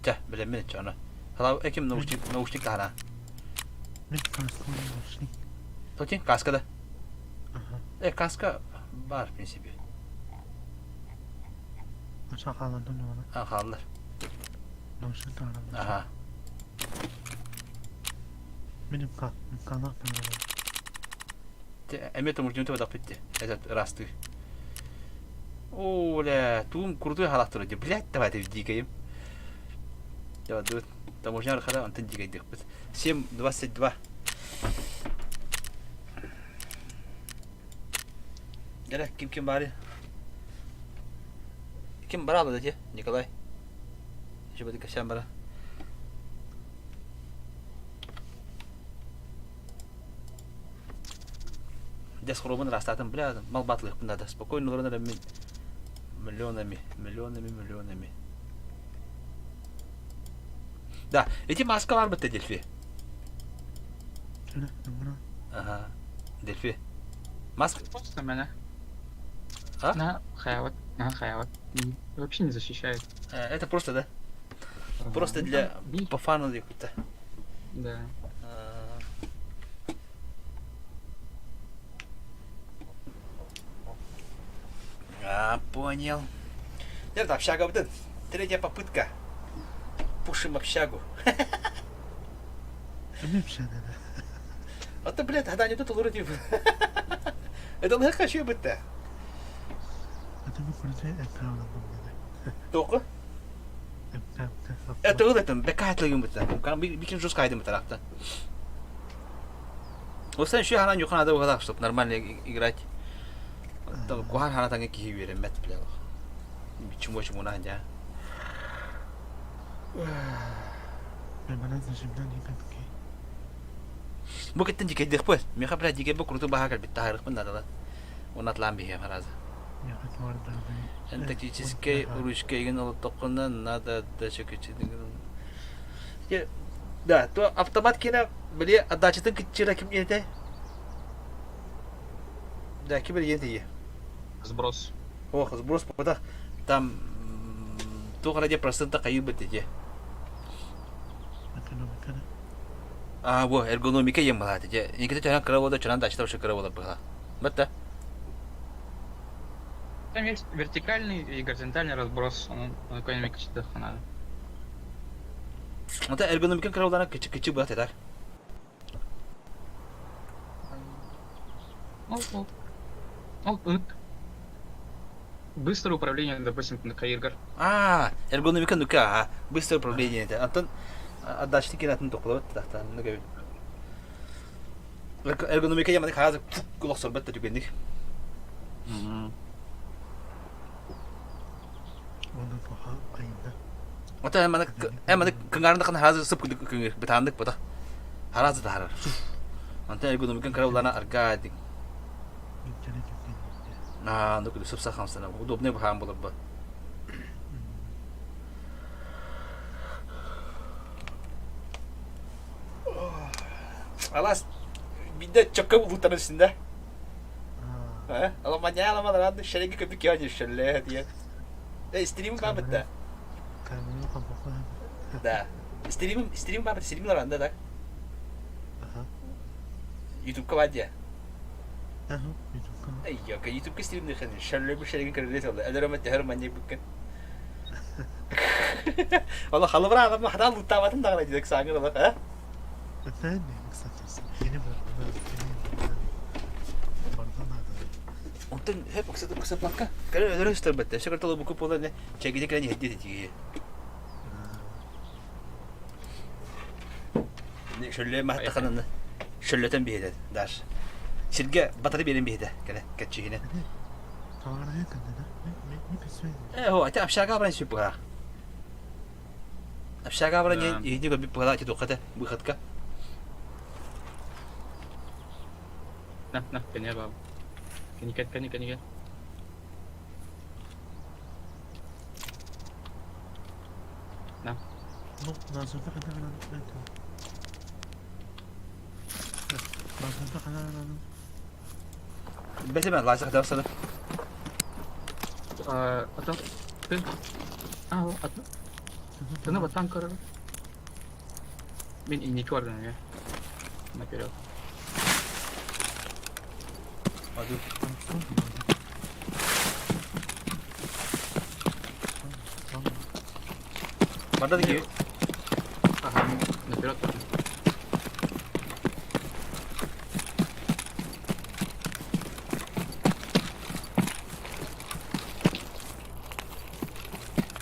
Тя, билемен чана. Хала эким наушник тара. Мен каска наушник. Точин каска да. Каска бар в принципе. Aşağı kalandı ne var? Kaldılar. Nauşnik taradım. Aha. Benim kanak ne var? Эмет мужчина туда пойти. Этот расты. Оля, тум крутой халаттыр ди. Блять, давай ты дикаем. Давай, дует. Там мужчина рахада, он дикай дик. 7:22. Геля, ким бари? Ким барал да те, Николай? Еще бы ты косян бара. Дес хробын растатын, бля, мал батлых надо. Спокойно нурана миллионами. Да, эти маска var mı Delphi? Şöyle, buna. Ага, Delphi. Маска? Просто меня. А? На хаяват. Вообще не защищает. Это просто, да? Просто для по фану какой-то. Да. Понял. Это общага вот это. Третья попытка. Пушим общагу. Öyle bir şey dedi. Это, блядь, тогда не тут лурдив. Это не хочу быть-то. Это Adamı polise ekranı bulmadı. Toku. Это вот это, бекатлыгым бит. Kan bir gün juz kaydım bir tarafta. O sen şu halan yok hana bu kadar stop normal играть. Там куар хана танги ки верем мет плей. Чему ona hanja. Ben bana da şimdiden yıkadım ki. Bu kitten jike dik pues. Mi khabla jike bu kurtu bahakal bit tahrik bunda da. Ona tlam bihe haraza. Yakıt vardı abi. انت تيجي وروش كيجن الطقنا نادا دا شكل يا ده تو автомат كده بلي اداشتن كتير كم ينتهي ده كبر ينتهي Сброс. هو сброс пода там то ради процента кайып битеже Ekonomikana. во эргономика ем бала теже никто чана кравода чана дачта уж кравода бала бата Там есть вертикальный и горизонтальный разброс. Он экономика читает надо. انت эргономика краводана кичи бала тедар Быстрое управление, допустим, на Каиргар. эргономика нука быстрое управление это антон отдачты кинатын токлап тахтан нуга эргономика яманы хазы кулак сорбат төгенdik Onu daha ayında. Ota hemen kengarında kan hazır sıp betandık bada. Harazı da harar. Anta ergonomikan karawlana argadik. İnternet yükledim. Nuk sıp sakam sana. Udobne bu ham bulab. Alas bir de çok kabul bu tanışında. Almanya Almanya'da şereki köpük yani şerle diye. Stream babet da. Kamerayı kapatma. Da. Stream babet streamler anda da. Aha. YouTube ka aja. Aha. YouTube kan. Ayyo ka YouTube ka stream ni khan şerle bir şereki kredit oldu. Adaram tehir manyak bükkan. Valla halı bırak ama hada lutamatın da gidecek sangır bak ha. Ben ne satıyorsun? Yeni bölümde. Pardon abi. Ondan hep kısa plakka. Kare öyle isterbette. Şekertalı bu kupola ne? Çekecek ne hediye ediyor. Ne şöyle mahtakanın. Şöyleten bir hediye der. Şirge batarya benim bir hediye. Kale kaçıyına. Kameraya kadar. Ne pesme? Ho, ata apşaga bran şu buğa. Apşaga bran yedi bir buğa ki dokada bu khatka. На, коня, бабу. Коня. No, nazırda kadar ben de. Nazırda kadar Bese ben lazım kadar sana. Atau ты? Atau kenapa tanker? Min ini keluar ya. Nampaknya. Hadi. Mana lagi? Nampaknya.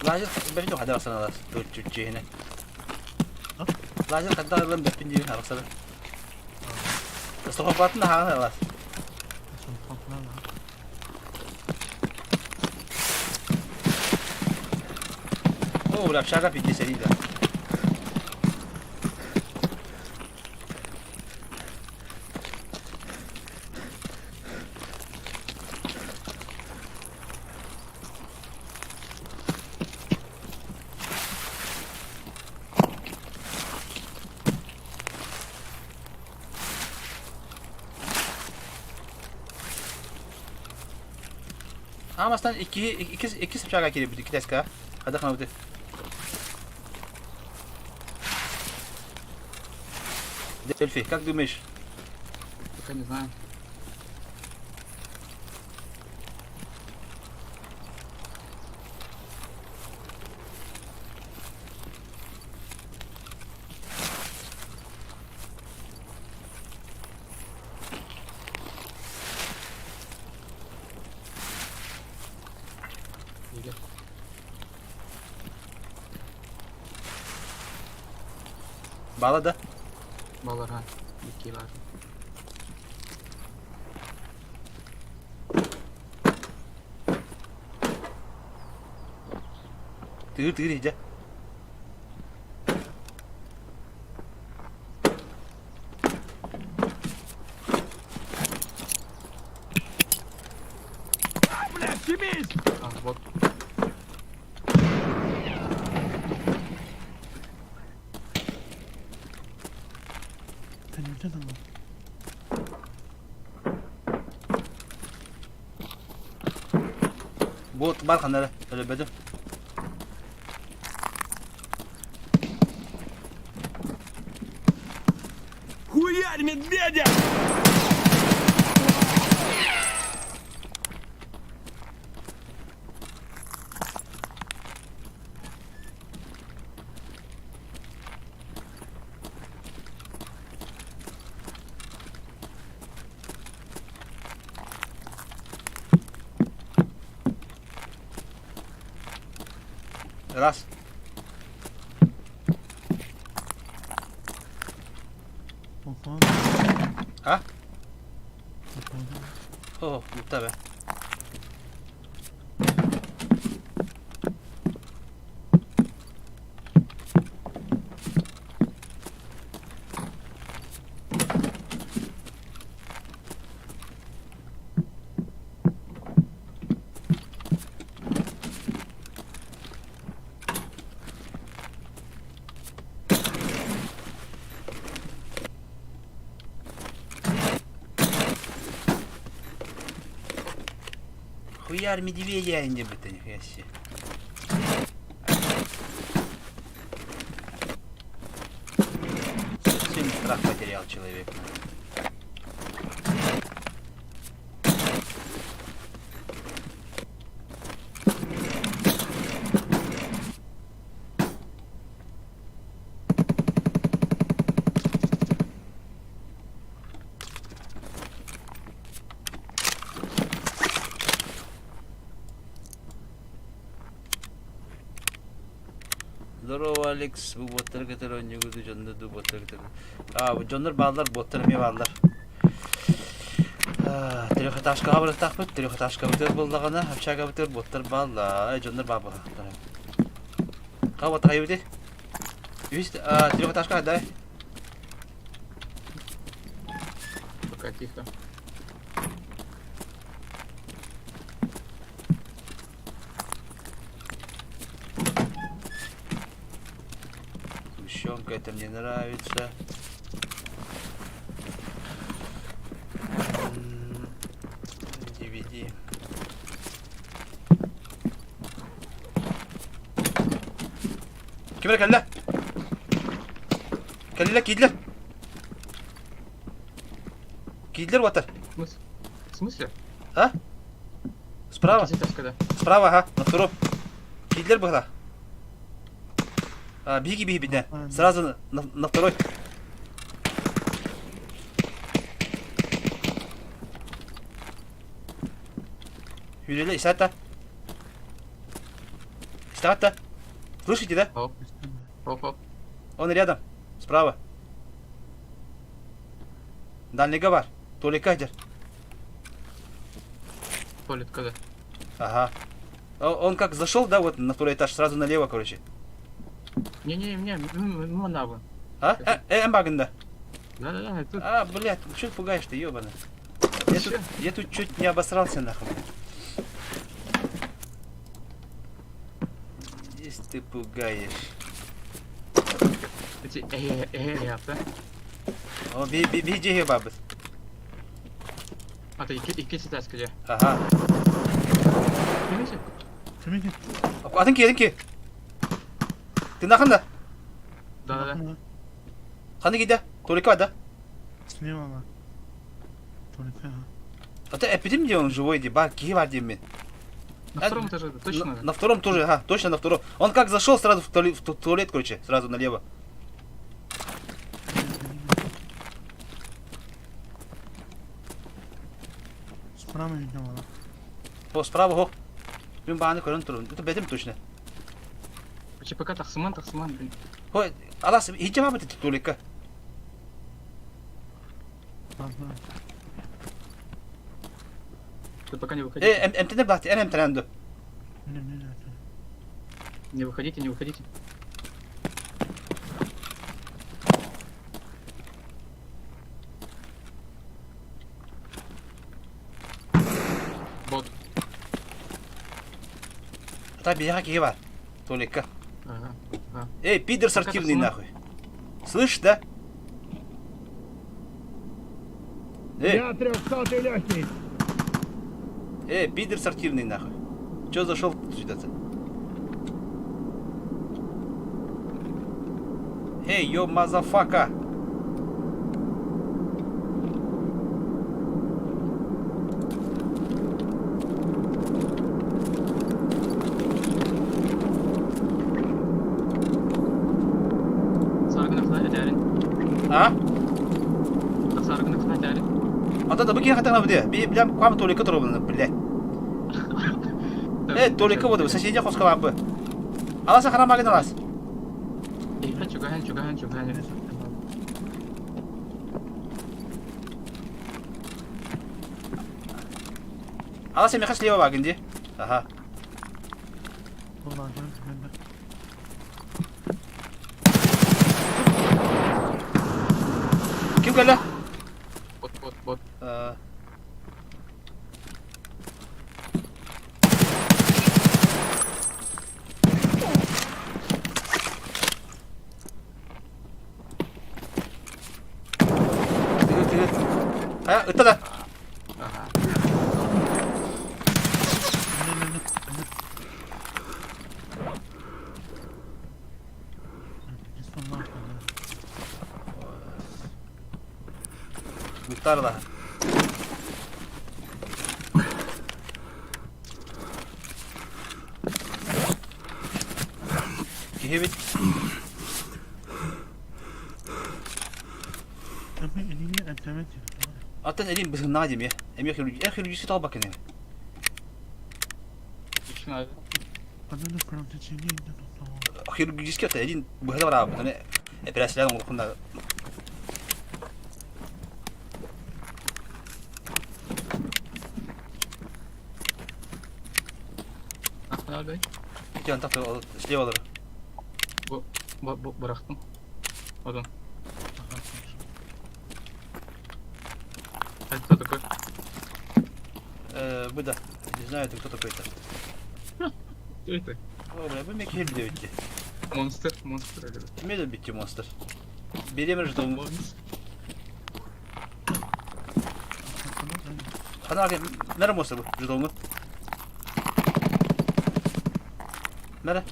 Lazım ben çok ada sana las. Tu cuci ini. Lazım kadar dalam berpinjam harus sana. Setengah batn dah las. Oh, udah apşaga pinjam seri dah. Aslında iki sapşaga gelebildik, iki deska. Hadi kanal hadi. Дельфи, как думаешь? Пока не знаю. Егер. Бала да. Балар, ха. Икки бар. Тыгыр иде. А, вот. Önümde de var. Бот бар қандай өлебеді. Хуярь медведя! Раз. Oha. Ha? Oha. О, лута бе. Хуяр медведя не бы-то нифига себе. Совсем страх потерял человек. Здорово, Алекс. Bu botlar getir önce gözü canlı du botlar getir. Bu canlar bağlar botlar mı bağlar? Трех этажка var takpıt, трех этажка biter bulduğuna, hapşaga biter botlar bağlar. Canlar bağlar. Kavat ayıbı. Üst, трех этажка да. Пока тихо. Сгущенка, это мне нравится. DVD. Кемер келді. Келділер, кейділер. Кейділер отыр. В смысле? А? Справа? Да. Справа, ага, на втором. Кейділер бұғыла. Беги, беги. Сразу на второй. Юрий, сядь-то. Встать-то. Слышите, да? Оп. Оп. Он рядом. Справа. Дальнего бар. Толик кайдер. Толик когда? Ага. Он как зашел, да, вот на второй этаж, сразу налево, короче. Не, манавы. Эмбаганда. Да, тут. Блядь, что ты пугаешь-то, ёбана? Я тут чуть не обосрался, нахуй. Здесь ты пугаешь. Эти yaptı. О, види бабы. Hatta ikisi ters gidiyor. Ага. Neyse. Kime git? Adın ki? Ты нахуй? Да. Ханы гиде? Толика да? Слева var. Толика. А ты эпидем, где он живой, где бар, ки бар, где На втором этаже, точно. На втором тоже, ага, точно на втором. Он как зашел сразу в туалет, короче, сразу налево. Справа видно var. По справа, го. Ben bana koyun turun. Tu bedim tuşne. ЧПК тахсыман. Hoy, alas hiç mi bitti tulika? ЧПК не выходите. Emtine baktı, en emtrendu. Не выходите. Бот. Tabii ya ki var. Tulika. Ага. Эй, пидор сортирный нахуй. Слышь, да? Я 300-й легкий. Пидор сортирный нахуй. Чё зашел сюда-то? Эй, йо, мазафака. Sargın akına ederin. А? Sargın akına ederin. Ата да быки хатана бде. Би блям квам толика турбаны, блядь. Толика буду, соседи хоска лапы. Аласа харамаген алас. Чугахан. Аласа меха слева вагенди. Ага. Kim geldi? Бот. Тигет. Ыттада. Ага. Muhtar da. Kihibit. Atan elim bizim nadim ya. Emek yürüyüşü tal bakın. Üçün abi. Yürüyüşü kötü elin bu kadar var abi. Ne? Presler onu kunda. Akpınar Bey. Can tak слева alır. Bıraktım. Odan. Hadi кто такой? Bu da. Не знаю, кто такой-то. Кто это? О, бля, bu mekil bir bitti. Монстр öyle. Медленно bitti monster. Берем ждем. Hadi abi, nere monster bu? Ждем mu? Nere?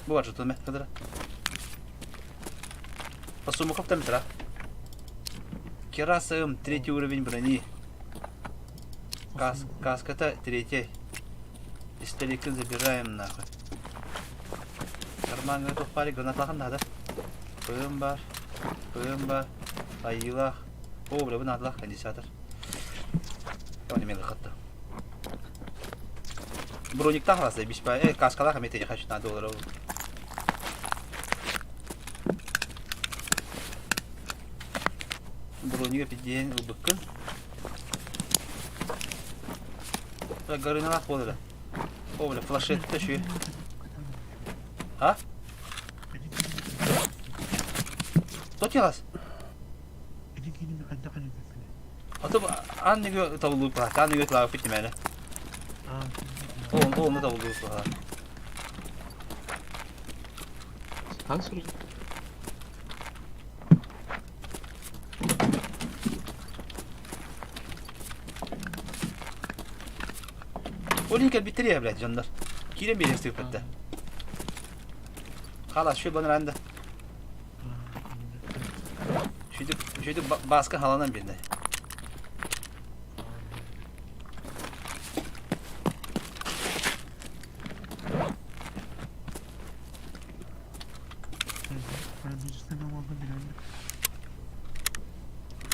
Bu var ждем, kadar. По сумму как там метра? Кераса М, 3 уровень брони. Каска-то 3. Историкин забираем нахуй. Карманга топали, гранатлахын надо. Пым бар. Айылах. О, бля, bu надлах, конденсатор. Onu men kıttı. Броник тахласы, бишпа, каскалах метеje хочу на долларов. Брониga пиден убыккын. Гарыналах болды. О, бля, флешетті şu. Ha? Tot yalas. Atıp annege tavulu pa, annege tavulu bitti mene. Onu tavulu pa. Hangi soru? Olinkel bitti ya bile canlar. Kirin bir istifatte. Halas şu bana rende. Şuydu baskı halanan birinde.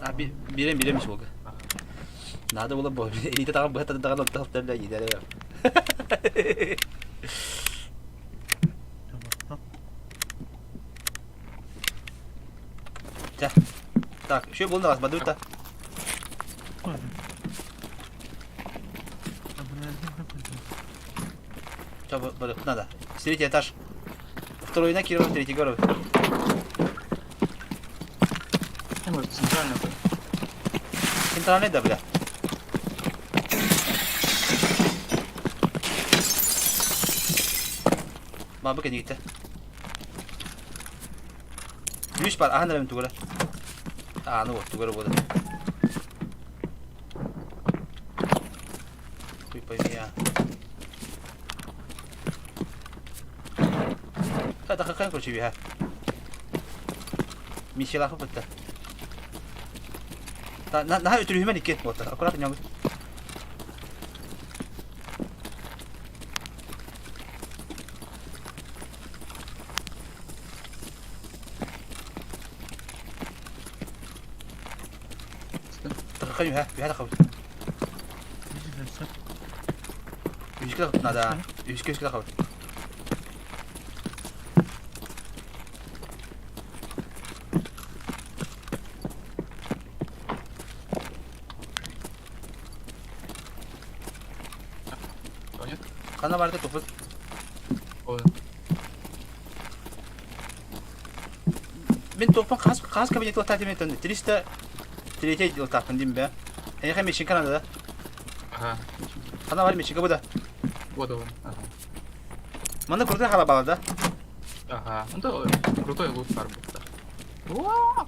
Abi birem oldu. Nada ola bu. Elite tamam bu hatta da gider ya. Так, еще был на вас, Бадута. Что, Бадут, надо. Третий этаж. Второй на Кирова, третий город. Не может, центрально. Центральный, да, бля. Бабы кенигите. Yüz par, aha nereye tugura? Ну вот, тugura буде. Хуй пойми я. Это какая короче биха? Мишела хопта. На өтірі мен екен, вот, аккуратно не تخيل بهذا خوت يجي كده نادا يجي كده خوت انا بعد كده طفت من توفن خاص كابينت وقتها تميتن تريستا تريتي دي وقتها فندم بقى هي خمي ماشي كندا ده Ага. انا بعد ماشي كده Вот он. Ага. ما انا كنت على بعض ده Ага. Это крутой лут фарб. Вау!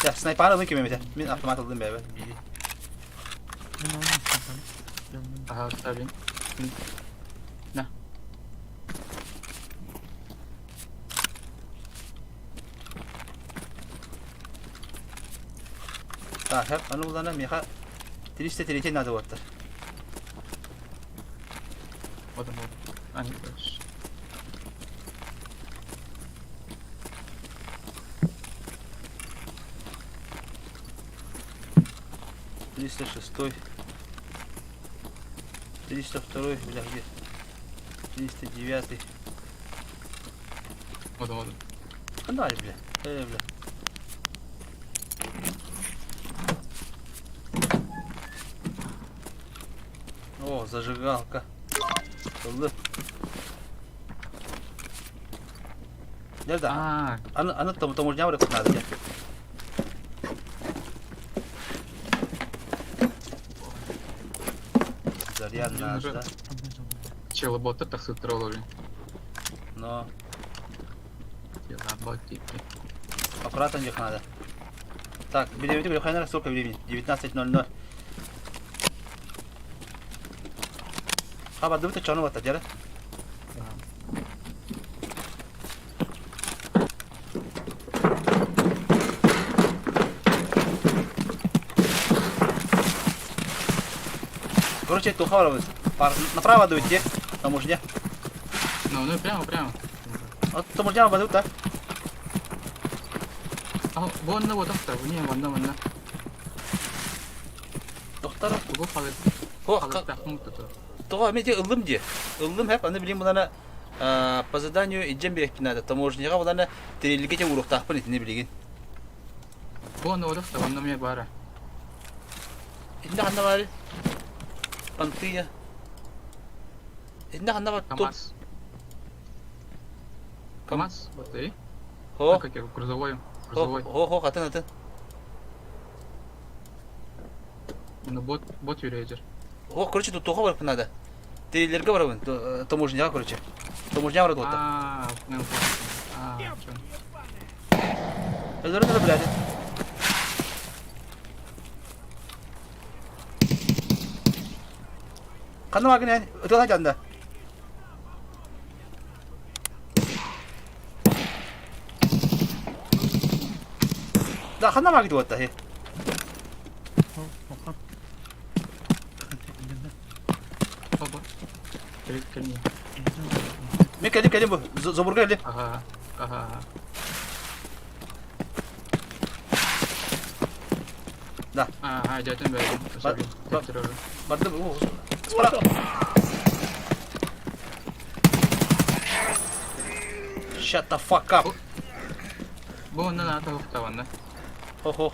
يا سنايبر على وين كمان من автомат aldım be. Ага, ставим. На. Так, انا والله انا ميخا تريستا تريتي надо вот. Вот он. А, не больше. Триста шестой, 302, бля, где? 309. Вот он. Канале, бля. Бля. О, зажигалка. Nerede? А, Anıt da tamirciye bırakıp nerede? Gel. Заряд наш, да? чел бота так сутроли. Но Я заботик. аккуратно их надо. Так, билеты, хайнер, сколько времени? 19:00. Хаба, дубта чану вот это, короче, эту хару направо дуйте, таможня. Ну, прямо. Вот таможня бадут, так? А, вон на вот так, не, вон. Доктор, Bu halı. o Halı takım tutu. то мне ылым де. Ылым хеп, аны билим булана по заданию иджем берек надо. Таможняга булана тереликете урок тахпын итне билеген. Вон на вот так, вон на мне бара. Инде ханда бар. Пантыя. Инде ханда бар. КамАЗ. КамАЗ, вот и. Хо, Как я грузовой. хо, хатын. Ну, бот юрейдер. О, короче, тут тоха бар надо. Терелерге барабын. Таможняга, короче. Таможня бар вот. А, ну, а, чё? Элдер надо, блядь. Канна магне, это хаданда. Да, ханна магне вот та. Оба. Келин. Мен келдим бу. Забурга келдим. Ага. Да. Ага, жатын бәрі. Барды. справа. Shut the fuck up. Бұл надо ұқтаван, да? Хо-хо.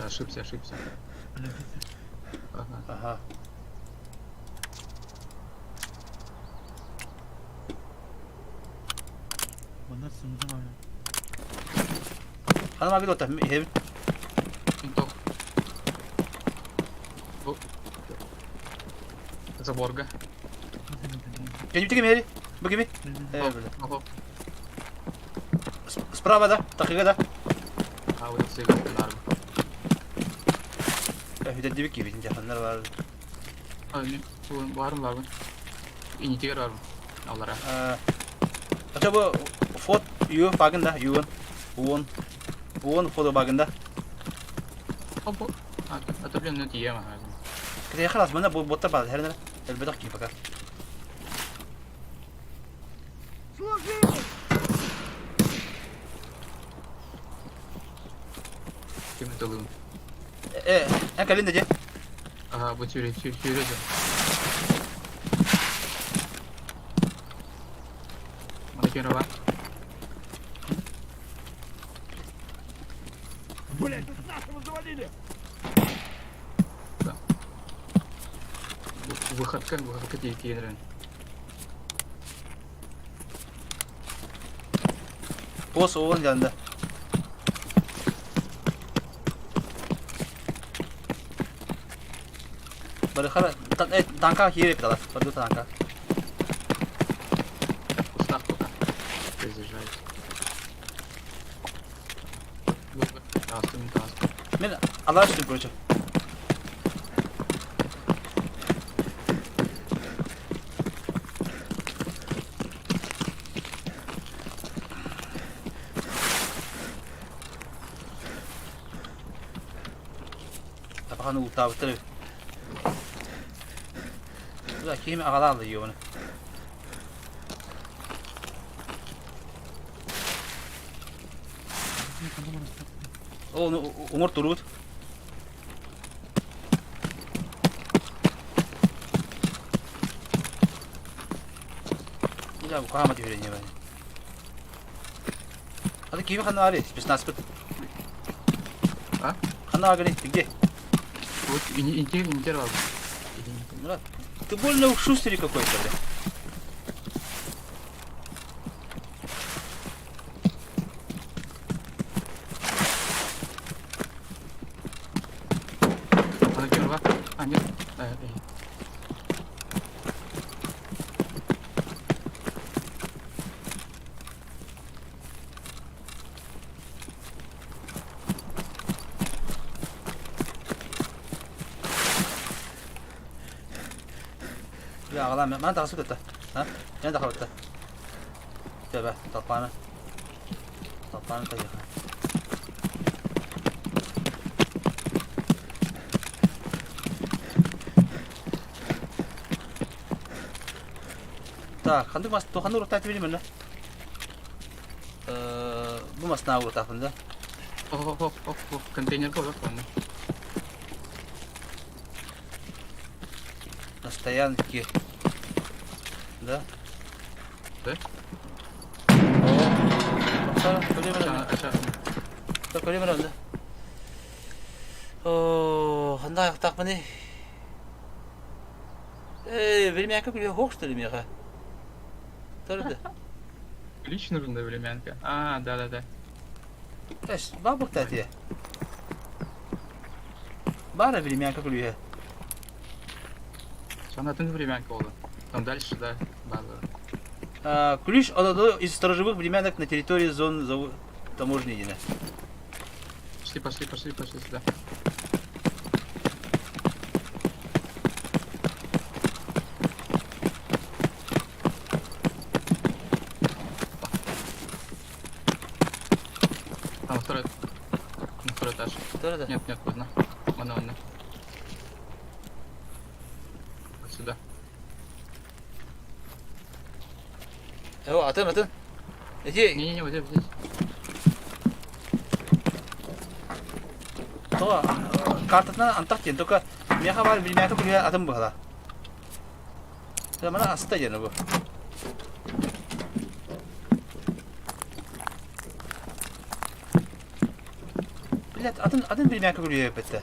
Ошибся. Ага. Ага. Bunlar sınırda var ya. Hanım abi de hem Инток. Бұл... Заборга. Gel bir meri. Bakayım. Оп. Справа да, такиga да. А, вот это сыграл. Hüden dibik gibi jahanlar var. Var mı? İnitiger var mı? Onlara. Acha bu fot yu bagında yuun. Uun foto bagında. Hop. Atabiliyorum ne diyemem. Kaya خلاص mana bu botta bazı her nere. Elbette ki bakar. Kim tutalım? En kalın dece. Aha bu çürüyor. Mana kira var? Блять, тут нашего завалили! Выходка кейнерен. Boss oğun yanında. Böyle kara tanka hier yapıyorlar. Pardon tanka. Устав пока. Разъезжает. Тас. Ben Allah aşkına koçum. Tabakanı utavutları. Bu da kimi ağalarla yiyor bunu. Onu umur turut. İlla bu kahmet öğreniyor beni. Hadi kimi kanı ağrı? Biz nasıl? А? Kanı ağrı где? Вот интер var. Мурат, ты больно уж шустрый какой-то, бля. Mana kira var? А, нет. Ya ağlam, bana takasuk etti. Ha? Yine de kalıttı. Tövbe, tatpanı. Tatpanı da yakın. Так, ханды mas то ханды уртайты билем эле. Bu masna уртатында. Оп. Контейнер козак var. На стоянке. Да? Да? О, колемер. Так, колемер önde. О, қандай аяқтақ міне? Білмей әкіп біле хоқ что ли меға? Тұрды. Ключ нужен до времянка. А, да. Эш, бабық тәтия. Бара білмей әкіп біле. Сонатын времянка oldu. Там дальше, да, база. Ключ от одной из сторожевых времянок на территории зон таможни Едина. Пошли сюда. Там второй этаж. Второй, да? Нет, одна. Она. Вот сюда. Атын. Иди. Не, вот здесь. То картадан антақ ден, только Meka var bilmem ki adım bu hala. Zaman hasta canı bu. Millet adın bilmem ki kuruyor hepette.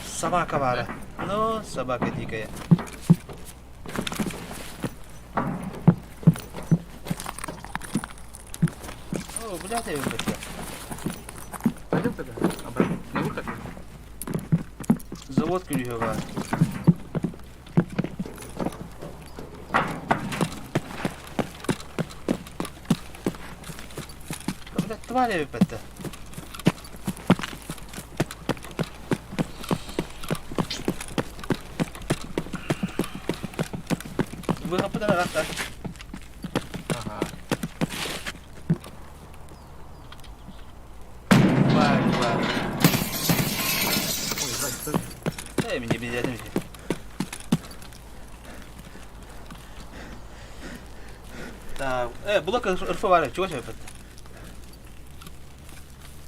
Sabah kabara. No sabah kedikaya. Oh, bu da hepette. Пойдем тогда обратно на выход. Завод kuruyor var. Millet tuval hepette. Bu kapıdan anahtar. Ага. Var var. Ой, сзади, сзади. Мне без этого. Так, блок РФ var. Чего себе это?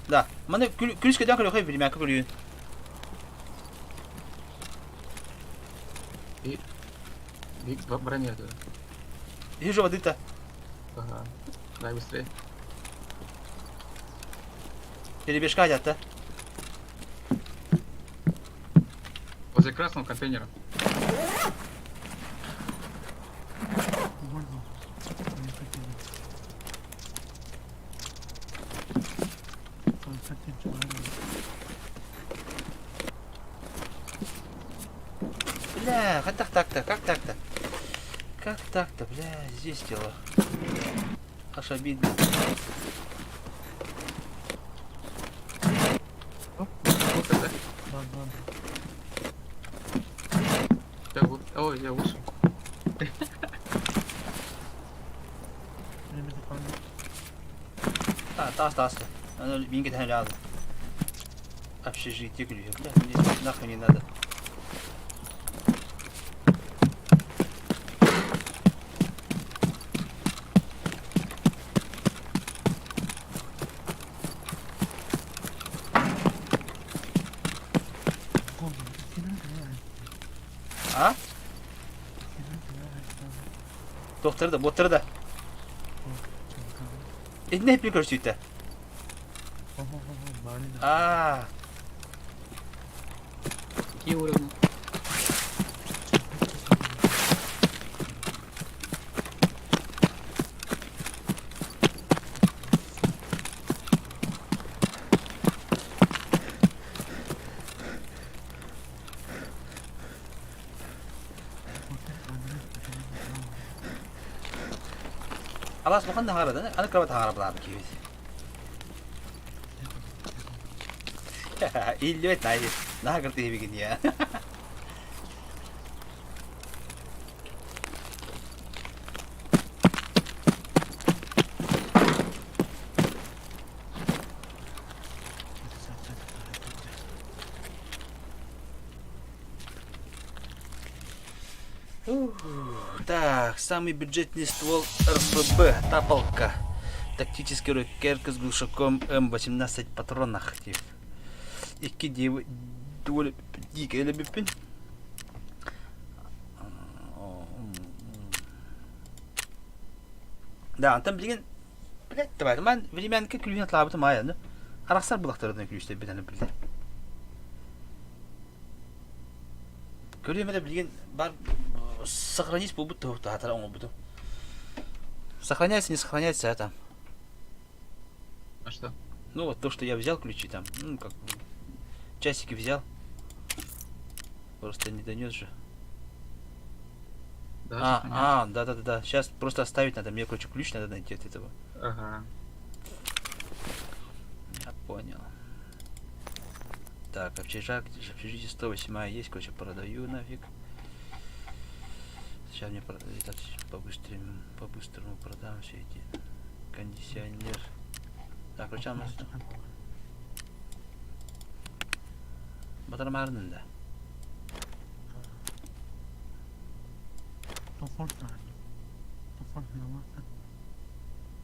Да, mana kulishkadan qilib bilmay ko'rayın. И броня туда. Вижу воды-то. Ага. Давай быстрее. Перебежка идет-то. Возле красного контейнера. Бля, как так-то? Как так-то? Как так-то, бля, здесь дело. Аж обидно. Вот это. Я вот. Ой, я ушел. Тас. Мне где-то рядом. Общежитие ключ. Бля, мне нахуй не надо. А? Доктор да, боттар да. Не прикручивайте. А. Какие уровни? خلاص مخنا هارد انا كربت هارب لعب كيف اللي بيت نايس لا قرتي بيجي Так, самый бюджетный ствол РПБ, тапалка. Тактический рокерка с глушаком М18 патронах. Iki довольно дикая лебепень. Да, там блин, блядь, давай, man временки ключ отлабыты мая, ну. Араксар булактардан ключте битен билде. Көрөмөдө билген бар сохранить по будто татар он буду. Сохраняется, не сохраняется, а там. А что? Ну вот то, что я взял ключи там, ну как часики взял. Просто не донес же. Да, да. Сейчас просто оставить надо. Мне, короче, ключ надо найти от этого. Ага. Я понял. Так, общежитие 108 есть, короче, продаю нафиг. Сейчас мне этот по-быстрому продам все эти. Кондиционер. Так, короче, у нас Батармарның да.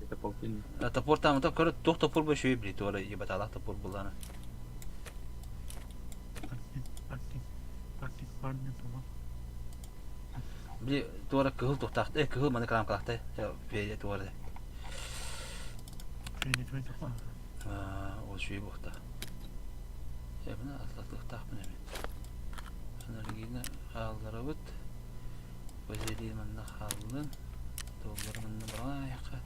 Это полтинник. Топор там, короче, топор больше и блин, то ебать, Аллах топор был, она. Pardon tamam. Bir tuara kıhıl tuhtakt. Kıhıl bana karam kalaktı. Ya bir tuara. Beni de tamam. O şey buhta. Ya buna atlatlık takmın emin. Şunları yine hallara bıt. Vazeliyim anna halın. Doğrularım anna bana yaka.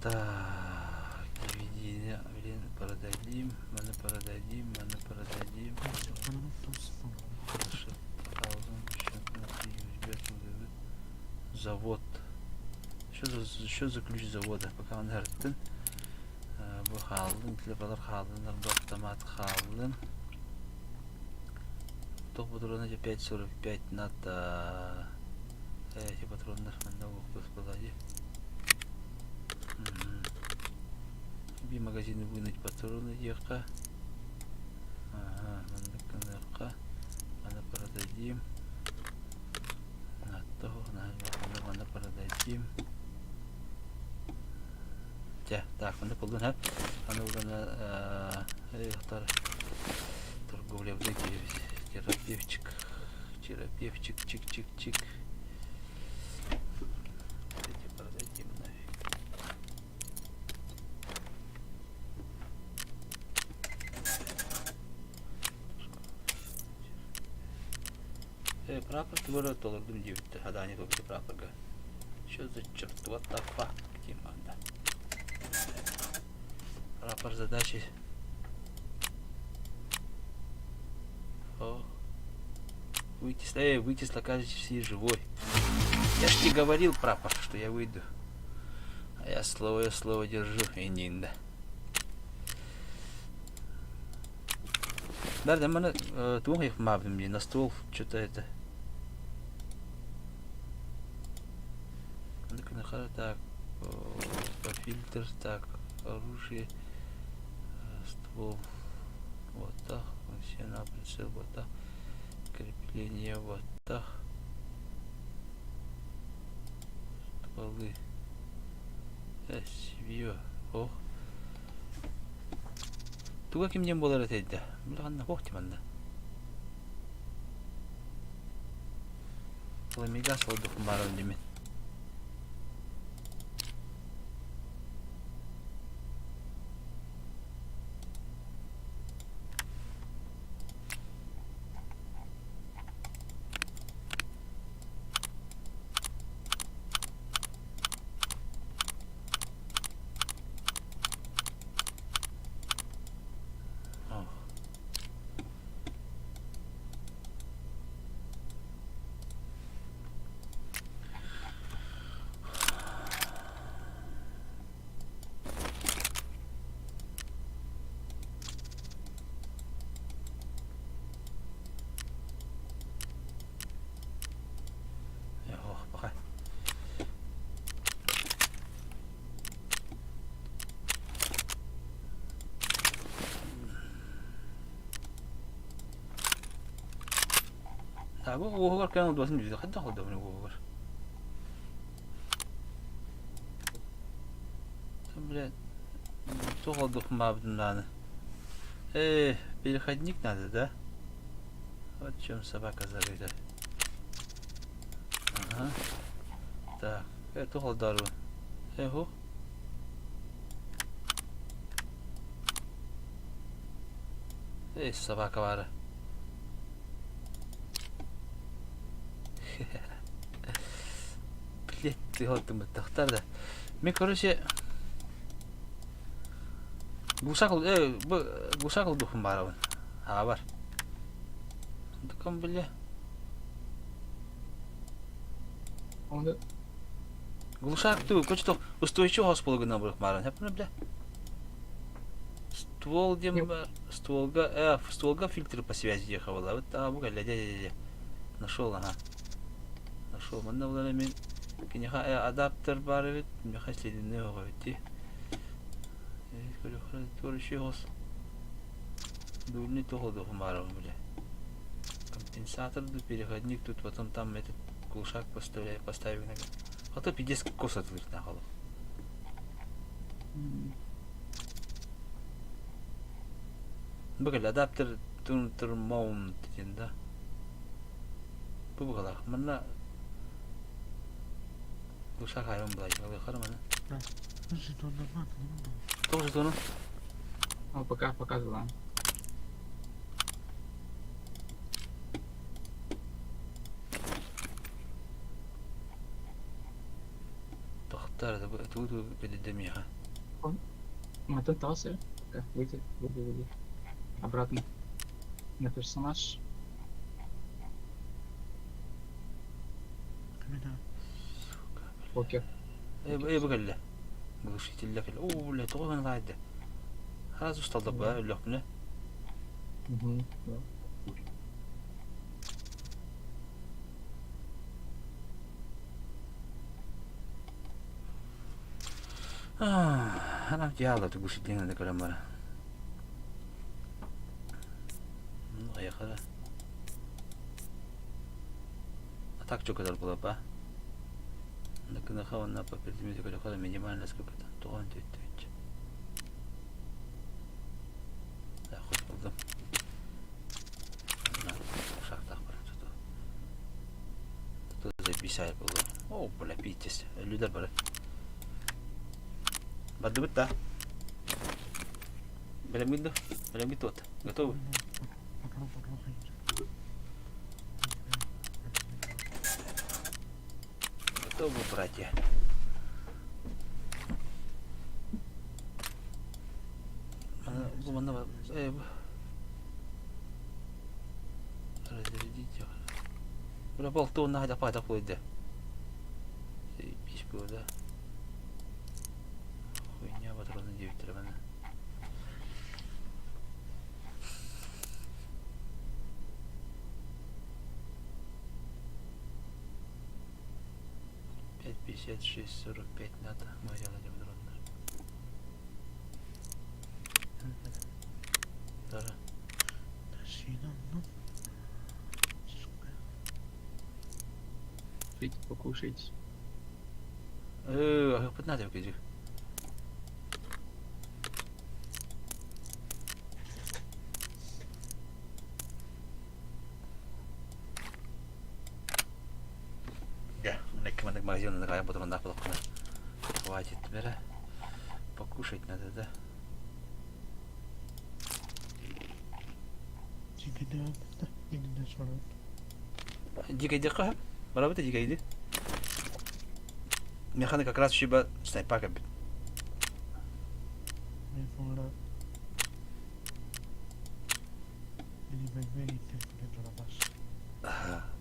Так, DVD блин, продадим, мы продадим, завод. Что за ключ завода? Пока он гартын. Bu халын, телефонlar халынlar, bu автомат халын. Топ патроны 5.45 надо. Эти патроны надо господи. Bir magazini вынуть патроны ека. Ага, надо продадим. Надо продадим. Так, надо полдун хап. Аны улана яктар торговля терапевтик, чик. Эти продадим нафиг. Прапор твора толырдым дебитти. Адани топти прапорга. Что за черт? What the fuck? Тиманда. Прапор задачи. О. Выйти с локации живой. Я ж тебе говорил, прапор, что я выйду. А я слово держу. И нинда. Да, мы двух мабим мне на стол что-то это. Так, фильтр, так, оружие, ствол, вот так, все на прицел, вот так, крепление, вот так, стволы, свё, ох. Туга кимден болар этейди? Билганда коктиманда. Ламигас болдук барын демен. وهو كان دوسن جديد قد دخل دوني وهو блядь, воздух мабден надо. Переходник надо, да? Вот чем собака зарыта. Ага. Так, это холдару. Эхо. Собака вара. Блять, ты вот ты мытахтар да. Мен, короче, гусакл духом баравын. А бар. Дуком бля. Он Глушак ты, короче, устойчивый госполга на брых маран. Хапна бля. Стволга фильтр по связи ехала. Вот там дядя. Нашел, ага. Нашел. Манда булар мен кинеха адаптер бар бит. Мен хаслидин ого бит. Короче, хос. Дурни тоходу хмаров, бля. Компенсатор, переходник тут, потом там этот глушак поставили. А то пиздец кос открыть нахуй. Bakın adaptör Turmount diyende. Bu kadar. Bana bu şakayım bulay. Bakar mı? Nasıl donanma? Тоже тonu. О, пока показывала. Тохтар да bu bedemiha. Мотор толся. Выйди. Обратно на персонаж. Покер. ايه بقى له بغشيت لك اوه لا طول انا قاعد هذا استضرب بقى اللقمه انا جاهز تقول شدين هذا كلام مره يا خلاص اتاك جو كده بقى لكن خاونا بابيتميز كده خلاص минимально сколько-то طوان تيتش اخذ بالضم شاك تخبر تو زي بيساير بالضم او بلا بيتس اللي ده بلا بدو بتا بلا ميدو بلا ميتوت готовы готовы братья Гуманова, разрядите. Бля, болту надо подохлыть, да. Письку, да. Хуйня, патроны 9 требана. Пять 56 45 надо. Мы делаем дронер. Дара. Пить, покушать. А как надо выглядит? Да, на магазин на потом на полку. Хватит, бера. Покушать надо, да? Дикая дикая? Барабы ты дикая иди. Механик как раз щиба снайпака.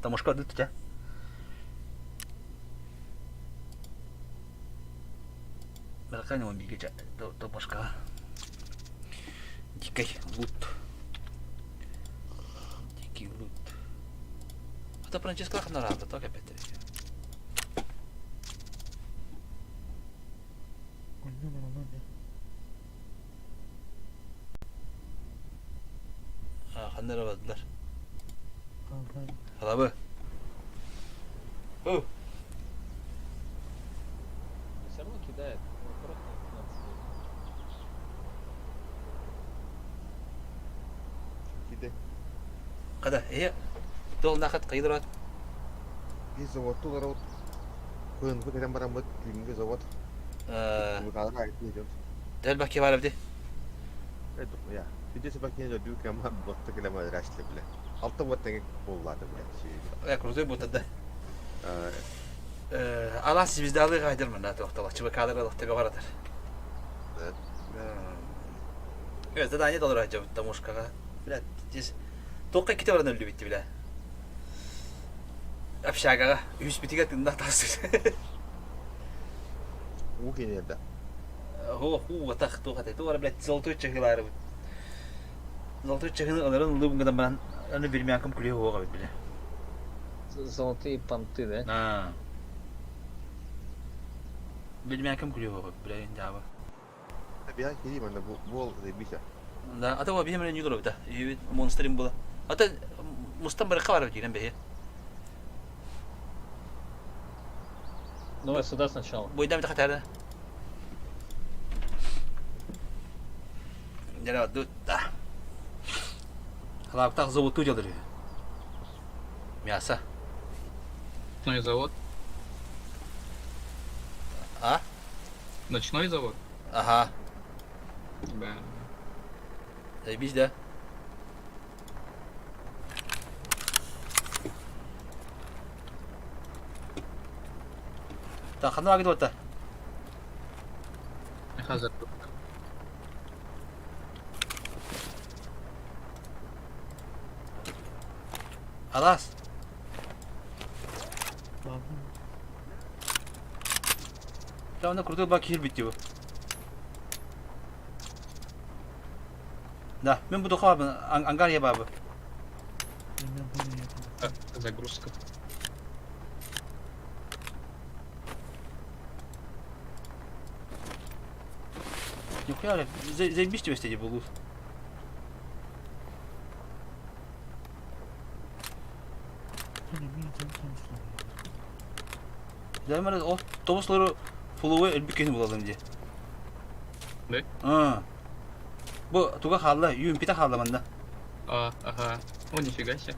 Там ушко дают у тебя? Баракани он бегает, то мушка. Дикай лут. Дикий лут. Это Франческо Ханарата, так опять. Ханара бадlar. Халабы. О. Все равно кидает. Киде. Када, Дол нахат кайдырат. И завод тулар вот. Көн bu neden baran bak kimge zavod. Bu kadar ait ne diyorsun? Del bakki var evde. Evet ya. Bir de sebab yine büyük ama botta kelime raşlı bile. Altta botta bolladı bile şey. Ya kuruzu bu tada. Allah siz bizde alı kaydırmın da tohtalar. Çıba kadar alıkta var atar. Evet. Evet, zaten ne dolar acaba tamuşkaga. Bile diz. Toqqa kiti varan öldü bitti bile. Apşagaga 100 bitiga tında tasır. Bu genelde. Hu tak to hata to var bile zoltu çekilar. Zoltu çekini alırın lubun kadar ben onu bilmeyen kim kuruyor o kadar bile. Золотые понты, да? Ha. Bilmeyen kim kuruyor o kadar bile cevabı. Tabii ya gideyim ben de bu oldu bir şey. Да, а то вообще мне не говорю, да. И монстрим было. А то мустам барахваров дирем бе. Давай сюда сначала. Бойдам та хатара. Дера тут да. Халактах завод тут делали. Мясо. Ночной завод. А? Ночной завод? Ага. Да. Заебись, да? Так, хана гидip атта. Hazır. Алас. Главное, крутой бак бит его. Да, мен буду хабы, ангар я бабы. Загрузка. Нихуя, заебись тебе стеди был. Дәмәле о тобуслары фулуы элбикени буладым ди. Да? Бу туга халла, юн пита халла манда. Ага. О, нифига себе.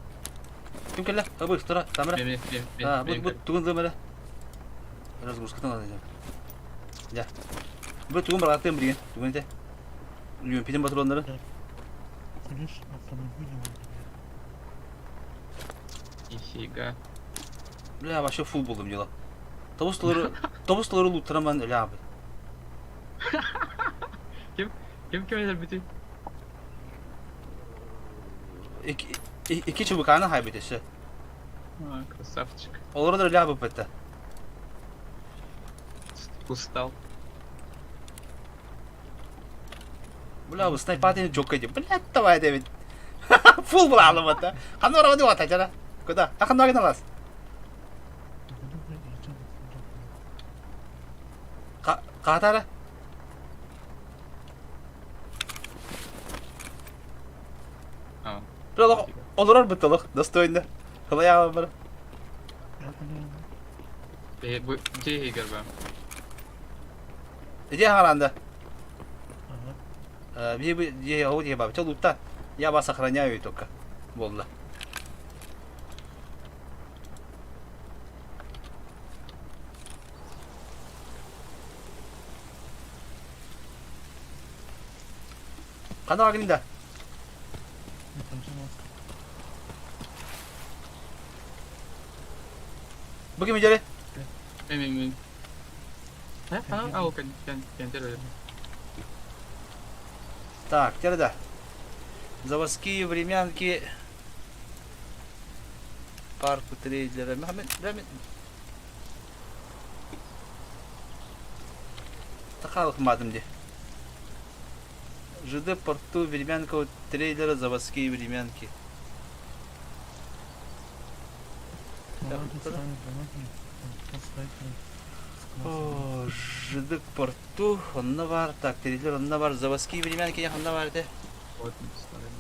Ким келе? Абы стара, тамра. Бу тугун дәмәле. Разгрузка надо. Я. Бу тугун бар аттым биген. Тугун ите. Юн питен батырлары. Нифига. Бля, вообще фул булдым дела. Тобуслары луттараман эле абы. Kim öyle bütün? İki çubuk ana haybetesi. Красавчик. Olur da öyle bıttı. Устал. Бля, bu снайпатин çok kötü. Bля, давай Дэвид. Фул буlalım hatta. Kanı orada diyor atacağına. Kuda. Akın var gidemez. Katara. Bля, olur bıttılık. Достойно. Kılaya var. Bu где Игорь ben? Иди гаранда. Я вот баб, лута. Я вас охраняю только. Волна. Kanal gününde. Bugün mücadele. Emin. Ha? O пентер. Так, теперь да. Заводские времянки. Парку трейлера. Тахалых мадым де. ЖД порту времянка трейлера, заводские времянки. О, ЖД порту, он var. Так, трейлер, он var. Заводские времянки, он var de. Вот старые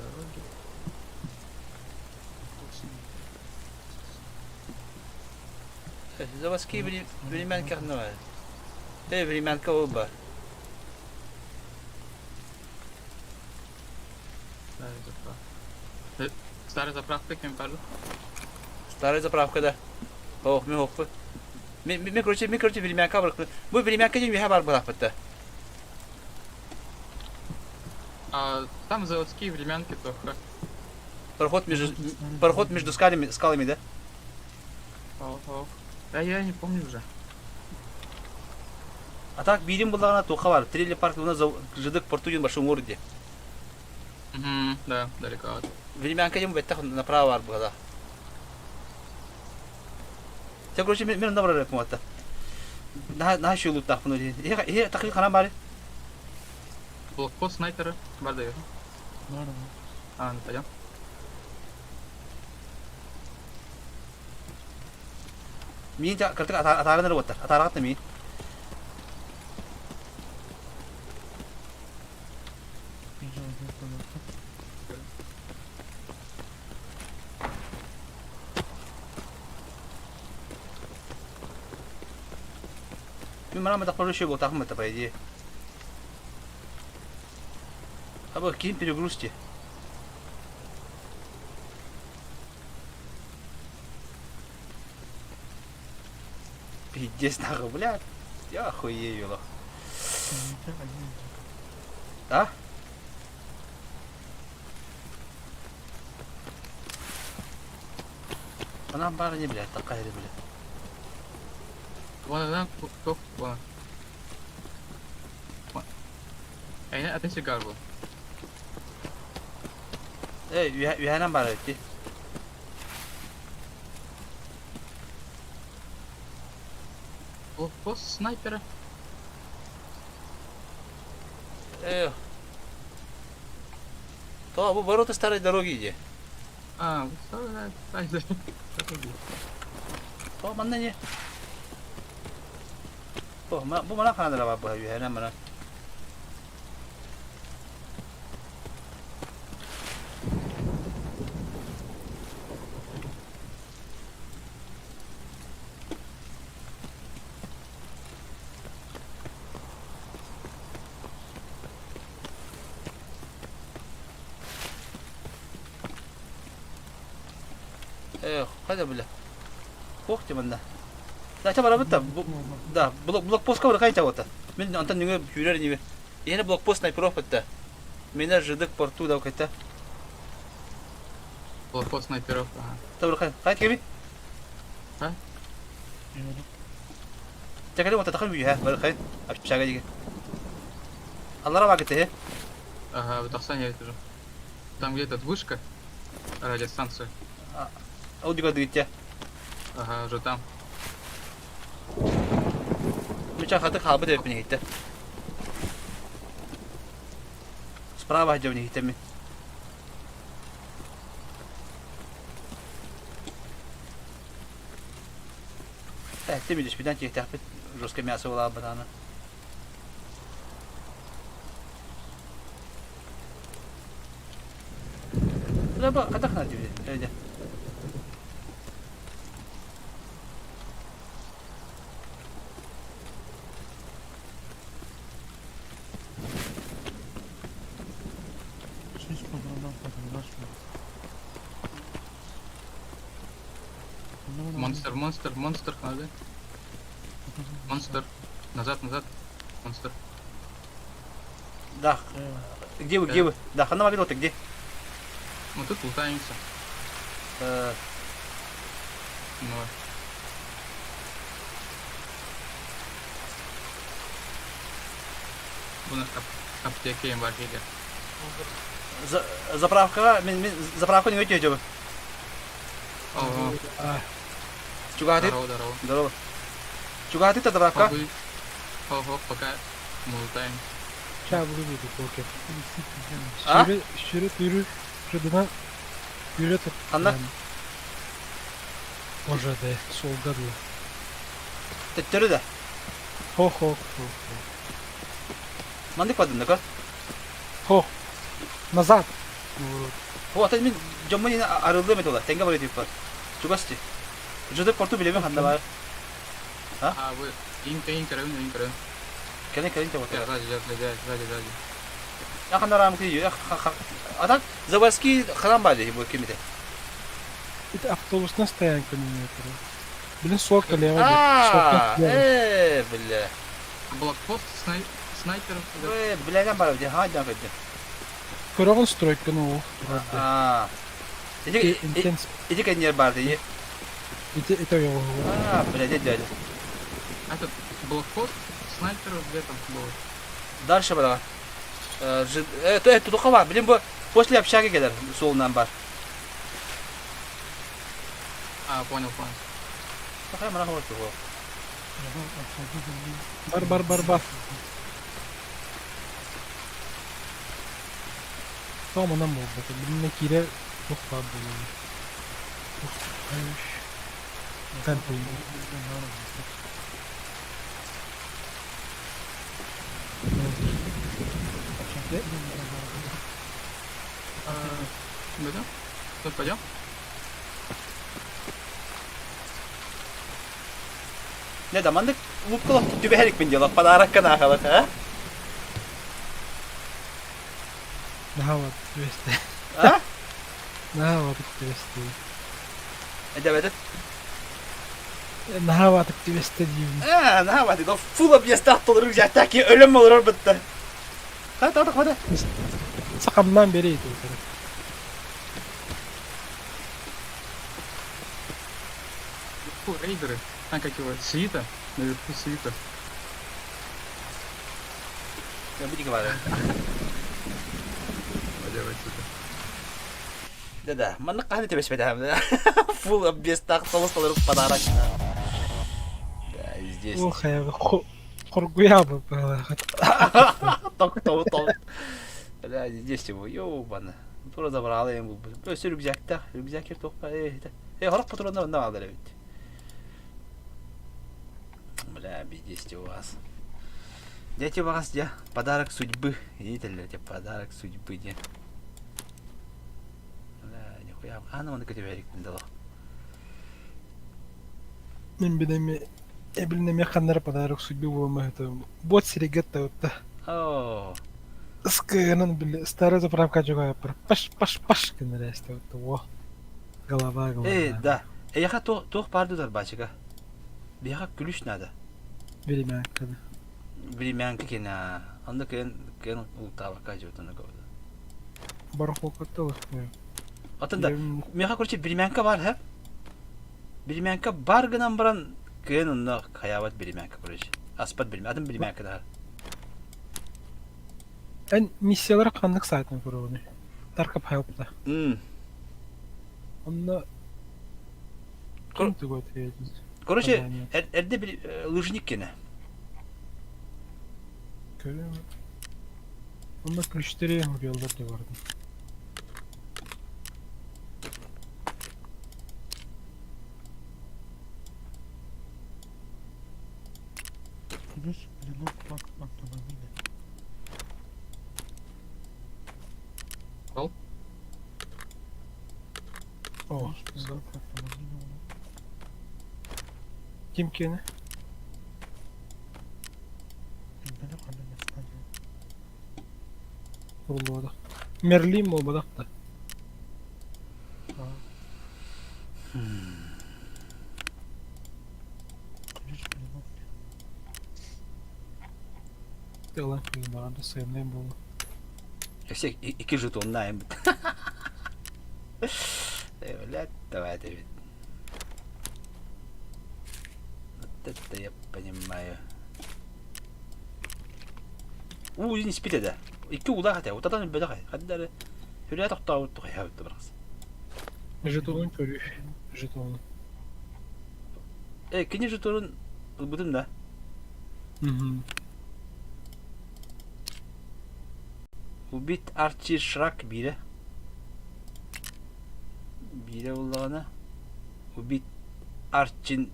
дороги. Заводские времянки, он var. Времянка оба. Старая заправка кем кажу? Старая заправка, да. Ох, ми охпы. Ми короче, времянка бар. Bu времянка день веха бар бахпытта. Там заводские времянки только. Проход между скалами, да? Да я не помню уже. А так билим буллагана тоха бар. Трейлер парк у нас ЖД порту ден башым городе. Да, далеко. Времянка дем беттах направо бар буда. Те короче мен набрал рекомата. На шулу так ну. Так хана бар. Блокпост снайпера. Бар да. Ну пойдем. Мин та картык атараны рота. Атарагатны мин. Мен мана так поручил вот так мы это по идее. А вот кинь перегрузьте. Пиздец нахуй, блядь. Я охуею, лох. Кенеде айын. А? Анам бары не блядь, такая блядь. Вон, топ, вон. Это сигар был. Üyenem bari etti. Блокпост снайпера. То, bu ворота старой дороги иди. А, То, манна не. То, bu mana kanadra var bu üyenem bana. Hadi bile. Korktu bunda. Da çabara bitti. Da blokpost kavra kayınca ota. Ben antan nüge yürür gibi. Yine blokpost sniper bitti. Mena jıdık portu da kayta. блокпост снайперов. Tabii kayıt gibi. Eyvallah. Çekelim ota takım büyüyor ha. Böyle kayıt. Açıp şaka gibi. Allah'a bak gitti. Ага, в Татарстане я вижу. Там где этот вышка, радиостанция. O juga gitti. Ага, уже там. Bıçak atı kalbı da hepine gitti. Справа где у них там. Ты видишь, видать, их так жесткое мясо было обратно. Треба отдохнуть, люди. Siz pazarından pazarlaşma. Монстр, надо. Монстр. Назад. Монстр. Да. Где вы? Да, хана могила ты где? Мы тут лутаемся. Ну. Bunu aptekeyim var şeyde. Заправка, заправку не выйдет. Ого. Чугатит? Здорово. Чугатит заправка? Ого, пока мы лутаем. Çabuk yürü korkak. А? Yürü. Şuradan yürü tut. Anla. Може да солда да. Теттеру да. Хо. Мандык падын да ка? Хо. Назад. Вот это мен жоммон ene arıldı metola. Tenga böyle deyip var. Чугасти. Жыдык порту билемен ханда бар. А, вы инка район. Келин вот. Сзади. Я ханда рам кию. Адам Заводский храм бар deyip bu kimide. Это автобусная стоянка метро. Блин, сотка лево. Бля. Блокпост снайперов. Бляден бар где? Ха, да, где? Көрөгөн стройканы о. Иди конер бар дейи. Это его. Блядь, дядя. Этот блокпост снайперов где там был? Дальше бара. Это тудука бар. Блин, bu после общаги gelir solundan бар. А, понял. Какая мана вот его. Бар. Tamam anam oldu. Bununla kire çok fazla oluyor. Ben Пойдем? Тут пойдем? Ne zamandık mutlu tübeherik bin diyorlar. Para arak kana akalık ha? daha var 200. Ha? Daha var 200. Evet. Нахаватык тибесте дiyeyim. Ne var diyor. Full abiyeste atılır ki ölüm olur bitti. Hadi. Sakamdan beriydi. Фу, рейдеры. А как его? Свита? Наверху свита. Ya bir iki var. Поделать это. Dede, mana kahve tebes beda. Full abiyeste atılır padarak. Здесь. Ох, я хоргуя бы было. Ток. Бля, здесь его, ёбана. Тура забрала ему. Все рюкзак-то, рюкзак топа. Хорок патронов на алдыра ведь. Бля, здесь у вас. Дети у вас, где? Подарок судьбы. Видите ли, это подарок судьбы, где? Бля, нихуя. А, ну он и тебе Эрик дал. Мен бидеме эбилнеме ханнар подарок судьбы болмай это. Бот сиригетта утта. О. Скэнан били старая заправка жога пар. Паш кенересте утта. Во. Голова. Да. Я тох пардудар бачыга. Бияка күлүш надо. Беремен кады. Билмәнке кена. Анда кен ултава кажутана года. Бархо каттылык. Атында меха корче билмәнке бар, һә? Билмәнке бар гынан баран кен онда хаяват билмәнке корче. Аспат билмәдем билмәнке да. Эн миссиялар канлык сайтын көрөбүн. Таркап хайпта. Онда Куртугот едиз. Короче, эрде bir лыжник кене. Көрөм. Онда күчтери уралдар да барды. Плюс блин, пак автомобиля. Ал? О, что Ким кене? Урулода. Мерлин мо бадакта. Телан кылмаганда сыймай болду. Всех iki жетоннайм. Блядь, давайте ведь. Вот это я понимаю. Не спит это. Iki ula hadi. Otadan böyle hay. Hadi de. Hürriyet tohta uttu ya uttu biraz. Жетонун көрүш. Жетонун. İkinci jetonun budun da. Убить Арчи Шрак бире. Бире улана. Убить Арчин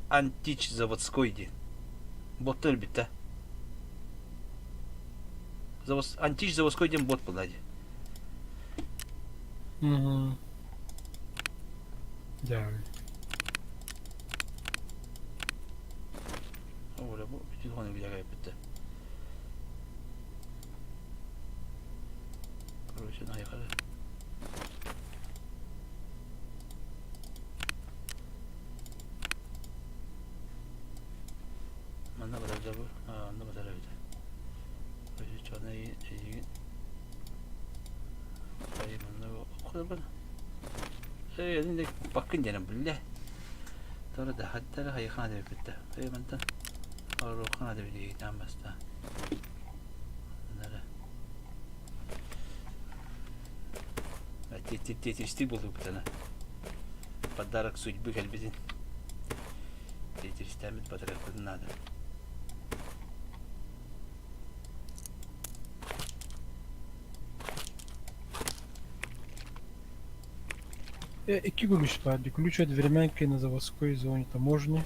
Антич заводской ди. Боттер бите. Антич заводской ден бот полади. Да. Оля, bu телефону где бите. Короче, наехали. Mana kadar da bu? Ne kadar öyle. Böyle çana iyi. Hayır, o kadar bana. Elinde bakın canım bile. Sonra da hatta hayıkan da bitti. Ben de rokan da bile giden basta. Nere? Тетеристи был выпытано. Подарок судьбы гальбизин. Тетеристами подарок надо. Iki ключ vardı. Ключ от времянки на заводской зоне таможни,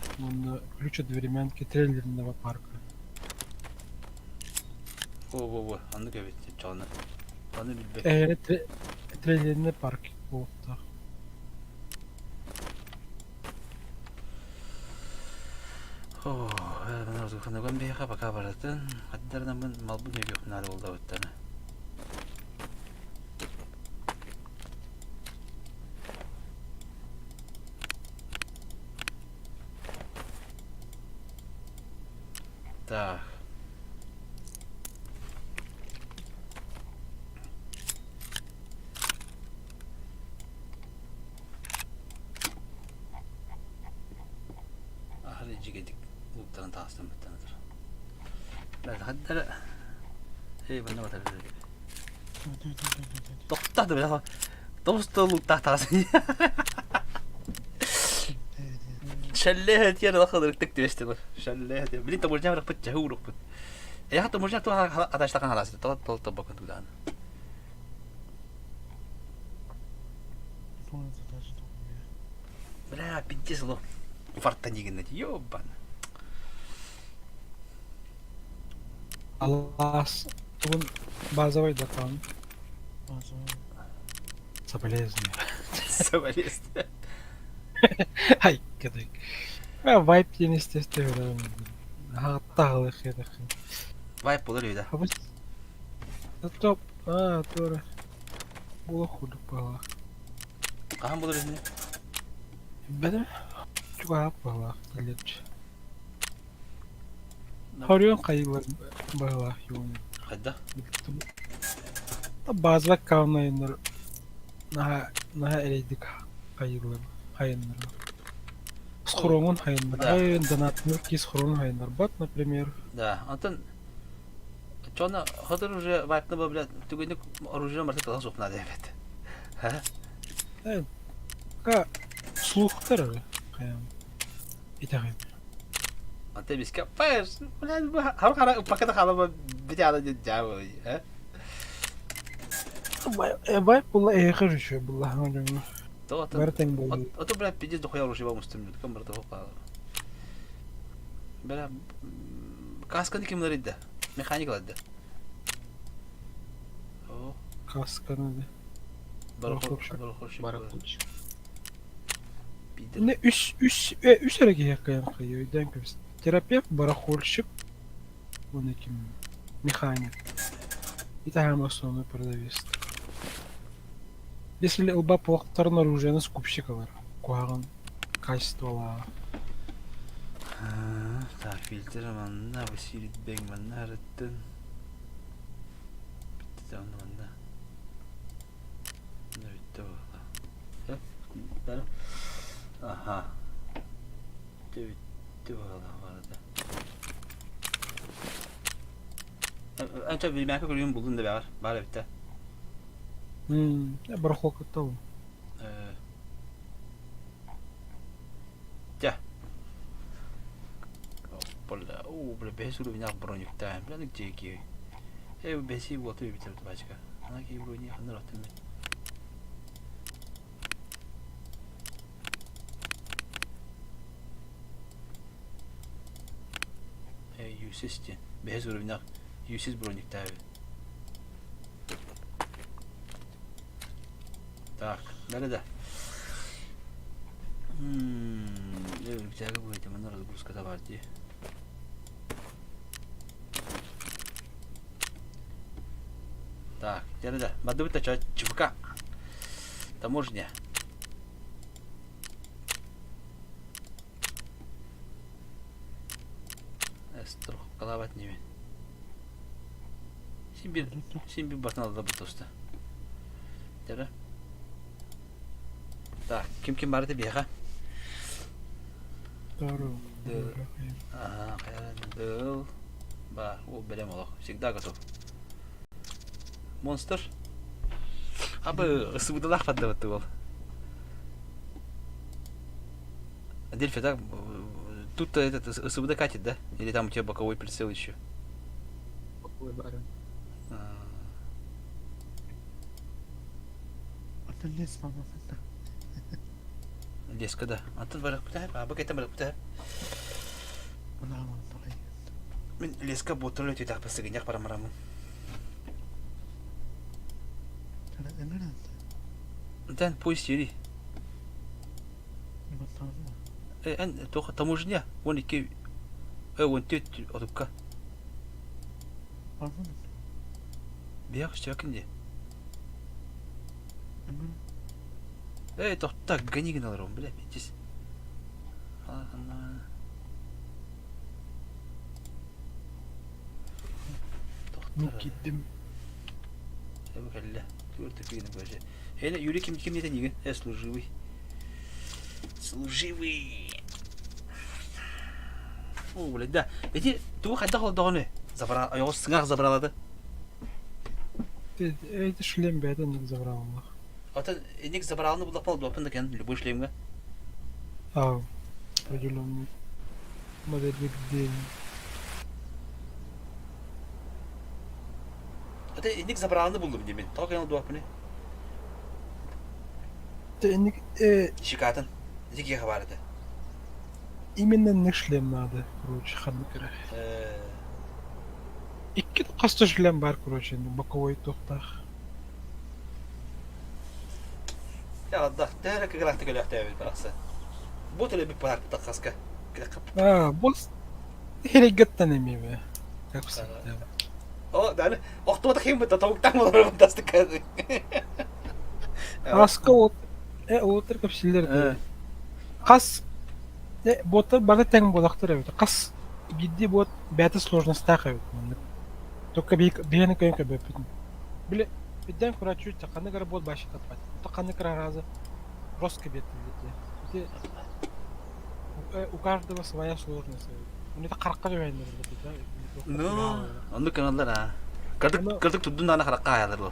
ключ от времянки трейлерного парка. Во, anlık evet çalını. Bana bir bek. Трейлерный парк болупtu. Ben orada kanıgan bir yaka baka baratın. Haddardan ben malbun yok nare oldu öttene. Так. Ahli jigedik. Luktan taastım bittanıdır. Ben hadi bana batar. Toqtadı bile. Dostluk tahtası. شليت يا اخضر تكتب اشتغل شليت بلي انت مرجع رك بتجه ورك بت اي حتى مرجع تو هذا اشتغل على اساس طبق انت دان بلا بيجي صلو فرتني قلنا يوبان Allah bugün базовый докан. Соболезную. Соболезд. Ай, кадык. Вайп yeni isteste öyle. Hatta halık ya da. Вайп olur öyle. Abi. Top. Doğru. Bu худу пала. Кахан bulur öyle. Benim çok ayıp pala. Gelir. Harıyor kayılar pala yoğun. Hadi. Bazı kavnayınlar. Naha eledik kayılar. Hayınlar. Схронон хайндар. Ай, донатнер ки схронон хайндар. Бат, например. Да, антон Чона хатыр уже вайпны ба блядь, түгенек оружие марта тала сокна дебет. Ха? Ка слухтар. Каям. Итагым. Анте бискә паш, блядь, хар хара пакета халама битәлә җавы, ха? Бай була эхер еще була ханжым. То то. Бертен була. Ото блядь пиздец дохуя оружие ба мустым, кем барда хопа. Бля касканы кем нарыда? Механикалады. О, Касканы. Барахолщик. Барахолщик. Не üç erkeğe kayan kayıyor. Денков. Терапевт, барахольщик, он этим механик. И там основной продавец. Если оба плохо оружие на скупщика, куаган качество. Так, фильтр манна, Василий Бег манна, реттен. Bitti manna. Ne bitti valla. Ya, ben. Aha. Bitti valla vardı. En çok bir marka kuruyorum buldun da var. Var bitti. Я барахолка того. Бля, бля, бесу меня броню таем, бля, где ки? Беси вот и битер бачка. Она ки брони ханра тем. Юсисти. Бесу меня юсис брони таем. Так, да. Güzel bu ihtimalle разгрузка var diye. Так, да. Мадута чувака. Таможня. Страховать не. Симби батнал забытоста. Да. Так, ким барды бега? Здорово. Ага, дыл. Бар, о, белем олох. Всегда готов. Монстр. Абы, ысыбыдылах поддаватты бол. Дельфи, так? Тут этот ысыбыда катит, да? Или там у тебя боковой прицел еще? Боковой барин. Лес, мама, Леска, да. А тут барак птар, а бакай там барак птар. Мен леска ботрлы тетак пасыгынyak парамарамын. Дан поезд йери. Эн тоха таможня, вон ике. Вон тет отупка. Бияк штякынде. Так, гони гналаром, бля, здесь. Никидим. Эбу келле. Төртө фигин көже. Эне Юрий ким нетен иген? Служивый. Служивый. О, блядь, да. Эти туу кайда калдыгыны? Забара, аяğı сыңак забаралады. Это шлем беда не забрал. Ата эник забаралны булак болду, апында кен, любой шлемге. А, определенный модель где. Ата эник забаралны булду мен. Тоо кен болду апны. Теник Шикатын. Диге хабарды. именно не шлем надо, короче, ханкера. Икки касты шлем бар, короче, боковой тоқтах. Я да, тәрәк графты гөләктә бит барасы. Бу теле бит бар тақаска. А, бос херегеттен емеме. Как всегда. О, да, оқтода кем бит тавуктан болар фантастик. Аска отыр капсиллер. Қас боты бары тең болақтыр әбет. Қас бидди бот бәті сложностях әбет. Только бейені көйін көбе бітін. Біле, бидден күра чуйт, қаны кара бот башы таппайды. Қаны кара разы жестко беті. У каждого своя сложность. Он это қараққа жойындар. Ну, онды каналдар, а. Кырдык tudun аны қараққа аялар бұл.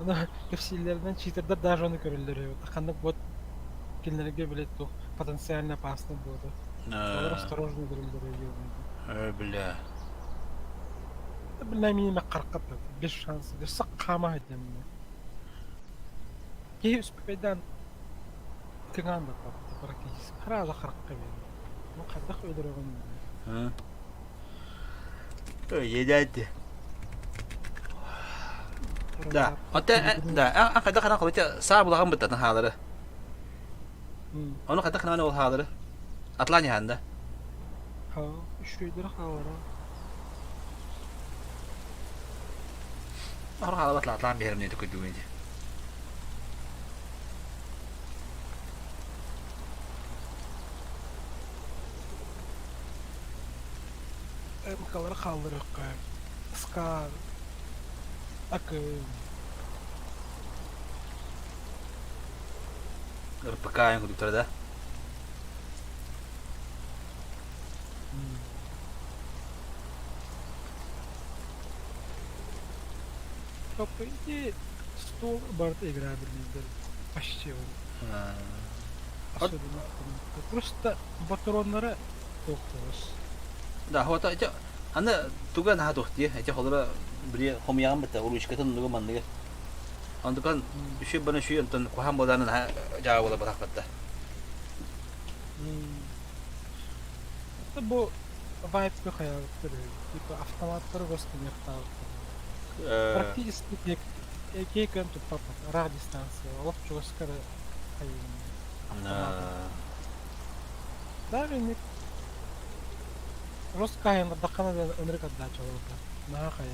Ана капсиллерден читердер даже оны көрілдер әбет. Қаны бот келнерге білет тоқ. Потенциально опасный будет. Надо осторожно друг. Бля. Бля, меня каркат, без шанса, без сакама хотим. Киев спайдан. Тиганда практически. Храза харкаве. Ну, когда ходит другой. Едят. Да. Да. А когда kana kılıca sağ bulağın bitti haları. Onu kadar kana ol haları. Atlanya handa. Ha, şuydur halara. Ara batla atlan berim ne tukudu önce. Kalara kaldırıq. Skar. Akı. RPK yang kudu da. По идее, стол бард игра блин, почти он. Особенно. Просто батаронlara тоқтырыз. Да, вот это аны туга на тоқти, эти холора бри хомяган бит, урушкатын 누구 만나게. Андыкан үші бана шүй антан кухан боданын жағы бола батақ батта. Это был вайп какая, типа автоматтар воспринимал. Практически кейкам тут папа, рад дистанция, лопчу скоро. Даже не Роскаем отдохнул Америка дача вот. Нахай.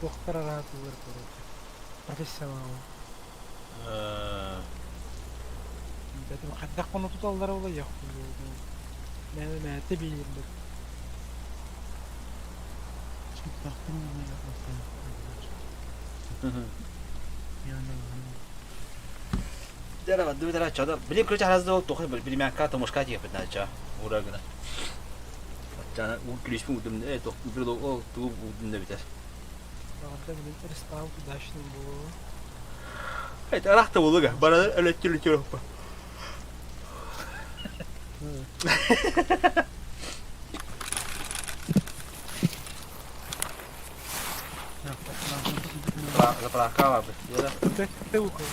Доктор рад был, профессионал. Поэтому когда он тут алдарова я хуй. Мен тебе Дера ваду дера чада. Билип круч харазда тохи билмән карта мошка тиеп битнача. Урагына. Жана у клишпи удым тох бир о ту удым битер. Анда мен ресторан дашны бу. Это рахта булуга. Бара электрле чөрөп. За пракава бит. Ты укол.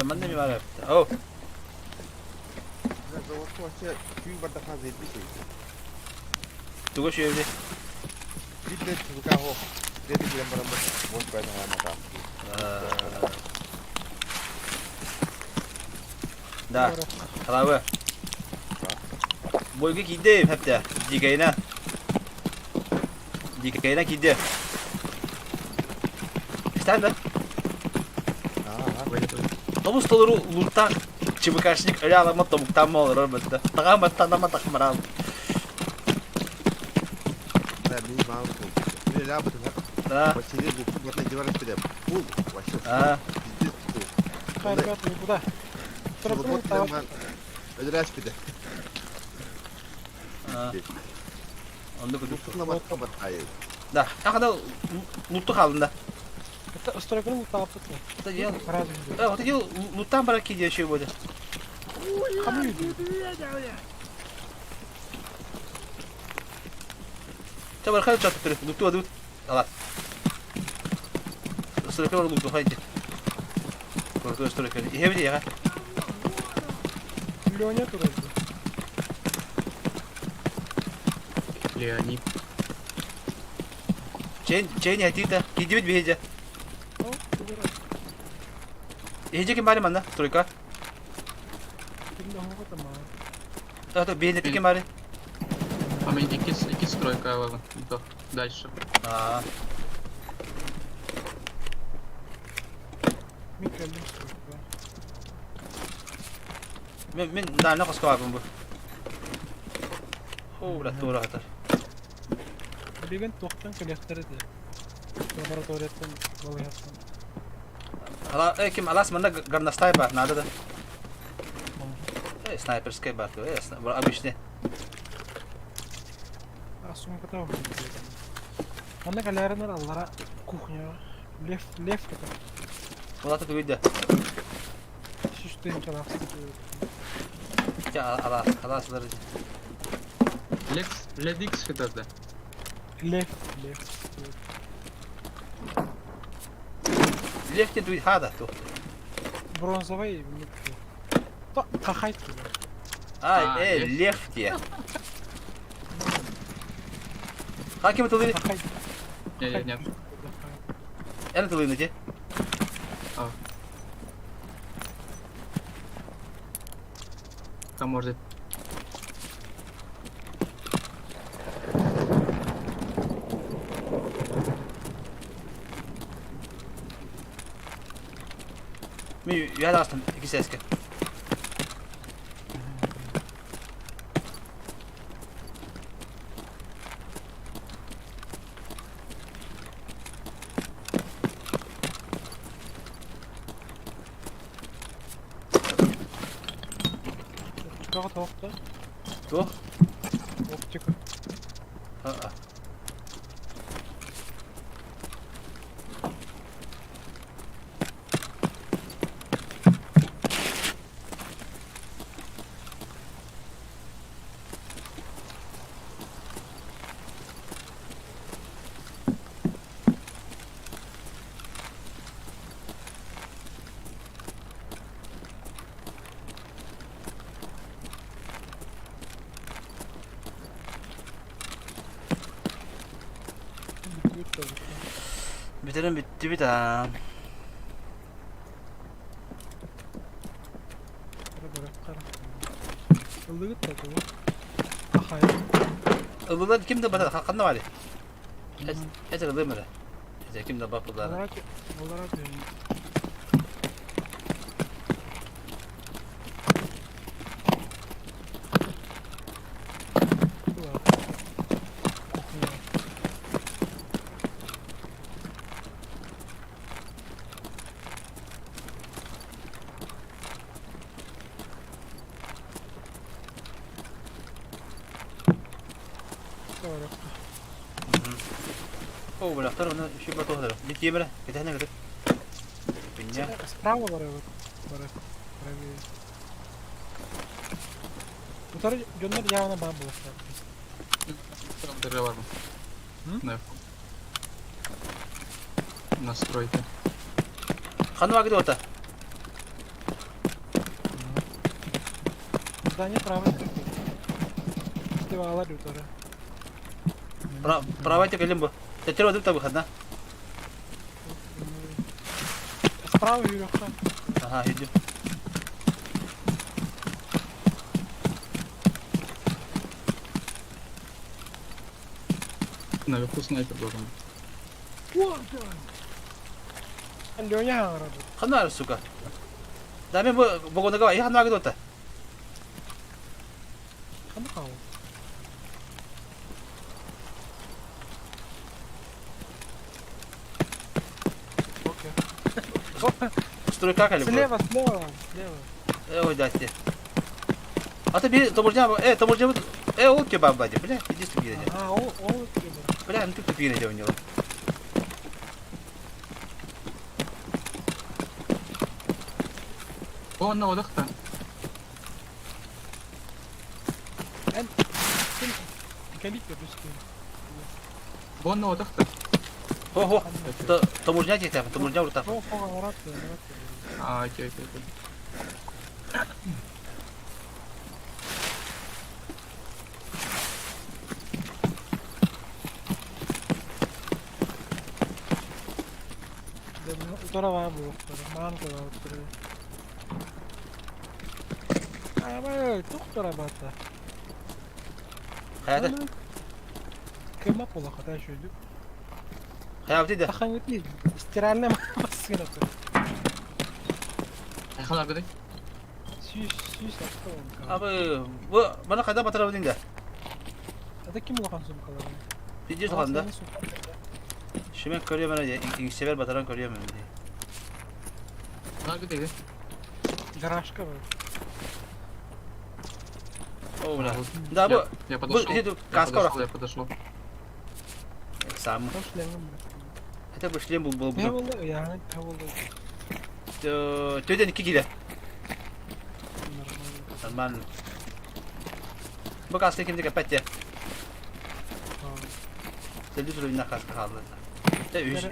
Манда ми бар. О. заводку вообще күйін бардақан зетбейсің. Туга шүйевде. Видно, туга о. Деди білен барамыз. Вот байдан ғана Да. Халавы. Бойга киде хәптә. Дигәйнә. Дигәйнә киде. Станда. Тому столору лурта ЧВКшник рядом от тому там мол робить. Тага мата на мата камера. ляпотина. Да. Василий был вот эти ворота. Пул вообще. А, Пиздец. Хай, ребята, вы куда? Вот прямо. Ödüraş bir de. а. Onda kudu. Mutlu'na bak hayır. Da, akada luttu kaldın da. Это стройканы тапты. Это я. Разные. Вот эти луттан бaraки diye şey böyle. Кому иду? Tabii arkadaşlar çatı tırı. Luttu adı. Allah. Sırıkı var luttu haydi. Korkuyor sırıkı. İyi bir ya. Лёня вроде. Леонид. Jane hadi de. Gidiyor bir hece. Ну, выбирай. Hece kim bari manda? Sırıkı. Ты много там мало. Tabii bir hece kim bari? А мы iki стройка alalım. Дальше. Aa. Микролин стройка. Men daha ne koska var bu? Uğra doğru atar. Bilgen tohtan kolektöre de. Laboratuvariyadan balayatsan. Ala kim alas manda garna sniper nada da. Sniper skay bak. Bu abişne. Asum kata var. Ana galerler Allah'a kuhnya. Left kata. Bu da video. Şişteyim çalaksın. Ya alasları. Ledix fıtadı. Left. Lefte duy hada to. Бронзовый микро. То кахайт. Ay yes. left ya. Hakim tılıyı. Кахайт. Нет. En tılıyı ne? Там может. Mi ya da astım iki seske. Кого тоқта? To. Оптика. Aa. Bitirin bitti bir daha. Kara. Illığı takıyor. Kахайт. Ilılar kimde bana hakkında var ya. Ece ılığı mı? Ece kimde bak bunlar. Olarak Oh, bıraktır onu şu batu kadar. Git yemere. Git hane kadar. Pinya. Справа барабар. Барак. Правее. Bunlar gönder yağına ben bulaşlar. Там дыра var mı? Наверху. Настройки. Kanı var gidiyor orta. Здание правое. Стивала лютора. Prava tek elim bu. Tetir ödüm tabi kadına. Справа Юрюха. Aha hiç. Наверху снайпер должен быть. Лёня aradı. Kanı var suka. Dami bu konuda var. İyi kanı var gidiyor orta. Kanı kaldı. Стройка кали. Слева. Ой, дайте. А ты бери, тамурджан, тамурджан, ол кебаб бади, бля, иди сюда. А, о, Бля, ну ты тупик у него. Онна одакта. Калипер düştü. Онна одакта. Хо-хо, тамурджан тетя, тамурджан уртап. O, Murat. А, окей. Utara var bu. Man ko var. Ama çok tara bata. Hayata, Kema pola kadar şöyle. hayata de. Takan gitti. İstirahalle masasına otur. Ayhan arkadaş. Süs attı. Abi, bu bana kadar batırabildin de. Ada kim bakan su bu kadar? Birinci sokağında. Şimdi körüyor bana diye. İlk sefer bataran körüyor bana diye. Arkadaş. Garajka var. О, бля. Да, бо, Я бо, подошел. иди, каска Я подошел. сам. Hoş geldin. Хотя бы шлем был Ne бы. oldu yani? Ne oldu? Тётя не кигиля. Нормально. Bu kaskı kimde kapat ya. Sen sürü ne kaskı kaldı. De üç.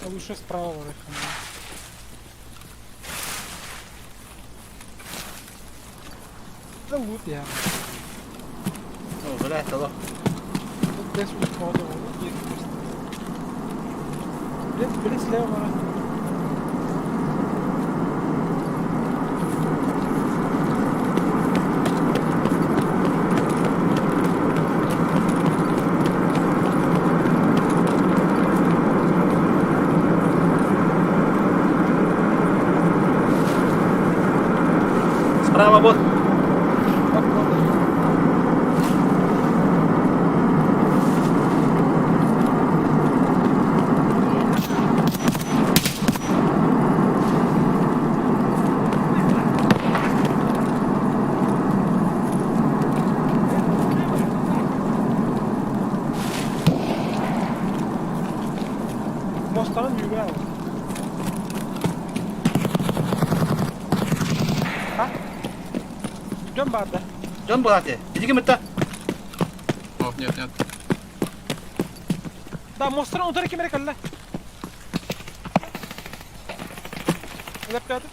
А лучше справа вырахано. Да лут я. О, бля, это лох. Тут десь уже входу, вот есть просто. Блин, слева вырахано. Справа вот. Mosttan yürü abi. Ha? Dön bari. Dön bu hadi. Иди мыта. О, нет. Да, мостtan удары кемере калла. Öyle yapıyorduk.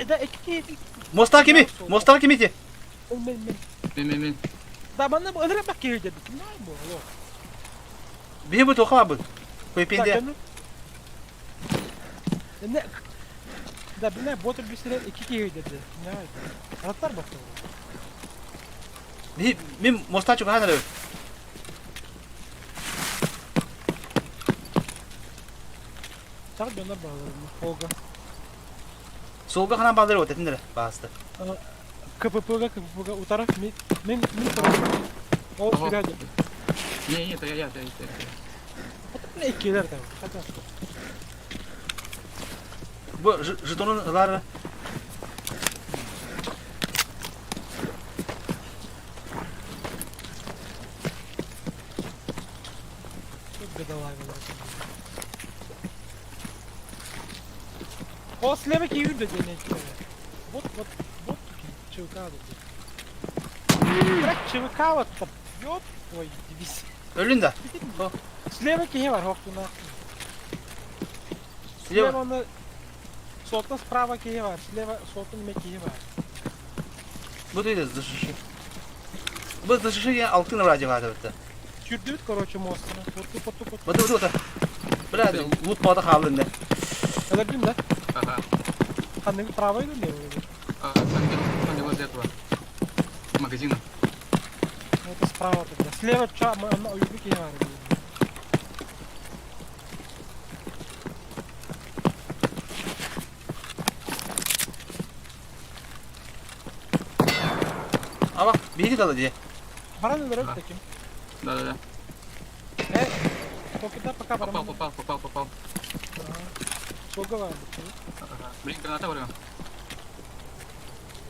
Da iki Моста kimi? Моста kimi ti? ben. Da bana bu öyle bak geri dedik. Ne bu? Yok. Bir bu toka bu. Koy Da pende. canım. Ne? Da bina botur bir süre iki geri dedi. Ne? Anahtar bakıyor. Bir mosta çok hanır. Tak döner bağlarım. Olga. Solga kanan bağları o tetindire. Bastı. КПП у тарaf min taraf. O Aha. biraz. Не, это я. Ne ikiler de. Hadi. Bu jetonlar Çok bedavay böyle. O Slemek iyi de deneyim. Bot çığkağı. Bırak çığkağı attım. Yok. Oy divis. ölün de. Slemek iyi var hoktuna. Слева. Слева Солтан справа кие var. Слева солтан мекие var. Bu değil dışı. Bu dışı ya altın vuracak hadi orada. Чурдут, короче, мостана. Вот. Вот. Бля, лут мода халында. Это блин, да? Ага. А на право или лево? Там не возле этого магазина. Ну, это справа тогда. Слева на юбике я. Ama biri kaldı diye. Баран ударил таким. Да-да-да. Покида пока Попал, баран. попал, попал, попал. Солга var. Ага. Блин, граната вырвал.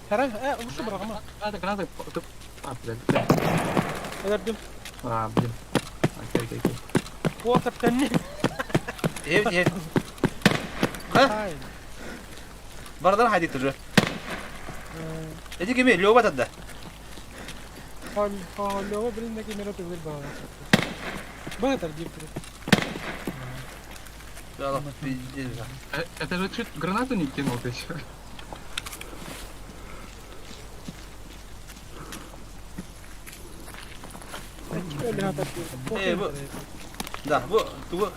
Herhalde uçtu bırak ama. Граната. А, блядь. Öldürdüm. А, блин. Окей. Bu atıp kendini. Evet. Ha? Hayır. Baradan haydi tırı. Edi kimi loba tadda. Hala bilindeki mero tüvül bağlı. Bu kadar bir tür. Allah pizdiz. Это же чуть гранату не кинул ты еще. Öyle haber Bu. Da bu.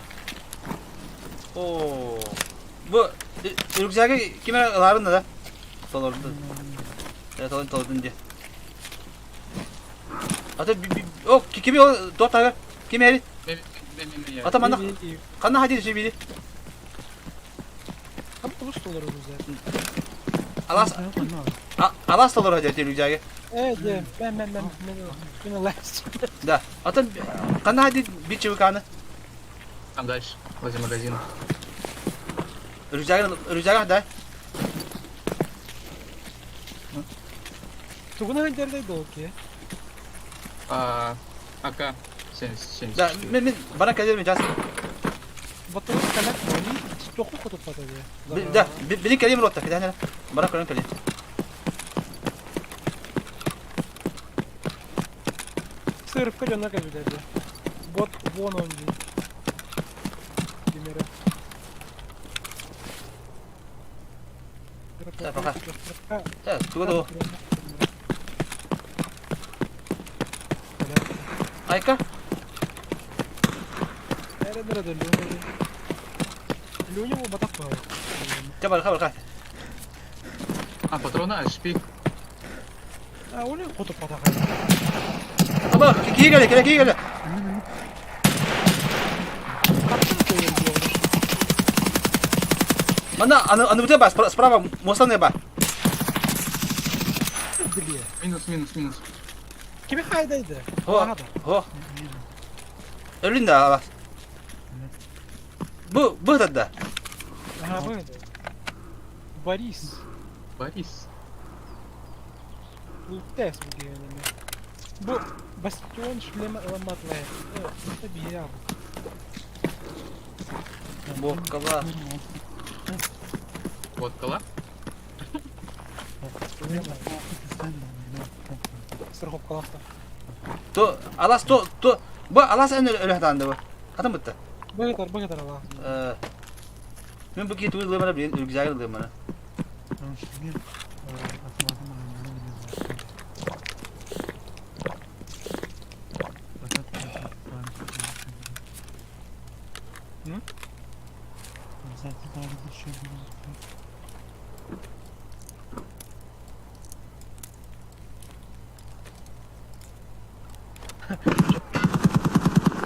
Oo. Bu rükzakı kime alarında da? Tolordu. Evet tolordun diye. Ata o kimi o dört tane kimi heri? Ata bana kanna hadi şey biri. Ama ulus dolar olur zaten. Alas tolor hadi rükzakı. Evet, ben. Yine last. Да. Ата канна hadi bir çubuk kanı. Там дальше, возле магазина. Rükzakı da. Tuguna hangilerindeydi o ki? АК 70. Da men bana kadir mi jas? Batılı kanak oyunu çoklu kutup patladı. Da beni kadir mi rotta bir tane. Bana kadir kadir. Sırf canına kabul dedi. Bot bon oyuncu. Dimere. Evet, tuğda o. Ayka. Nerede döndü? Люня mu batak mı? Kabar. А, патрона, шпик. Ha, o ne kutup patak? Ama kiye geldi. Mana anu betul bas, sправа моста неба. Минус. Kimi haydaydı? Ho. Ölün de Allah. Bu da. Ha buydu. Борис. Борис. Bu test bu diyelim. Bu bastion шлема ламатлая. Это бия. Bu kala. Вот кола. Сырхоп калафта. To alas to bu alas en öyle hatandı bu. Hatan bitti. Быгатар ала. Ben bu kitu uygulamada bir güzel uygulamada.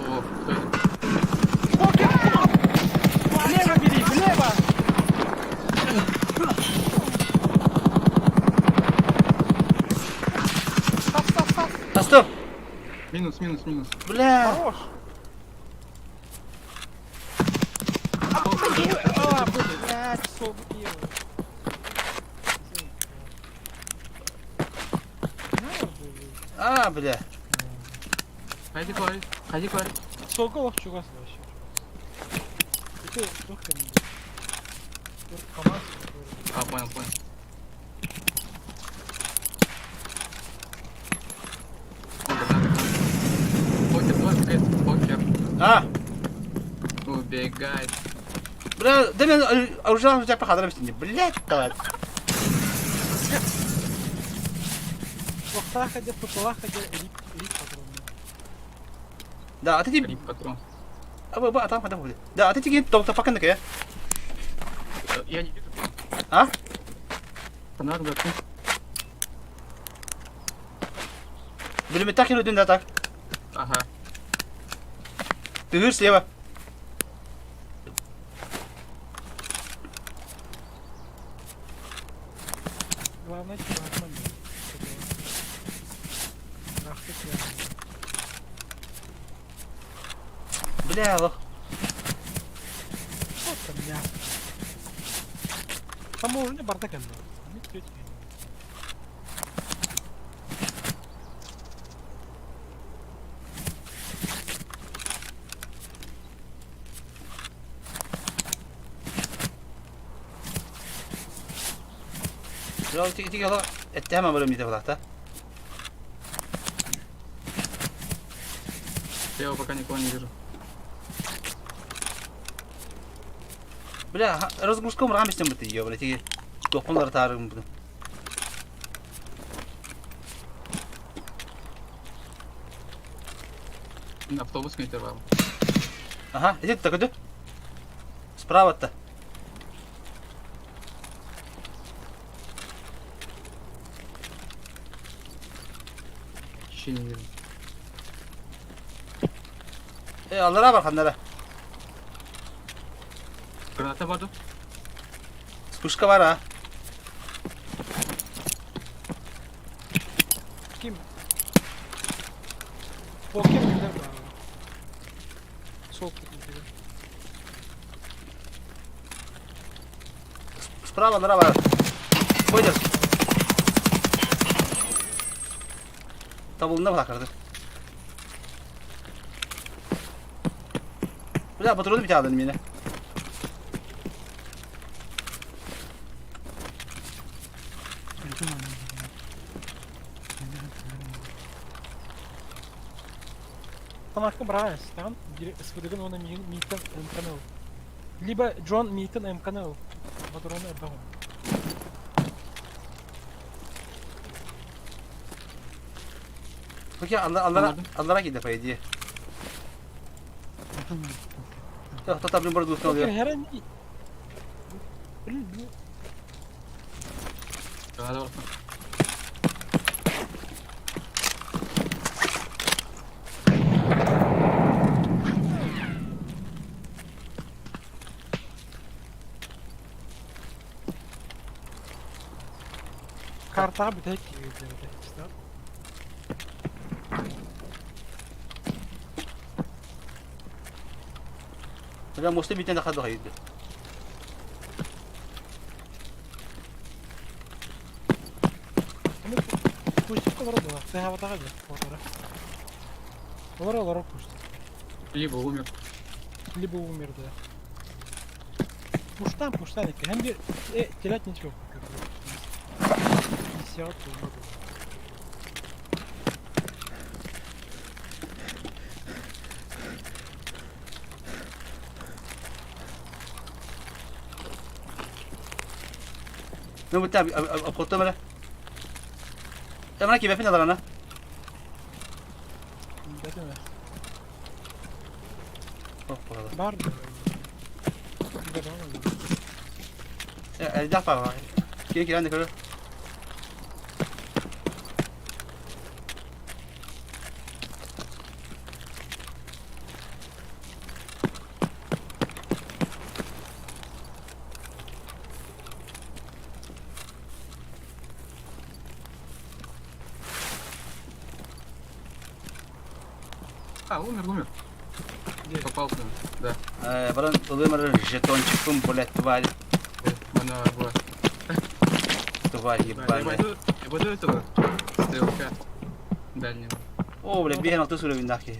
О, Влево бери, влево! Став. Стоп. минус. Бля. Хорош. Блядь, солбу делаю. Bля. Haydi koy. Солга лох чугас вообще. Это только не. КамАЗ. А, понял. Покер. Убегай. Бля, да мен оружие взять походу не. Блядь, давай. Лохта ходя, путала ходя, рик патрон. Да, а ты Рип патрон. а там будет. Да, а ты тики толк пока на кая. Я не вижу. А? Надо дать. Блин, так и да так. Ага. Ты слева. Главное, что нормально. Ах ты Бля, лох. Вот там мясо. Таможня бардак енді. Не третий. Бля, тиги лох. Ettehemem böyle miydi kulakta? Я его пока никого не вижу. Бля, разгрузком рамистен bitti yiyor böyle tigi. Dokunları tarığım bunu. Автобус к интервалу. Ага, иди так иди. Справа-то. Еще не вижу. Allara bak hanlara. Граната в аду. Spuşka var ha. Kim? O kim gider bu arada? Soğuk gidiyor. Справа allara var. Koyacağız. Tabuğunda bırakırdı. Bля, патроны bir tane aldım yine. Там арка брайс, там сподобен он Митон МКНЛ. Либо Джон Митон МКНЛ. Патроны отдал. Peki allara gidiyor payı diye. Yok tabi burada dursun oluyor. Her an Блин, Граната в karta bir tek gibi işte. Bля, мосты bir tane daha gidiyor. Пусть колор было. Ты его так же. Колор пусть. Либо умер. Либо умер, да. Пуштан, hem bir терять ничего. Сяд, Ne bu tabi apotto mera. Tamam ki befin alana. Dedim ya. Hop burada. Var mı? Bir de var mı? Elde var. Kim kiran ne kadar? А, умер. Попал к нам. Да. Баран ылымыр жетончиком, блядь, тварь. Она была. Тварь Я ебаная. буду этого стрелка дальнего. О, блядь, бегай на ту сторону нахуй.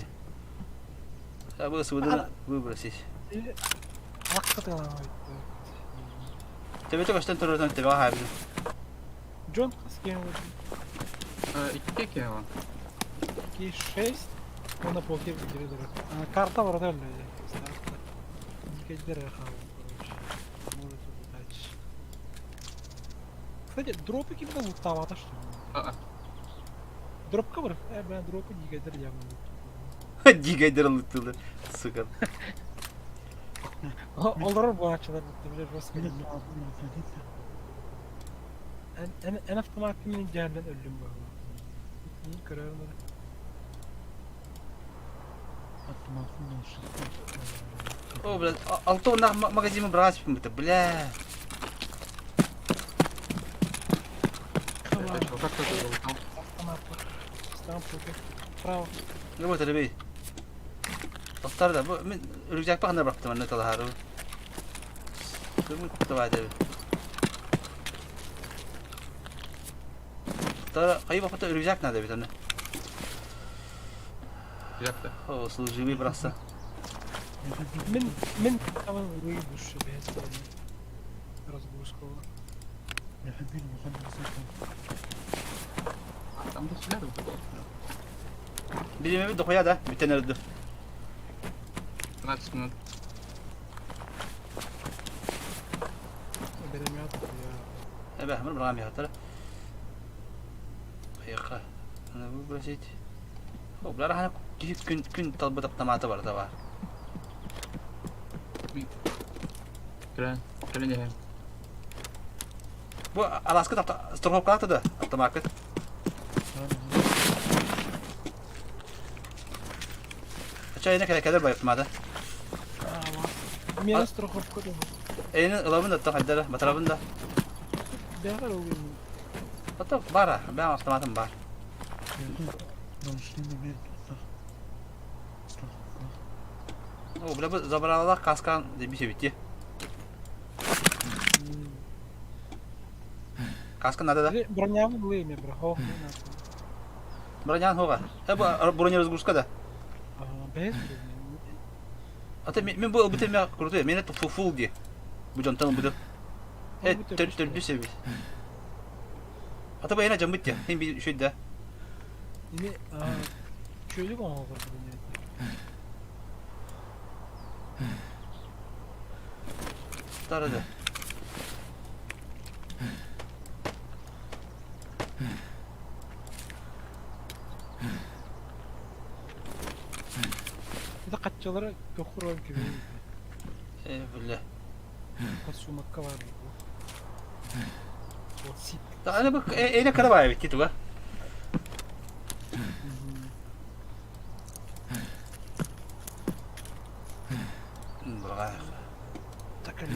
Я бы свободно выбросить. Hakikaten ama. Тебе только что тоже тебя хабли. Джон скинул İki tek ya var. 2-6. Ona poker gidiyor. Karta var orada öyle. İndikatörler yakalım. Может удачи. Кстати, дропы какие-то лутовато, что ли? Дроп кавер? Ben drop'u дигайдер явно. Дигайдер лутылdı. Сука. Olur bu açılar bile Roscoe. En автомат kimin cehennem öldüm bu arada. İyi kararım var. О, блядь, алто на магазин брать, это, бля. Как кто-то залутал? Автомат. Стам поки. Право. Ну вот, ребят. Dostlar da bu men örgücek bakanda bıraktım anne talaharı. Kırmızı kutu var dedi. Dostlar ayı bakata örgücek nerede bir tane? Yaptı. O служивый bıraksa. من طبعا ويبوش بهذا разгрузку. يحبين المخلص. Tam da silah yok. Birime bir dokuya da bir tane öldü. 15 minut. برميات يا Ebe hemen bırakam ya hatara. Ayıka. Ana bu burası hiç. O bunlar hani gün talbı taptamatı var da var. Kren ya. Bu Alaska tapta Stormhawk kalktı da taptamakı. Açayına kadar bayıtmadı. مين страховка ده Eynin ılavını da haddara batarabında. ده غير Hatta var ha. Ben avtomatım var. Nauşliğinde bir O bile bu zabaralar kaskan bir şey bitti. Kaskın nerede da? броня лыми бро Bıracan hoga. Bu buraya разгрузка da. без Hatta ben bu bitirmeye kurutuyor. Beni full diye. Bu contanın bu da. Evet, bir seviye. Hatta bu yine cam bitti. Hem bir şey de. не чөлүк оңго броня Taradı. ده катчалары көкүрөм кеби Böyle. косумакка бар вот сип Da hani bak eyle kara bayağı bitti tuğa. Bırak. такая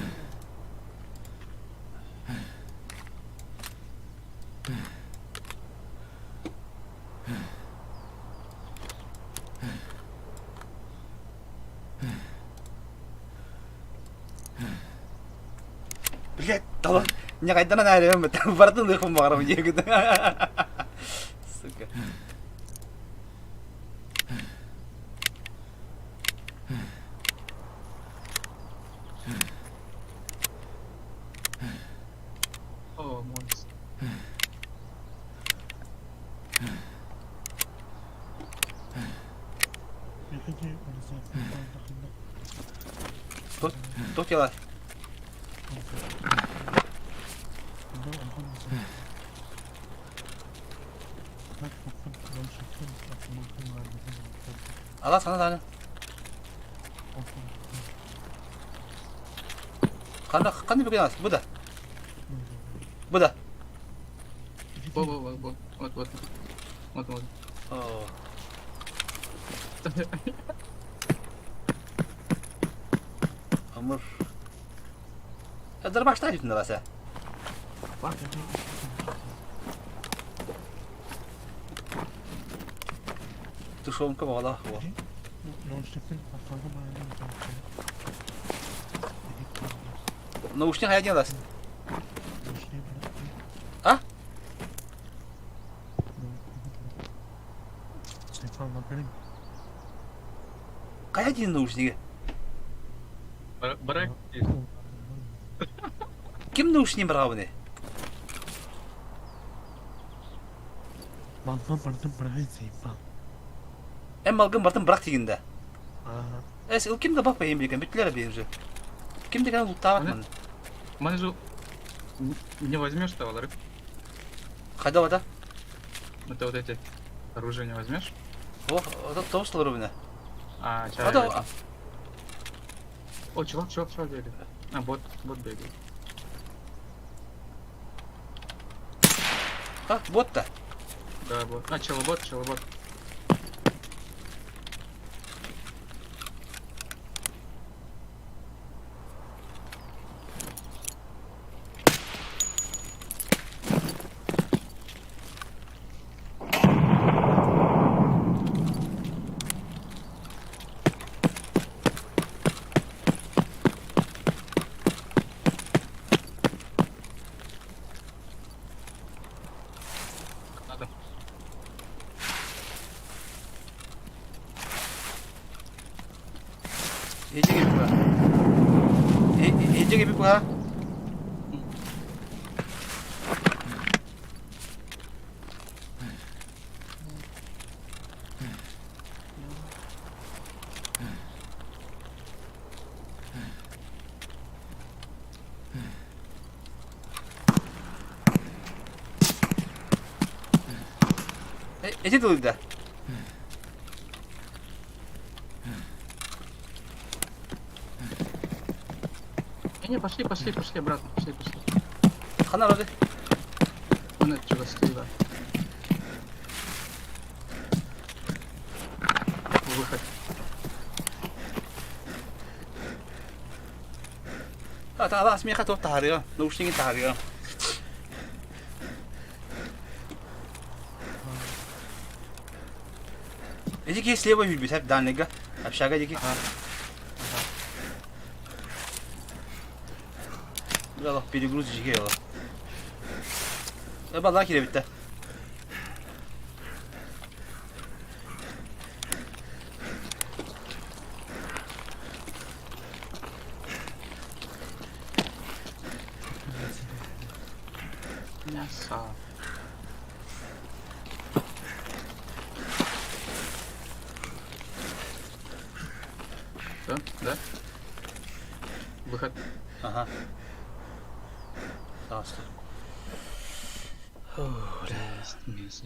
Блять, давай. Не кайдан аналем, бардын лыхым багарам егид. Сука. О, монстр. Yıkıcı orası. Тут дела. Allah sana tane. Kanı bir kıyas. Bu da. Bu da. Вот. Вот. Oo. Amur. Dur başta gittin de sen. Тушенка вода. Nauşliğin aklına mahallen Наушник я один раз. Nauşliğin А? Sayfanla benim. Кая один наушники? Bırak. Kim наушник брал bunu? Balman bardım bırakın sayfa. En malgın bartın bırak diginde. Aha. Es, kim de bak bayım bilgen, bütler benziyor. Kim de kan loot'a bakmadın. Манжу не возьмешь товары? Kayda vada? Это вот эти оружие не возьмешь? O da tavuslar öbüne. А, чай. Hadi О, чувак бегает. А, бот бегает. ha bot da. Да, бот. А, челобот. Hece gibi bu. Hece gibi bu ha. Hece dolu da. Не, пошли, обратно, пошли. Kanal hadi. Вон отсюда стоит, да. Выход. Та смеха топ таарıyor. Наушники таарıyor. Эдики слева вибис, хап данлега. Общага дики. Allah перегруз жиге ала. Бала кире битте. Мясо. Все, да? Выход. Ага. Sağ Мясо.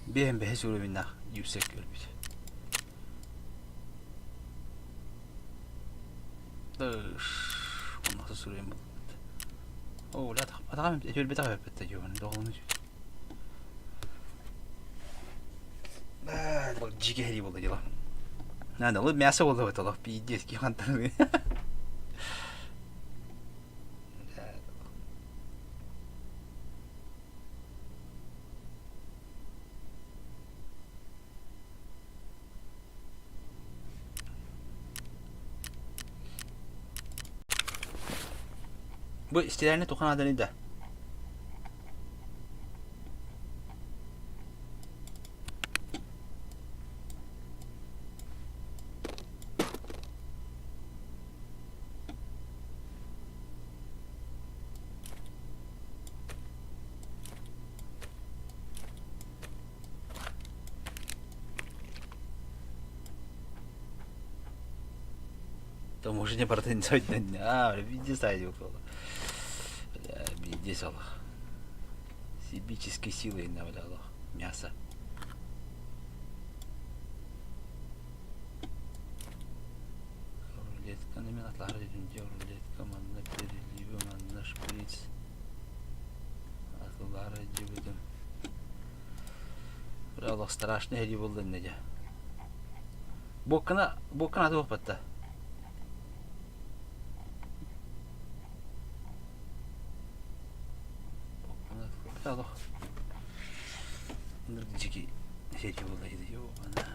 Behem behe sürümünden yüksek görmüş. Bu nasıl sürüyorum bu? Oo, la tamam, etül beta yapıp da diyorum, doğru. Bak cige heli oldu ya. Nerede oldu? Masa oldu bu taraf. Bir diye ki kantarı. Bu isteyenle tokan adını da. То може не претендовать на дня, видите, стадию было. Здесь Аллах. Сибической силой навалял мясо. Рулетка на минутлар идет, рулетка манна переливы, манна шприц. Атылар идем. Аллах страшный хеди болды неде. Боккана атып опатта. Allah. Nerede şey olaydı yo bana.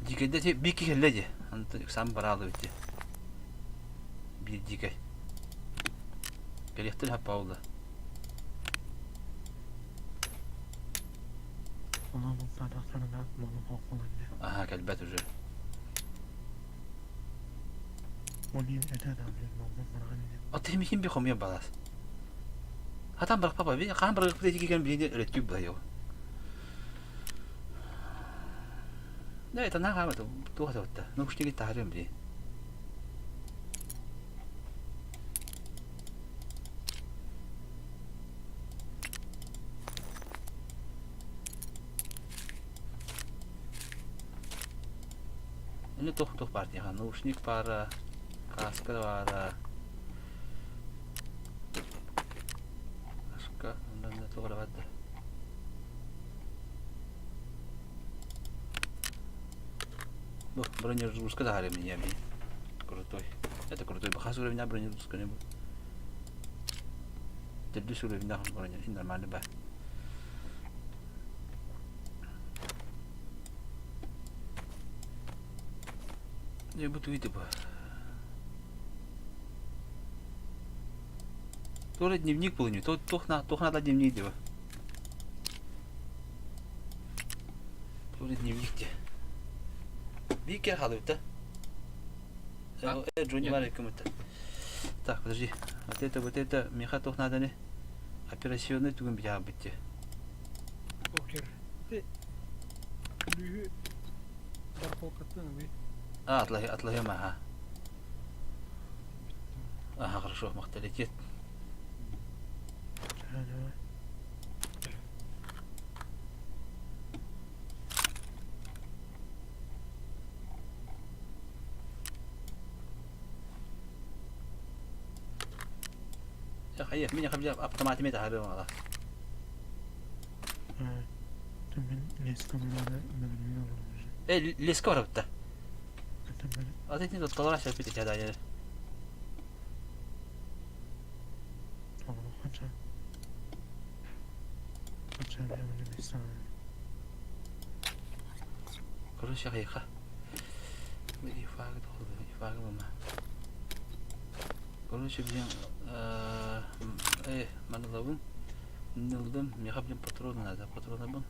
Dikede bir kelle sen paralı bitti. Bir dike. Gelihtir hep oldu. Aha kelbet ucu. Atayım kim bir komuya balas. Hatta bırak baba bir kan bırakıp da dikiken bir üretip buluyor. Ne tanah kamu tu hasa otta. Nukuştu ki tahrim bir. Ini tuh partinya kan, naушник para, kaska para, kaska, undang tuh ada apa? Bu бронеразгрузка да харем не ями. Крутой. Это крутой. Бахас уровня бронеразгрузка не был. Ты 2 уровня броня, нормально ба. Ne bu tuydu bu. Тоже дневник был не, toch надо дневник делать. Тоже дневник где. Викер халута. Джонни Вариком это. Так, подожди. Вот это, меха toch надо не. Операционный тугун бия битти. Окер. Те. Лүһү. Бархолкаттан вы. Отлоги маха. Ага, хорошо, махталитет. يا أخي مين يخرج أبطماتي متى هذا والله. إيه ليش كوربته؟ أعطيتني الطلع شايفتك هذا يعني. كل شيء خيخة. بدي يفاق بما. كل شيء بيجي إيه ما نضربهم. نلدم يخبي بترول هذا بترول بم.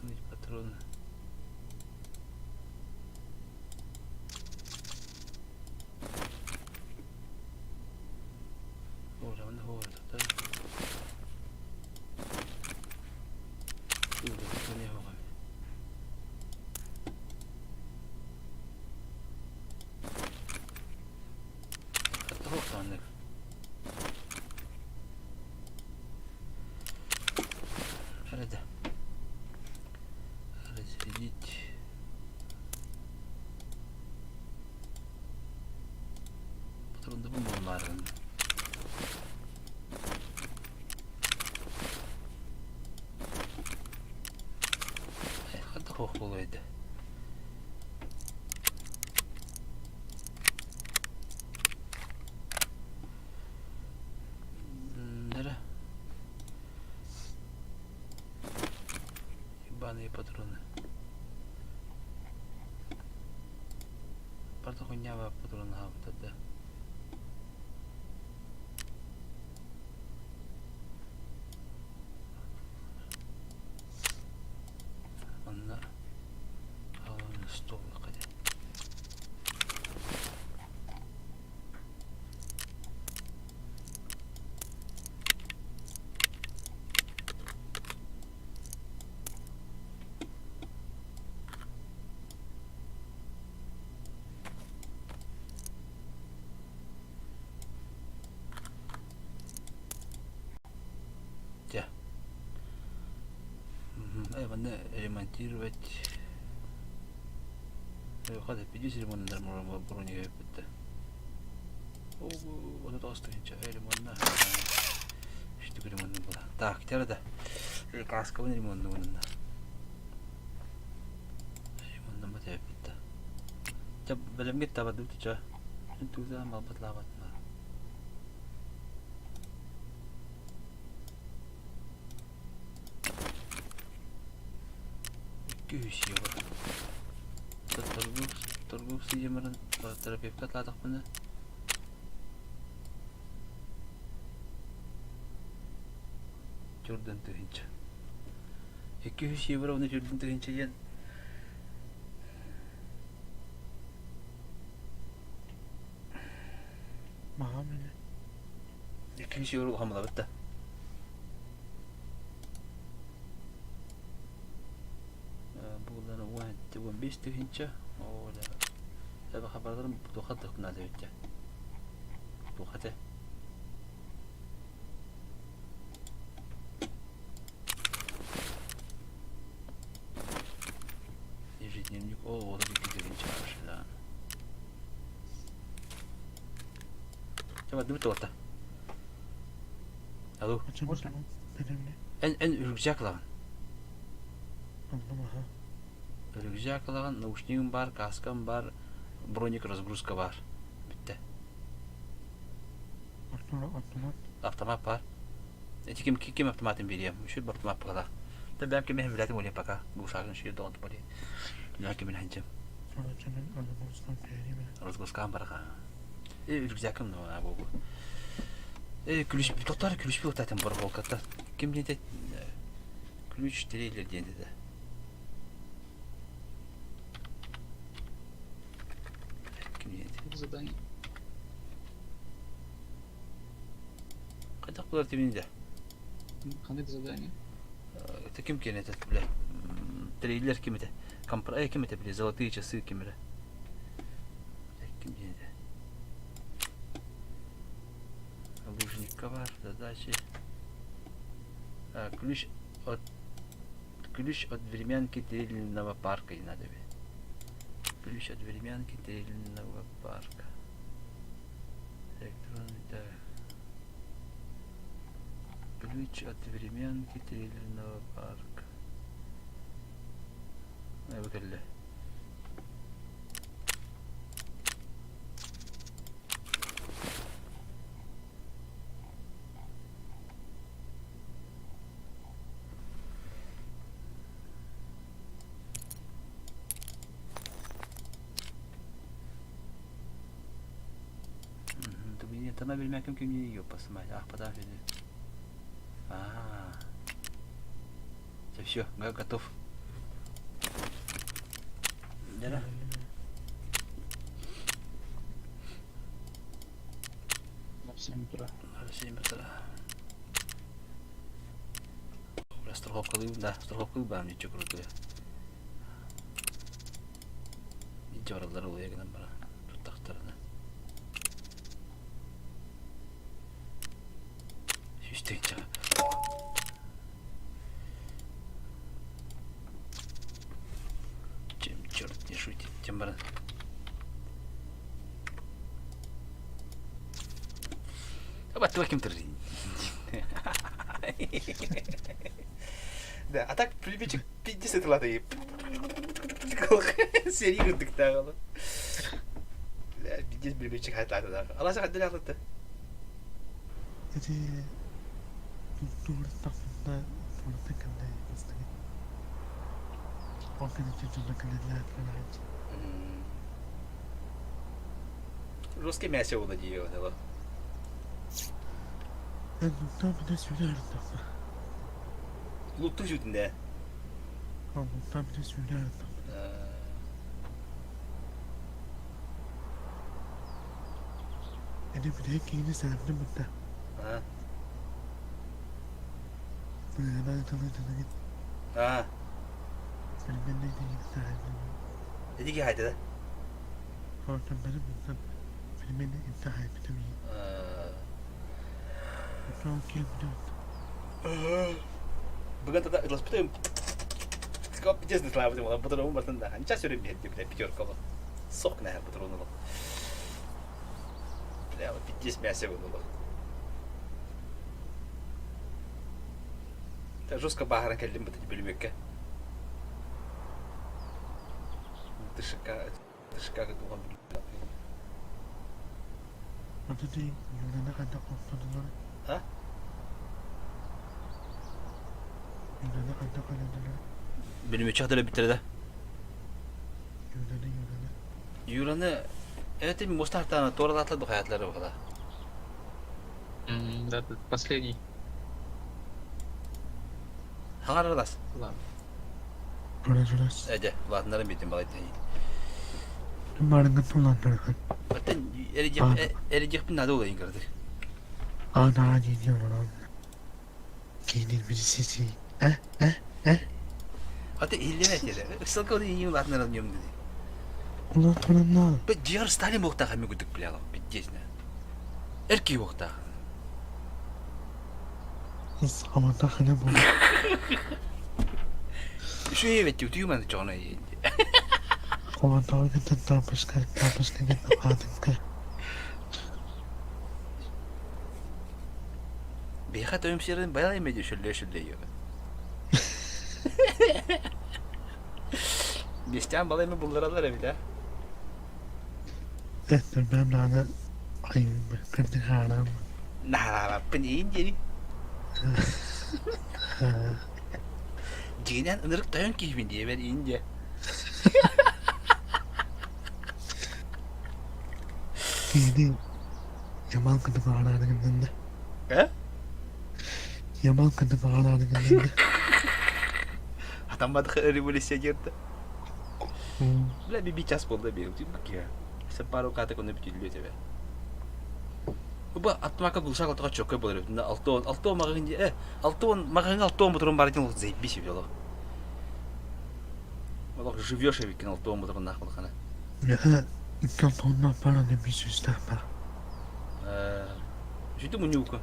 نيجي بترول. هو ده разрядить. Патрон добыл маран. Хатта хох болойды. Нера? Ебаные патроны. Правда хуйнява патроны вот это. Она на стол выходит. Надо ремонтировать. Хватит 50 ремонт нормально брони это. О, вот это остынча ремонтна. Что ремонт было. Так, теперь да. Касковый ремонт нужно. Ремонт нам это это. Жа белемге табады жа. Туза малбатлават. 200 евро. Торговцы емерін терапевтка атладық бұны. Жүрден түгінші. 200 евро оны жүрден түгінші ен. Маған мені. 200 евро қамыла бітті. Bulan 15 تهينشا ولا هذا خبر ضرب بتوخد قناة وجه بتوخته يجي دنيمك أوه ده بيجي تهينشا عشان شباب دم توتا ألو أن رجعك لان Рюкзак алган, наушнигим бар, каскам бар, броник разгрузка бар. Битте. Автомат. Автомат бар. Ким автоматын берем. Ушул автомат багала. Tabii ben kimin evladım oluyor baka. Bu şarkının şiiri doğdu böyle. Ne kimin hancım. Sonra canın anamızdan peyni mi? Rozgos kan baraka. Rüzakım no abi bu. Külüş bir tutar külüş bir otaten baraka olkatta. Kim dedi? Külüş direğiler diye dedi. Kim dedi? Задание. Kadak bular tibinde. Қандай задание? Это кем кен этот, бля? Трейлер кем это? Компра, кем это, бля? Золотые часы кем это? Кем это? Лужника var, задачи. Ключ от времянки Трильного парка, и надо ведь. Ключ от времянки Трильного парка. Электронный, да. Ключ от времянки Триллерного парка. Bakalım. Tabii tana bilmek mümkün yok basma. Ah подожди. Все, готов. Да? На 7 утра. 7 утра. Страховка, да, страховка бам ничего крутое. Ничего разорвало я гнам бара. Тут так стороны. Üstteyince. Черт, не шути, тем более. Абат твоим трудим. Да, а так прилипичек 50 лады. Серию диктовал. Да, 50 прилипичек хатла да. Allah sakit dili atlattı. Dedi doğru takımda burada kaldı aslında. O kadar çocuğuna kalırlar falan. Русский мясо владею, да. Ben bundan bir de söylerdim takma. Luttu yüzünde. Ama bundan bir de söylerdim. Beni bir de giyini sevdim bunda. Ha. Ben tanıdığını git. Ha. Ben de giyini sevdim. Dedi ki haydi da. Oradan benim bundan filmini intihar ettim. Sonra geldim. Bugün de распытаем. Скоп здесь не слава тем, а потом мы там ничего все время где бля пятерка вот. Сок на патроны вот. Бля, вот 50 мяса было. Та жестко бахара келдим бит билбекке. Дышка дуган билбек. Orada değil, Yunan'a kadar korkmadılar. Ha? Yunan'a kadar kalırdılar. Benim üç ahtıyla bitirdi. Yunan'a. Yuran'ı evet bir Mustafa'dan doğru atladık hayatları bu kadar. Да, последний. Hangi aradas? Ладно. Orası. Ece, vatanların bitim balaydı. Marangın tulanları. Zaten erecek bir nada olayın kardeş. Ana gidiyor lan. Giyinir birisi. Hatta illet yere. Isıl kaldı iyi vatanların yum dedi. Ulan tanımla. Ben ciğer Stalin vakta kami güdük bile alalım. Biteceğiz ne? Erkeği vakta. Kız hamanda kanı bu. Şu evet diyor diyor ben de çoğuna yiyince. Hamanda oynadan tapışka gitme kadın. Bir kat ömşirin bayağı yemedi şöyle yiyor. Beşten balayı mı bulurlar evde? Ettir benim lana. Ay kırdı haram. Nah, ben iyi değil. Cinen ınırık dayan ki diye ben ince. Yedi. Yaman kızı ağlardı gündende. He? Yaman kızı ağlardı gündende. Atamadık revolüsyon girdi. Bile bir cas bolda benim tüm bak ya. Separu kata konuda bütünlüyor tabi. Bu atmaka bulsak otuğa çok köy bolur. Altı on makın diye. Altı on motorun var için zeyip bir şey diyorlar. Valla живешь evkin altı on motorun nakıl kana. Ya, insan tondan para demiş üstten para. Şuydu mu nyuka?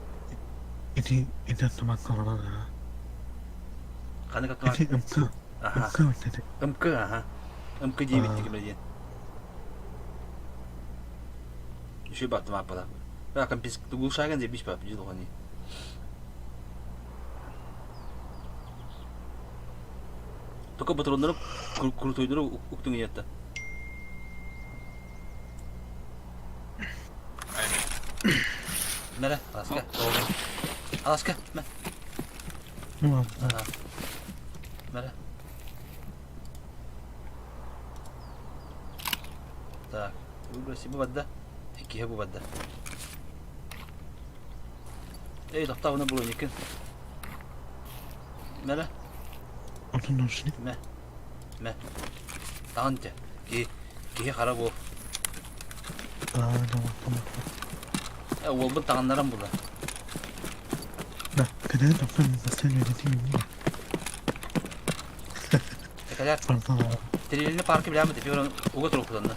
Edi, eden tamak ağlardı. Kanı katmak. Edi, ımkı. Aha. Imkı dedi. Ымkı aha. Ымkı diye bitti gibi diyen. Şu baktım apala. Bakın biz buluşarken de bir şey yapacağız onu. Только патронları kurutuyduğunu uktun yatta. Nere? Alaska. Alaska. Ne var? Nere? Так, выброси бубадда. Iki bubadda. Ey doktor bunu bulun yakın. Nere? Onun olsun. Me. Daha önce. Ki kara bu. Tamam. Olgun tağınlarım burada. Bak, kadar da ben sen öyle değil mi? Ne kadar? Pardon. Trilini parkı bilen mi tepi oranın uga turu kullandı.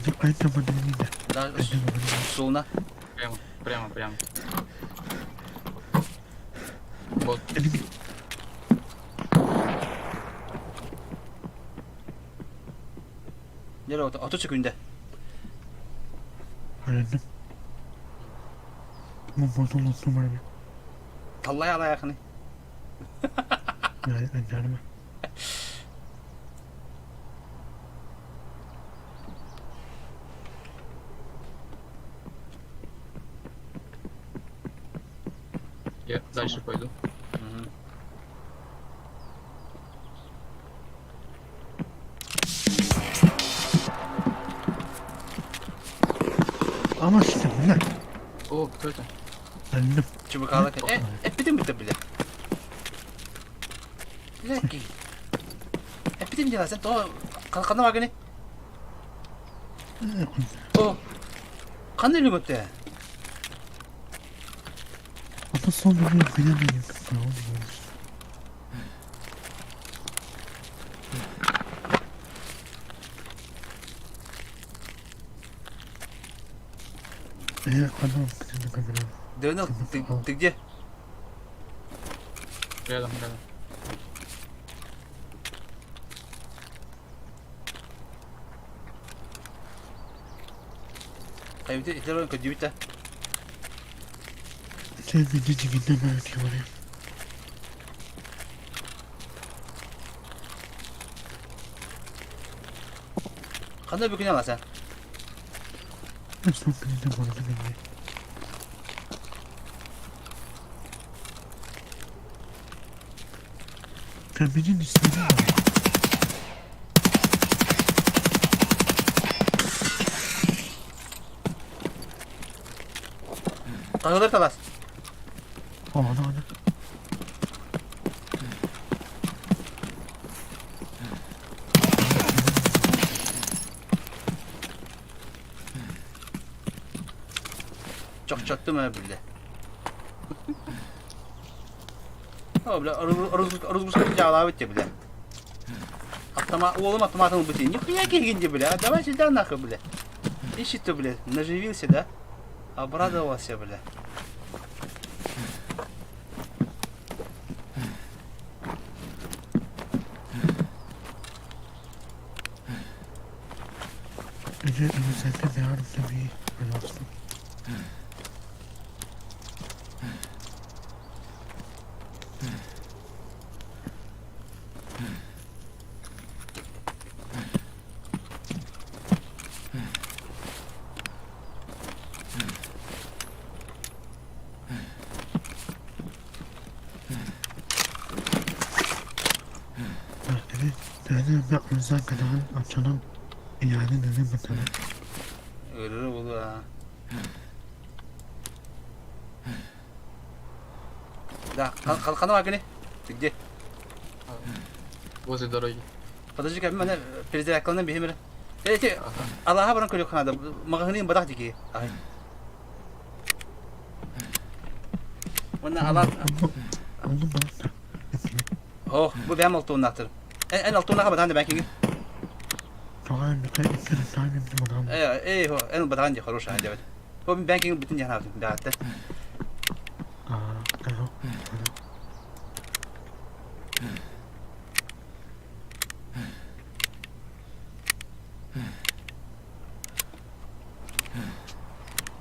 Edi, aynı zamanda değil de. Daha soluna. Прямо. Edi, Nere oto çıkındı. öğrendim. Bu bozul olsun bana. Tallaya ala yakını. Yani canım. Я дальше пойду. Ama işte bunlar. О, кто это? Öğrendim. Çubuk ağla. Epidim bitti bile. Leki. Epidim diyorlar sen. Kalkanı var gene. O. Kan ölü götte. Ama son dönüyor bilemeyiz. Ne oluyor? Adam kızını kamerayı. Dönül. Tıkçı. Рядом. Kaybıtı itler oyun kötü bitti. Sen beni dibinden öğretiyor oraya. Kanı bükün ala sen. Son beni de bana da beni. Sen beni istedin mi? Kanıları talas. Ana. Çok çattım ha bile. Ha bile aruz kursak cağla bitti bile. Oğlum автоматом быстрее. Нихуя генди, бля. Давай сюда нахуй, бля. Ищет ты, бля. Наживился, да? Обрадовался, бля. Sen de yardım tabii. Ben olsun. Dedim yapmamızdan kadar açalım. Yani dedim bakalım. Ырыры болу, Да, қалқаны бар кене? Ты где? Возле дороги. Подожди, ка мен перезарядкалынан беймір. Эти, Аллаха баран көлік қанады. Мағағынын бадақ деке. Ай. Оны Аллах... Oğlum bak da. О, бұл бәм алтуын ақтыр. Ән алтуын аға бадағын да бән кеге. Doğan bir kere istedim tahmin ettim adam. Эй, ән бадағын де хороша, ән дәбет. Бұл бән кеге бүтін де қанады. Да, атты. Tamam.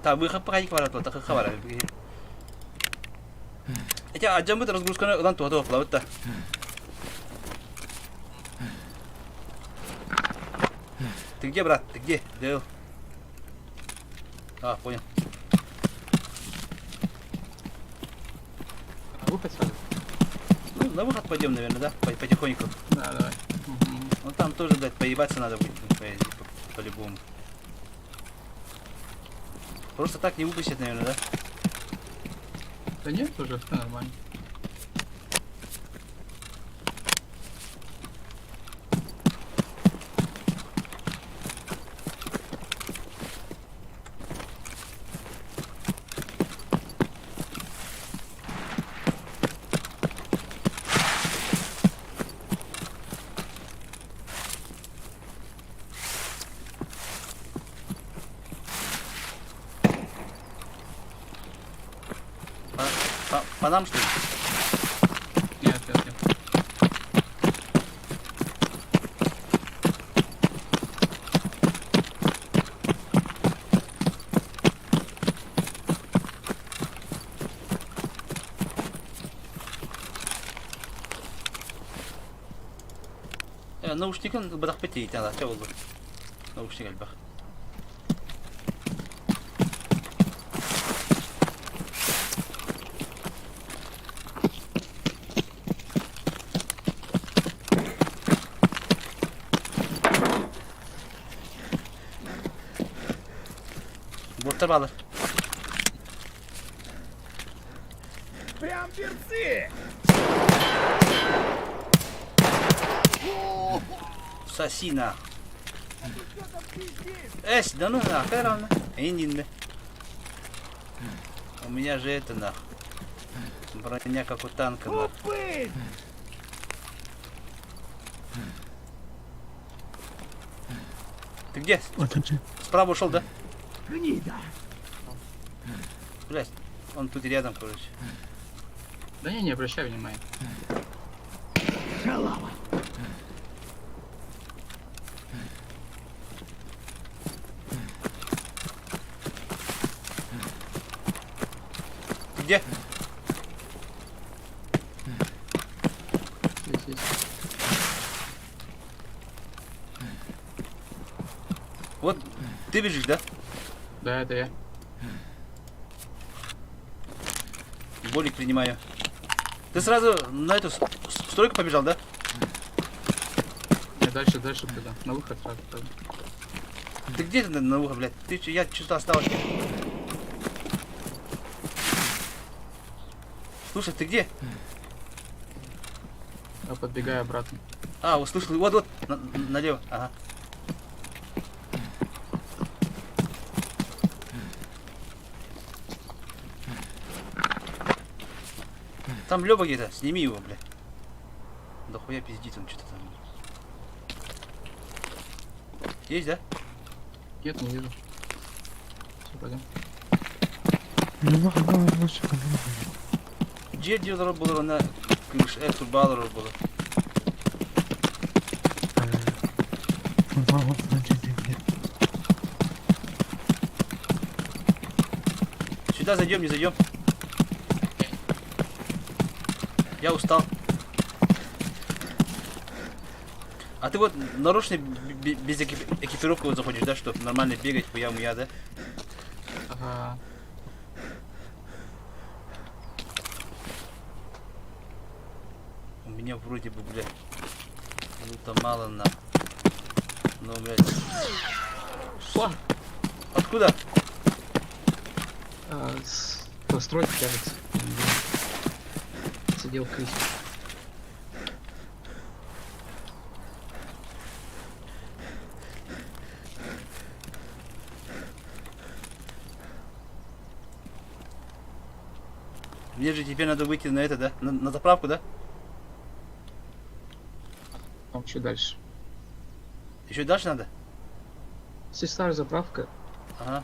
Так, выход пока не квадрат, вот так и хавара. Эти аджамбы разгрузка на ланту, готов плавать-то. Ты где, брат? Ты где? Дэл. А, понял. Выход сразу? Ну, на выход пойдем, наверное, да? Потихоньку. Да, давай. Ну там тоже, блядь, поебаться надо будет, по-любому. Просто так не выпустят, наверное, да? Да нет, уже все нормально. По нам, что ли? Нет, нет, нет. Наушникын бадақ бетейді, ала, че болды? Наушник әлбақ. Борттар балыр. Прям перцы! Соси на. Эс, да ну нахуй равно. Инди. У меня же это нах. Броня как у танка. Упынь! Ты где? Atıcı. Справа ушел, да? Гнида! Блять, он тут рядом, короче. Да не обращай внимания. Шалава! Ты где? Здесь. Вот, ты бежишь, да? Да, это я. Болик принимаю. Ты сразу на эту стройку побежал, да? Я дальше туда. На выход сразу. Ты где ты на ухо, блядь? Я что-то осталось. Слушай, ты где? Я подбегаю обратно. А, услышал. Вот, налево. Ага. Там Лёба где-то, сними его, бля. Да хуя пиздит он что-то там. Есть, да? Нет, не вижу. Все, пойдем. Ne bak adam nasıl kalıyor? Где дилер был на крыше, футболер был. Kurban olsun ciddi. Сюда зайдем, не зайдем. Я устал. А ты вот нарочно без экипировки вот заходишь, да, чтобы нормально бегать, хуя-муя, да? Ага. У меня вроде бы, блядь. Лута мало на. Ну, блядь. Что? Откуда? Постройки, кажется. Сидел в крысе. Мне же теперь надо выйти на это, да? На заправку, да? Там что дальше? Еще дальше надо? Старая заправка. Ага.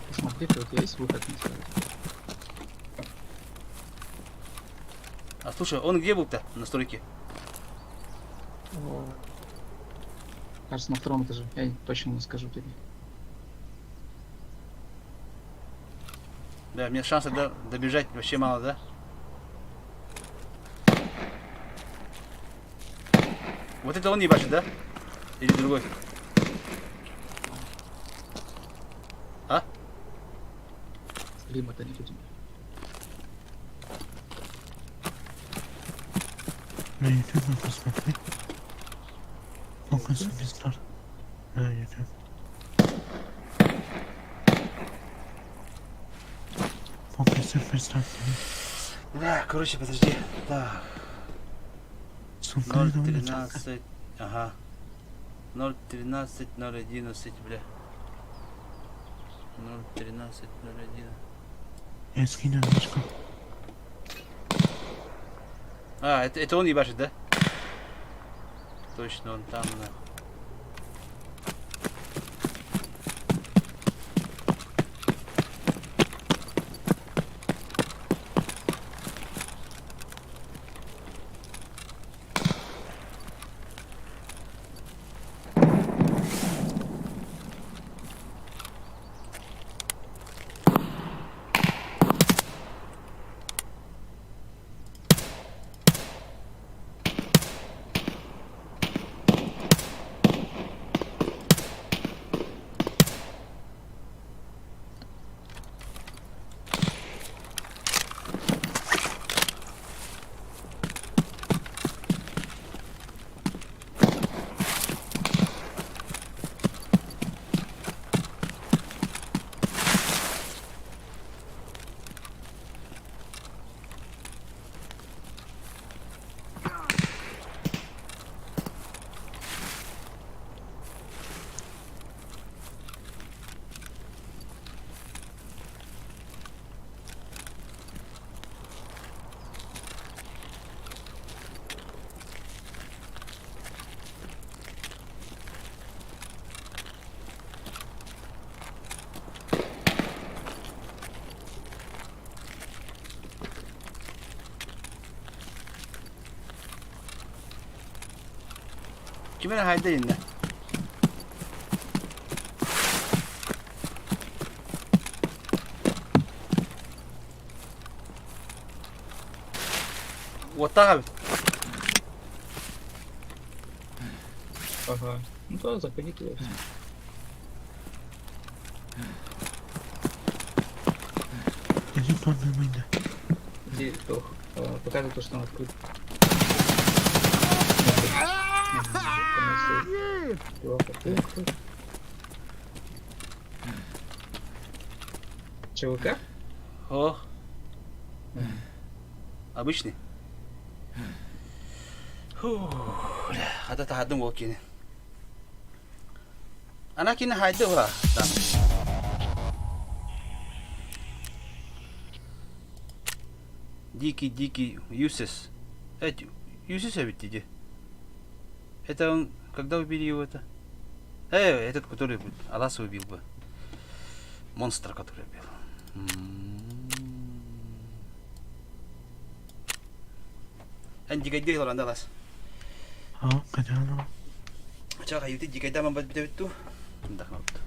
Посмотрите, вот есть выход на старую. А слушай, он где был-то на стройке? Кажется, на втором этаже. Я точно не скажу тебе. Да, мне шансов добежать вообще мало, да? Вот это он не бачит, да? Или другой? А? Либо это не будем. На YouTube посмотри. Фокус Мистер. На YouTube. Фокус Мистер. Да, короче, подожди. Так. Сука, 013. Ага. 013, 011, бля. 013, 01. Я скину немножко. А, это он ебашит, да? Точно, он там, да. Kime hayda inne? Вот так. Ага. Ну да, заходи туда. Иди туда, выйди. Где показывай то, что он открыт. ЧВК? О. Обычный. Фу, бля, хата тахадым ол кені. Ана кені хайды ұра. Дикий Юсес. Юсес ведь иди. Это он, когда убили его это? Этот, который Аласа убил бы. Монстр, который убил. Дикайдей лоран далас. Кадяно. Чаға юти дикайда ман бат битебитту. Дахмабыт.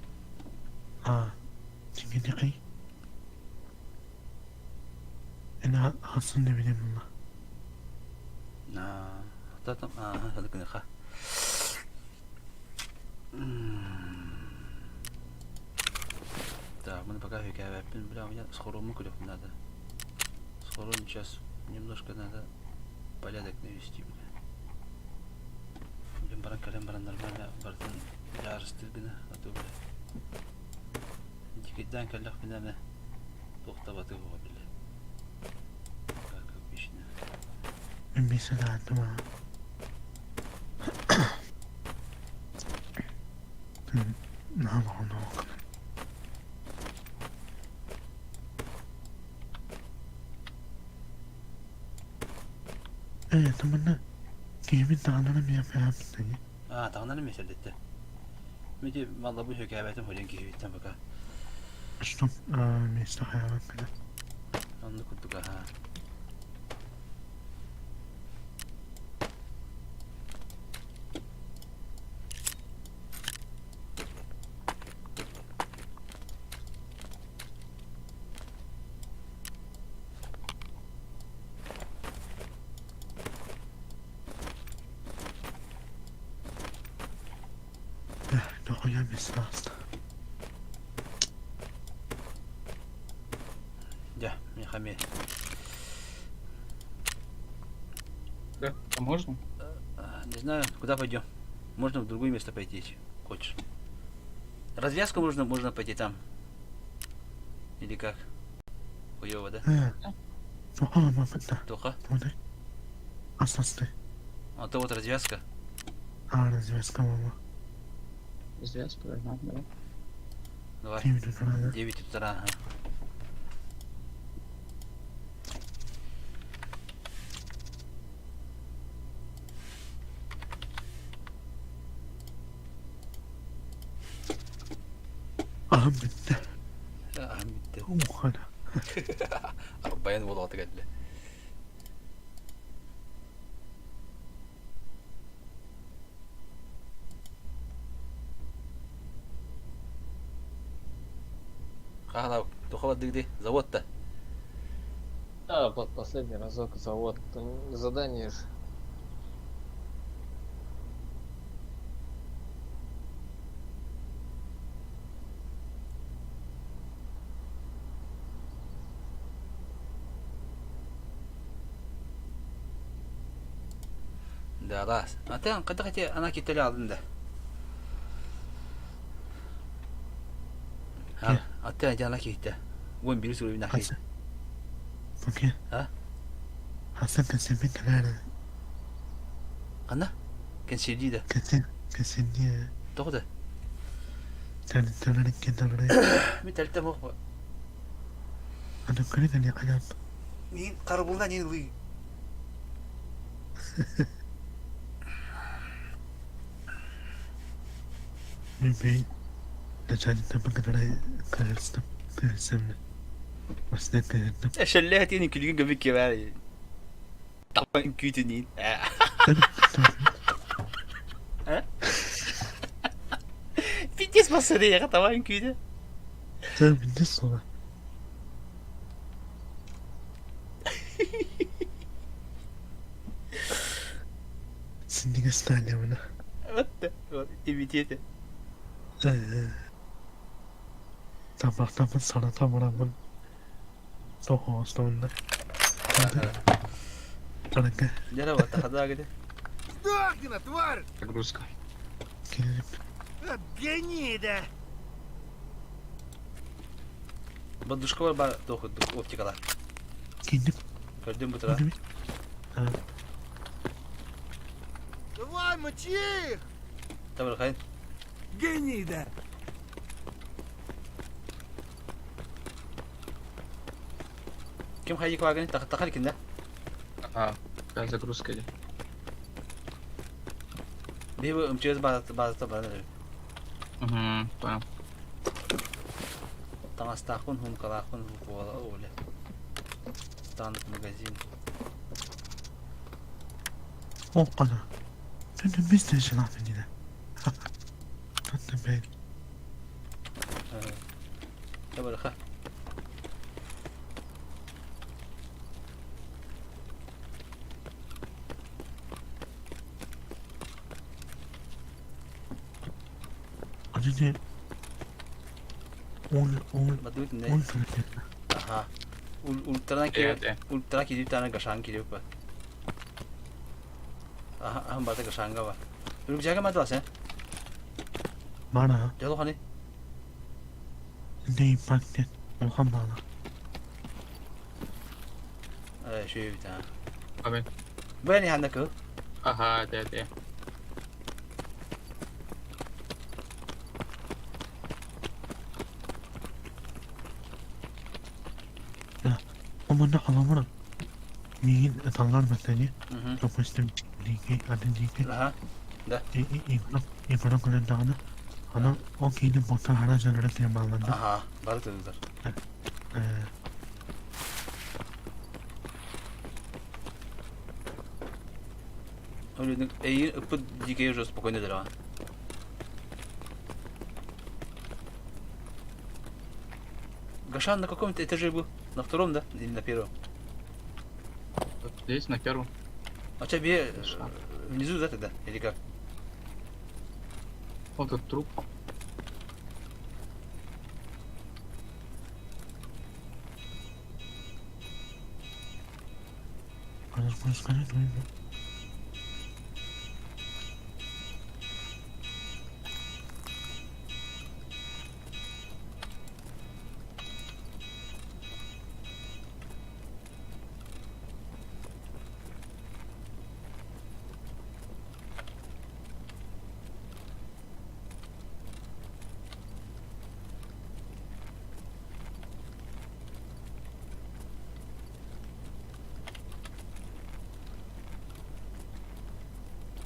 Дикай. Эна хасын деп едім мұна. Татам, хады күні ха. Так, мы пока векавяппин, бля, у меня схорому кулек надо. Схором сейчас немножко надо порядок навести, бля. Baran kalem baranlar bana bardan yarıştırgını atı böyle. Dikiden kallak bineme. Dokta batı bu bile. Kalkıp işine. Bir saatim ha. Ne yapalım ne bakalım. Evet ama ne? Kimin dağlarını bir yapayım seni. Aa tağlanın meselette. Müdür valla bu hükabetim hocan ki bitten baka. Stop. Mesle hayvan kadar. Onu kuttuk ha. Ne koyamıyorsun aslında. Ya, Михамед. Да, а можно? Не знаю, куда пойдем. Можно в другое место пойти, если хочешь. Развязку можно пойти там. Или как? Хуёво, да? Ama bunda. Тоха? Bu ne? Asaslı. А то вот развязка. Развязка mama. Развязку, да, да. Давай. Kimin önüne? 9 утра, ага. Aham bitti. bitti. Bu kadar. Bayan bol atı geldi. Ага, Тоха дыгды, завод-то. Да, последний разок завод. Задание же. Да, раз. А ты, когда хотя она киталя алдында. А ты ajana kita. Wen bir sürü bir Hasan. Bakın. Ha? Hasan kesin kadar. Ana? Kan sedi da. Kesin diye. Doğru. Tanrı'nın kendileri. Bir tane tamam. Adam kare de adam. Ni karbulda ni ri. Ben لجاني تبقى على كارستم كارستم بس ده كارستم شلاتي كل يوم قبل كمان طبعا كيوتنين في جسم الصديقة طبعا كده ده من الصلاة سني قستاني ولا وات إيميتيته Tabaktan sana tamamen çok hoşlandı. Kanka. Jara wata hada gede. Сдохни, тварь! Загрузка. Gelip Гнида! Baduşka var bana dokuduk optikalar. gidip Gördün bu taraf. Давай, мочи их! Tabii kayın. Гнида! Kim haydi kavagani takal kinde. Ага, да, загрузка или? Bir bu umçöz bazı bana. Угу, понял. Tangas takun hum kalakun hum kola öyle. Standart magazin. o kadar. Dün biz de şınav edildi. Hatta ben Tabii ha. önce Madut ne? hareketler. Aha. Ultra ki Evet. ultra ki bir tane gaşan geliyor bak. Aha, aha bata gaşanga var. Örümceğe mi sen? Bana Gel hani. neyim bakten. Okan bana. Şöyle bir tane. Abi. Bu ne handaki? Aha, de. Aman alamana. Mingin tangar matanya. Hı hı. Çok istem. Dike ada dike. Aha. İfana kulen dağına. Ana o kini bota hara janara diye bağlandı. Aha. Balık dediler. Öyle iyi ıpı dikey уже спокойно дрова. Гашан на каком-то этаже был? На втором, да? Или на первом? Здесь, на первом. А тебе внизу, да, тогда? Или как? Вот тут труп. Можно сказать,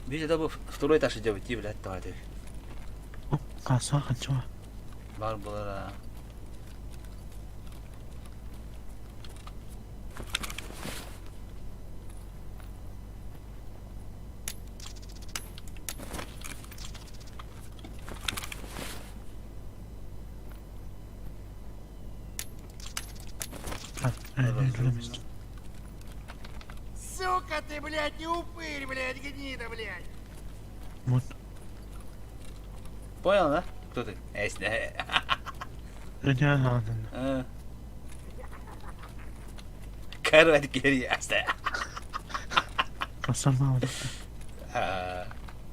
Видите, да, был второй этаж идет идти, блядь, давай ты. Каса хочу. Бар было. Сука ты, блядь, не упырь, блядь, гнида, блядь. Вот. Понял, да? Кто ты? Эсне. Öyle anladım. Karı hadi geri asla. Kasama oldu.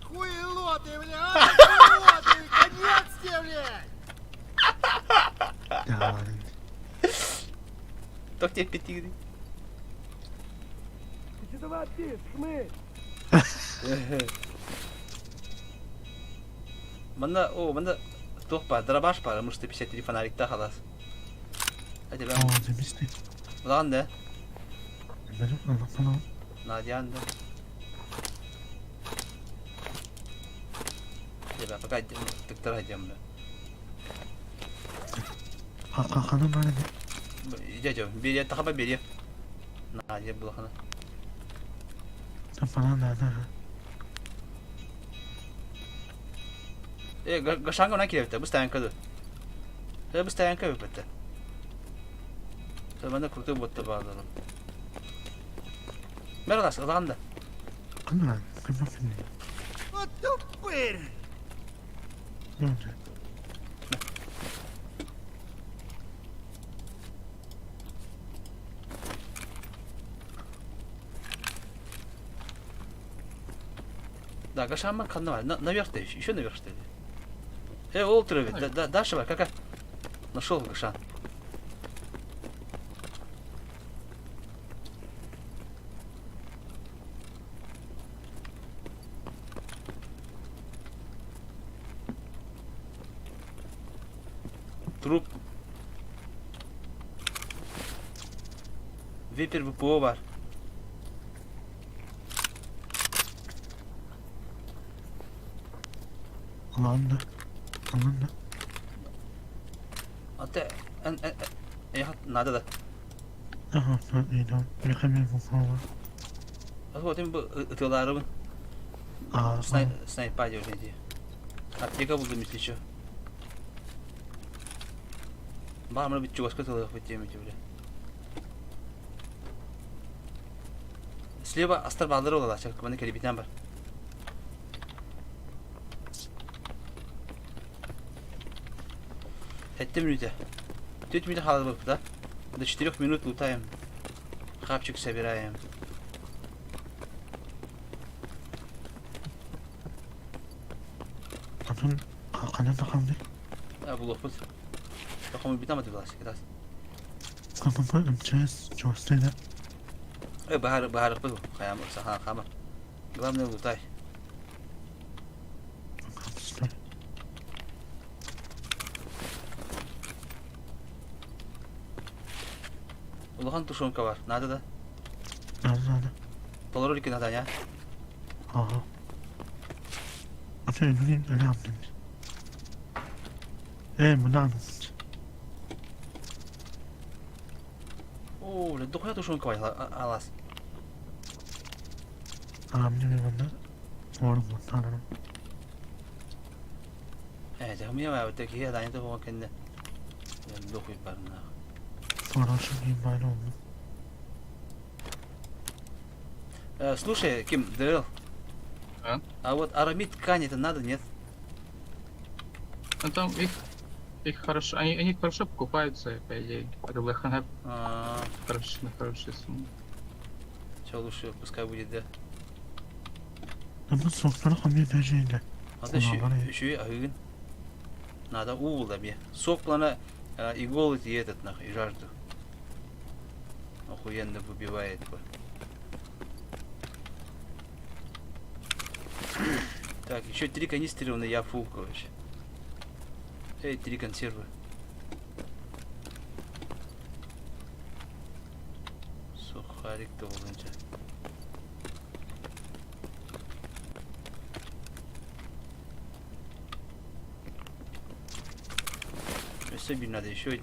Хуйло ты, блядь, хуйло ты, конец тебе, блядь. Ya. Tok тебе пяти. Ты что давай, ты, шмы. Bunda top var, darabaş var, müşteri 54 fanalikte halas. Hadi ben. Aa demişti. Ulan de. Benim Allah falan. Nadiyan de. Hadi ben fakat tıktır hacım ben. Hakan'ın bana ne? Cacım, bir yer takaba bir yer. Nadiyan bulakana. Sen falan nerede? Gaşanga ona kirevte, bu stayankadı. Bu stayanka yok bitti. Ben de kurtu botta bağladım. Merhabalar, Allah'ın da. Kanka, kırma beni. Вот тупырь. Ne olacak? Да, Гашама канал. Наверх ты еще наверх что ли? Олтер, дальше var, как? Нашел Гашан. Труп. Випер ВПО var. Alanda. Alanda. Hatta надо да. Aha, iyi tamam. Mükemmel bu falan. Вот bu ıtılarımın Aa, sniper diyor ne diye. Apteka buldum işte şu. Bana bir çuvaş katılıyor fıtıyım böyle. Слева астар балдары олар, чак мына келебитен бар. Хетте минуте. 4 минут халал болып да. До 4 минут лутаем. Хапчик собираем. Atın kanan takamdı. Bu lokbuz. Bakımı bitemedi biraz biraz. Kapımı ömçez çoğustaydı. Bahar bu. Kayam saha kama. Glam ne bu tay. Kapıslar. Ulahan tuşonka var. Nada da. Nazlı. Poloro iki nada ya. Aha. Atı önünün öyle yaptım. Bu ne anladın? Oo, le dokuya tuşonka var alas. Amca bir bana. Oğlum bu tanrım. Jamiya var öteki ya da aynı bu kendi. Le dokuyu barına. Хороший ебать он. Слушай, Ким, Дэрил. А? Вот арамид ткани-то надо, нет? Ну там их хорошо, они хорошо покупаются, по идее. РЛХ на хорошие суммы. Че лучше, пускай будет, да. Ama soklara kamyon tercihinde. Надо еще и агын. Надо увол бе. Сок плана и голод, и этот, нахуй, и жажду. Охуенно выбивает. Так, еще 3 канистрированные я фул, короче. 3 консервы. Сухарик-то волынча. Особенно надо еще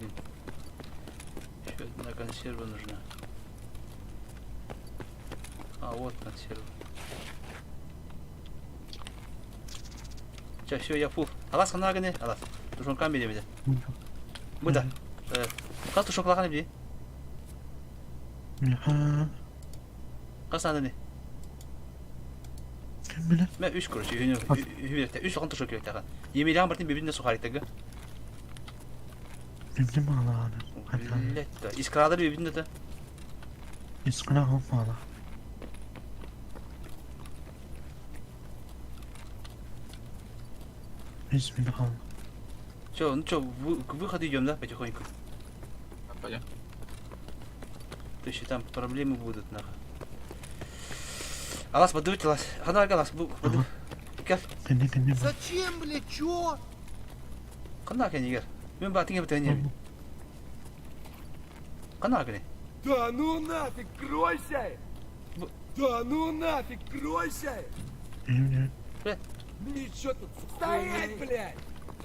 одна консерва нужна. А вот консерва. Сейчас все, я фул. Алас қана гіне, алас. Тушонкан бере беді. Бұда. Қас тушонкалаған беді? Қас ады не? Kim bilir? Мен 3 короче, үйберекте. 3 соған тушон керектаған. Емеліған бартын бебінде сухаритегі. Bildim Allah'ını. Блять, да. Искрадыр бебінде да. İskına kalmalı. Bismillah. Че, ну че, к выходу идем, да, потихоньку? Пойдем. То есть там проблемы будут, нахуй. Алас, подуйте, Алас. Хана, Алас, подуй. Гел. Kendi. Зачем, блядь, чё? Хана, Кенни, гел. Мен батыңа бітәне. Хана, Кенни. Да ну нафиг, кройся! Да ну нафиг, кройся! Evine. Ничего тут. Стоять, блядь!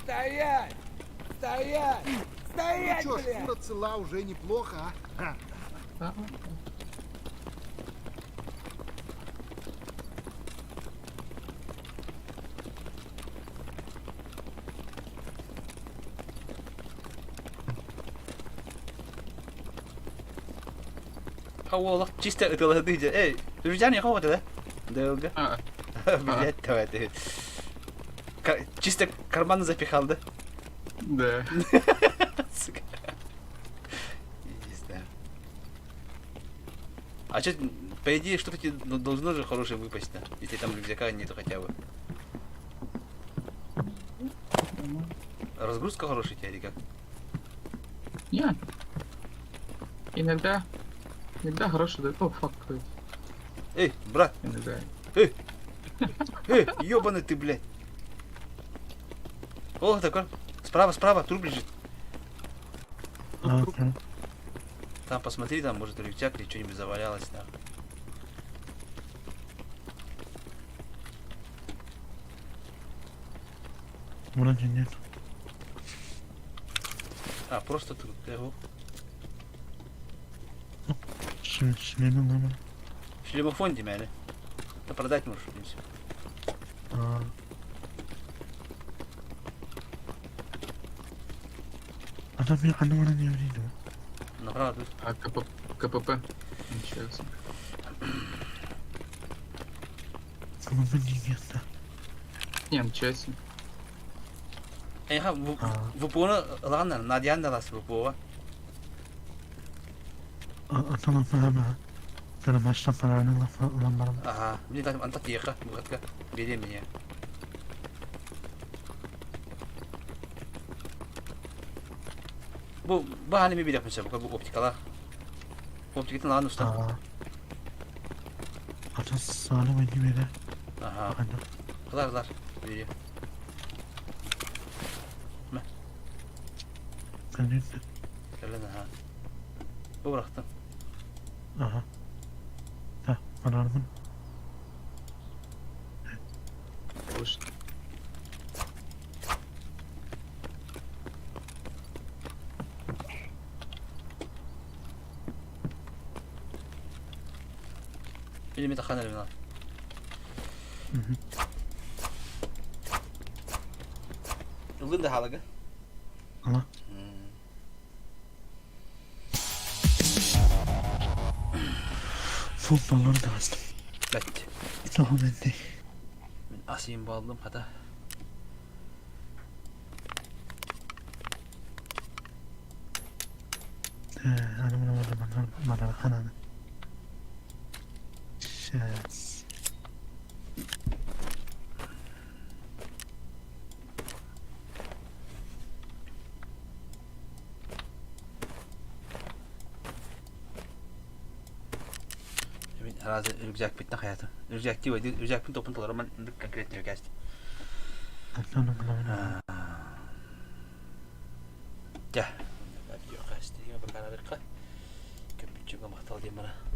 Стоять! Стоять! Стоять, ну чё, блядь! Шкура цела уже неплохо, а? والله чисто это ладыдя. Эй, друзья, не хватит, да? Долго. Блять, давай ты. Чисто карманы запихал, да? Да. Сука. Не знаю. А что, по идее, что-то тебе должно же хорошее выпасть, да? Если там рюкзака нету хотя бы. Разгрузка хорошая у тебя или как? Не. Иногда хороший, да. О, фак. Эй, брат! Иногда. Эй, ёбаный ты, блядь! О, такой. Справа, труп лежит. Там посмотри, там может рюкзак или что-нибудь завалялось, да. Вроде нет. А, просто труп, его. Шлемим номер. В шлемофонде, мяли. Да продать можешь, в принципе. Adam bir anlamadan devriydi o. Направо тут. А КПП? Ничего себе. Ama ben değil yatta. Не, ничего себе. Эй, ха, вупуна, ладно, надян да лас вупуа. Atalım falan ha. Böyle baştan paralarını laflarım. Ага, блин, там антат ехал, выходка. Бери меня. Bu halimi bir yapmışlar bu optikalar. Optiketin lan usta. Atas sağlam beni bile. Aha. Kılar. Büyüyor. Ben de. Öyle ha. Bu bıraktım. Aha. Ha, anladın. Hoş. Elimi takan elimden. Ilgın da halıgı. Ama. Futbolları da açtım. Bitti. Tamam etti. Ben asayım bağladım hadi. Hanımın orada bana hananı. Şans. Herhalde ürgecek bitti hayatım. Ürgecek değil, ürgecek bin topuntuları ben konkret diyor geçti. Tamam. Gel. Yok geçti. Yok bir karar ver. Köpücüğe mahtal diyeyim bana.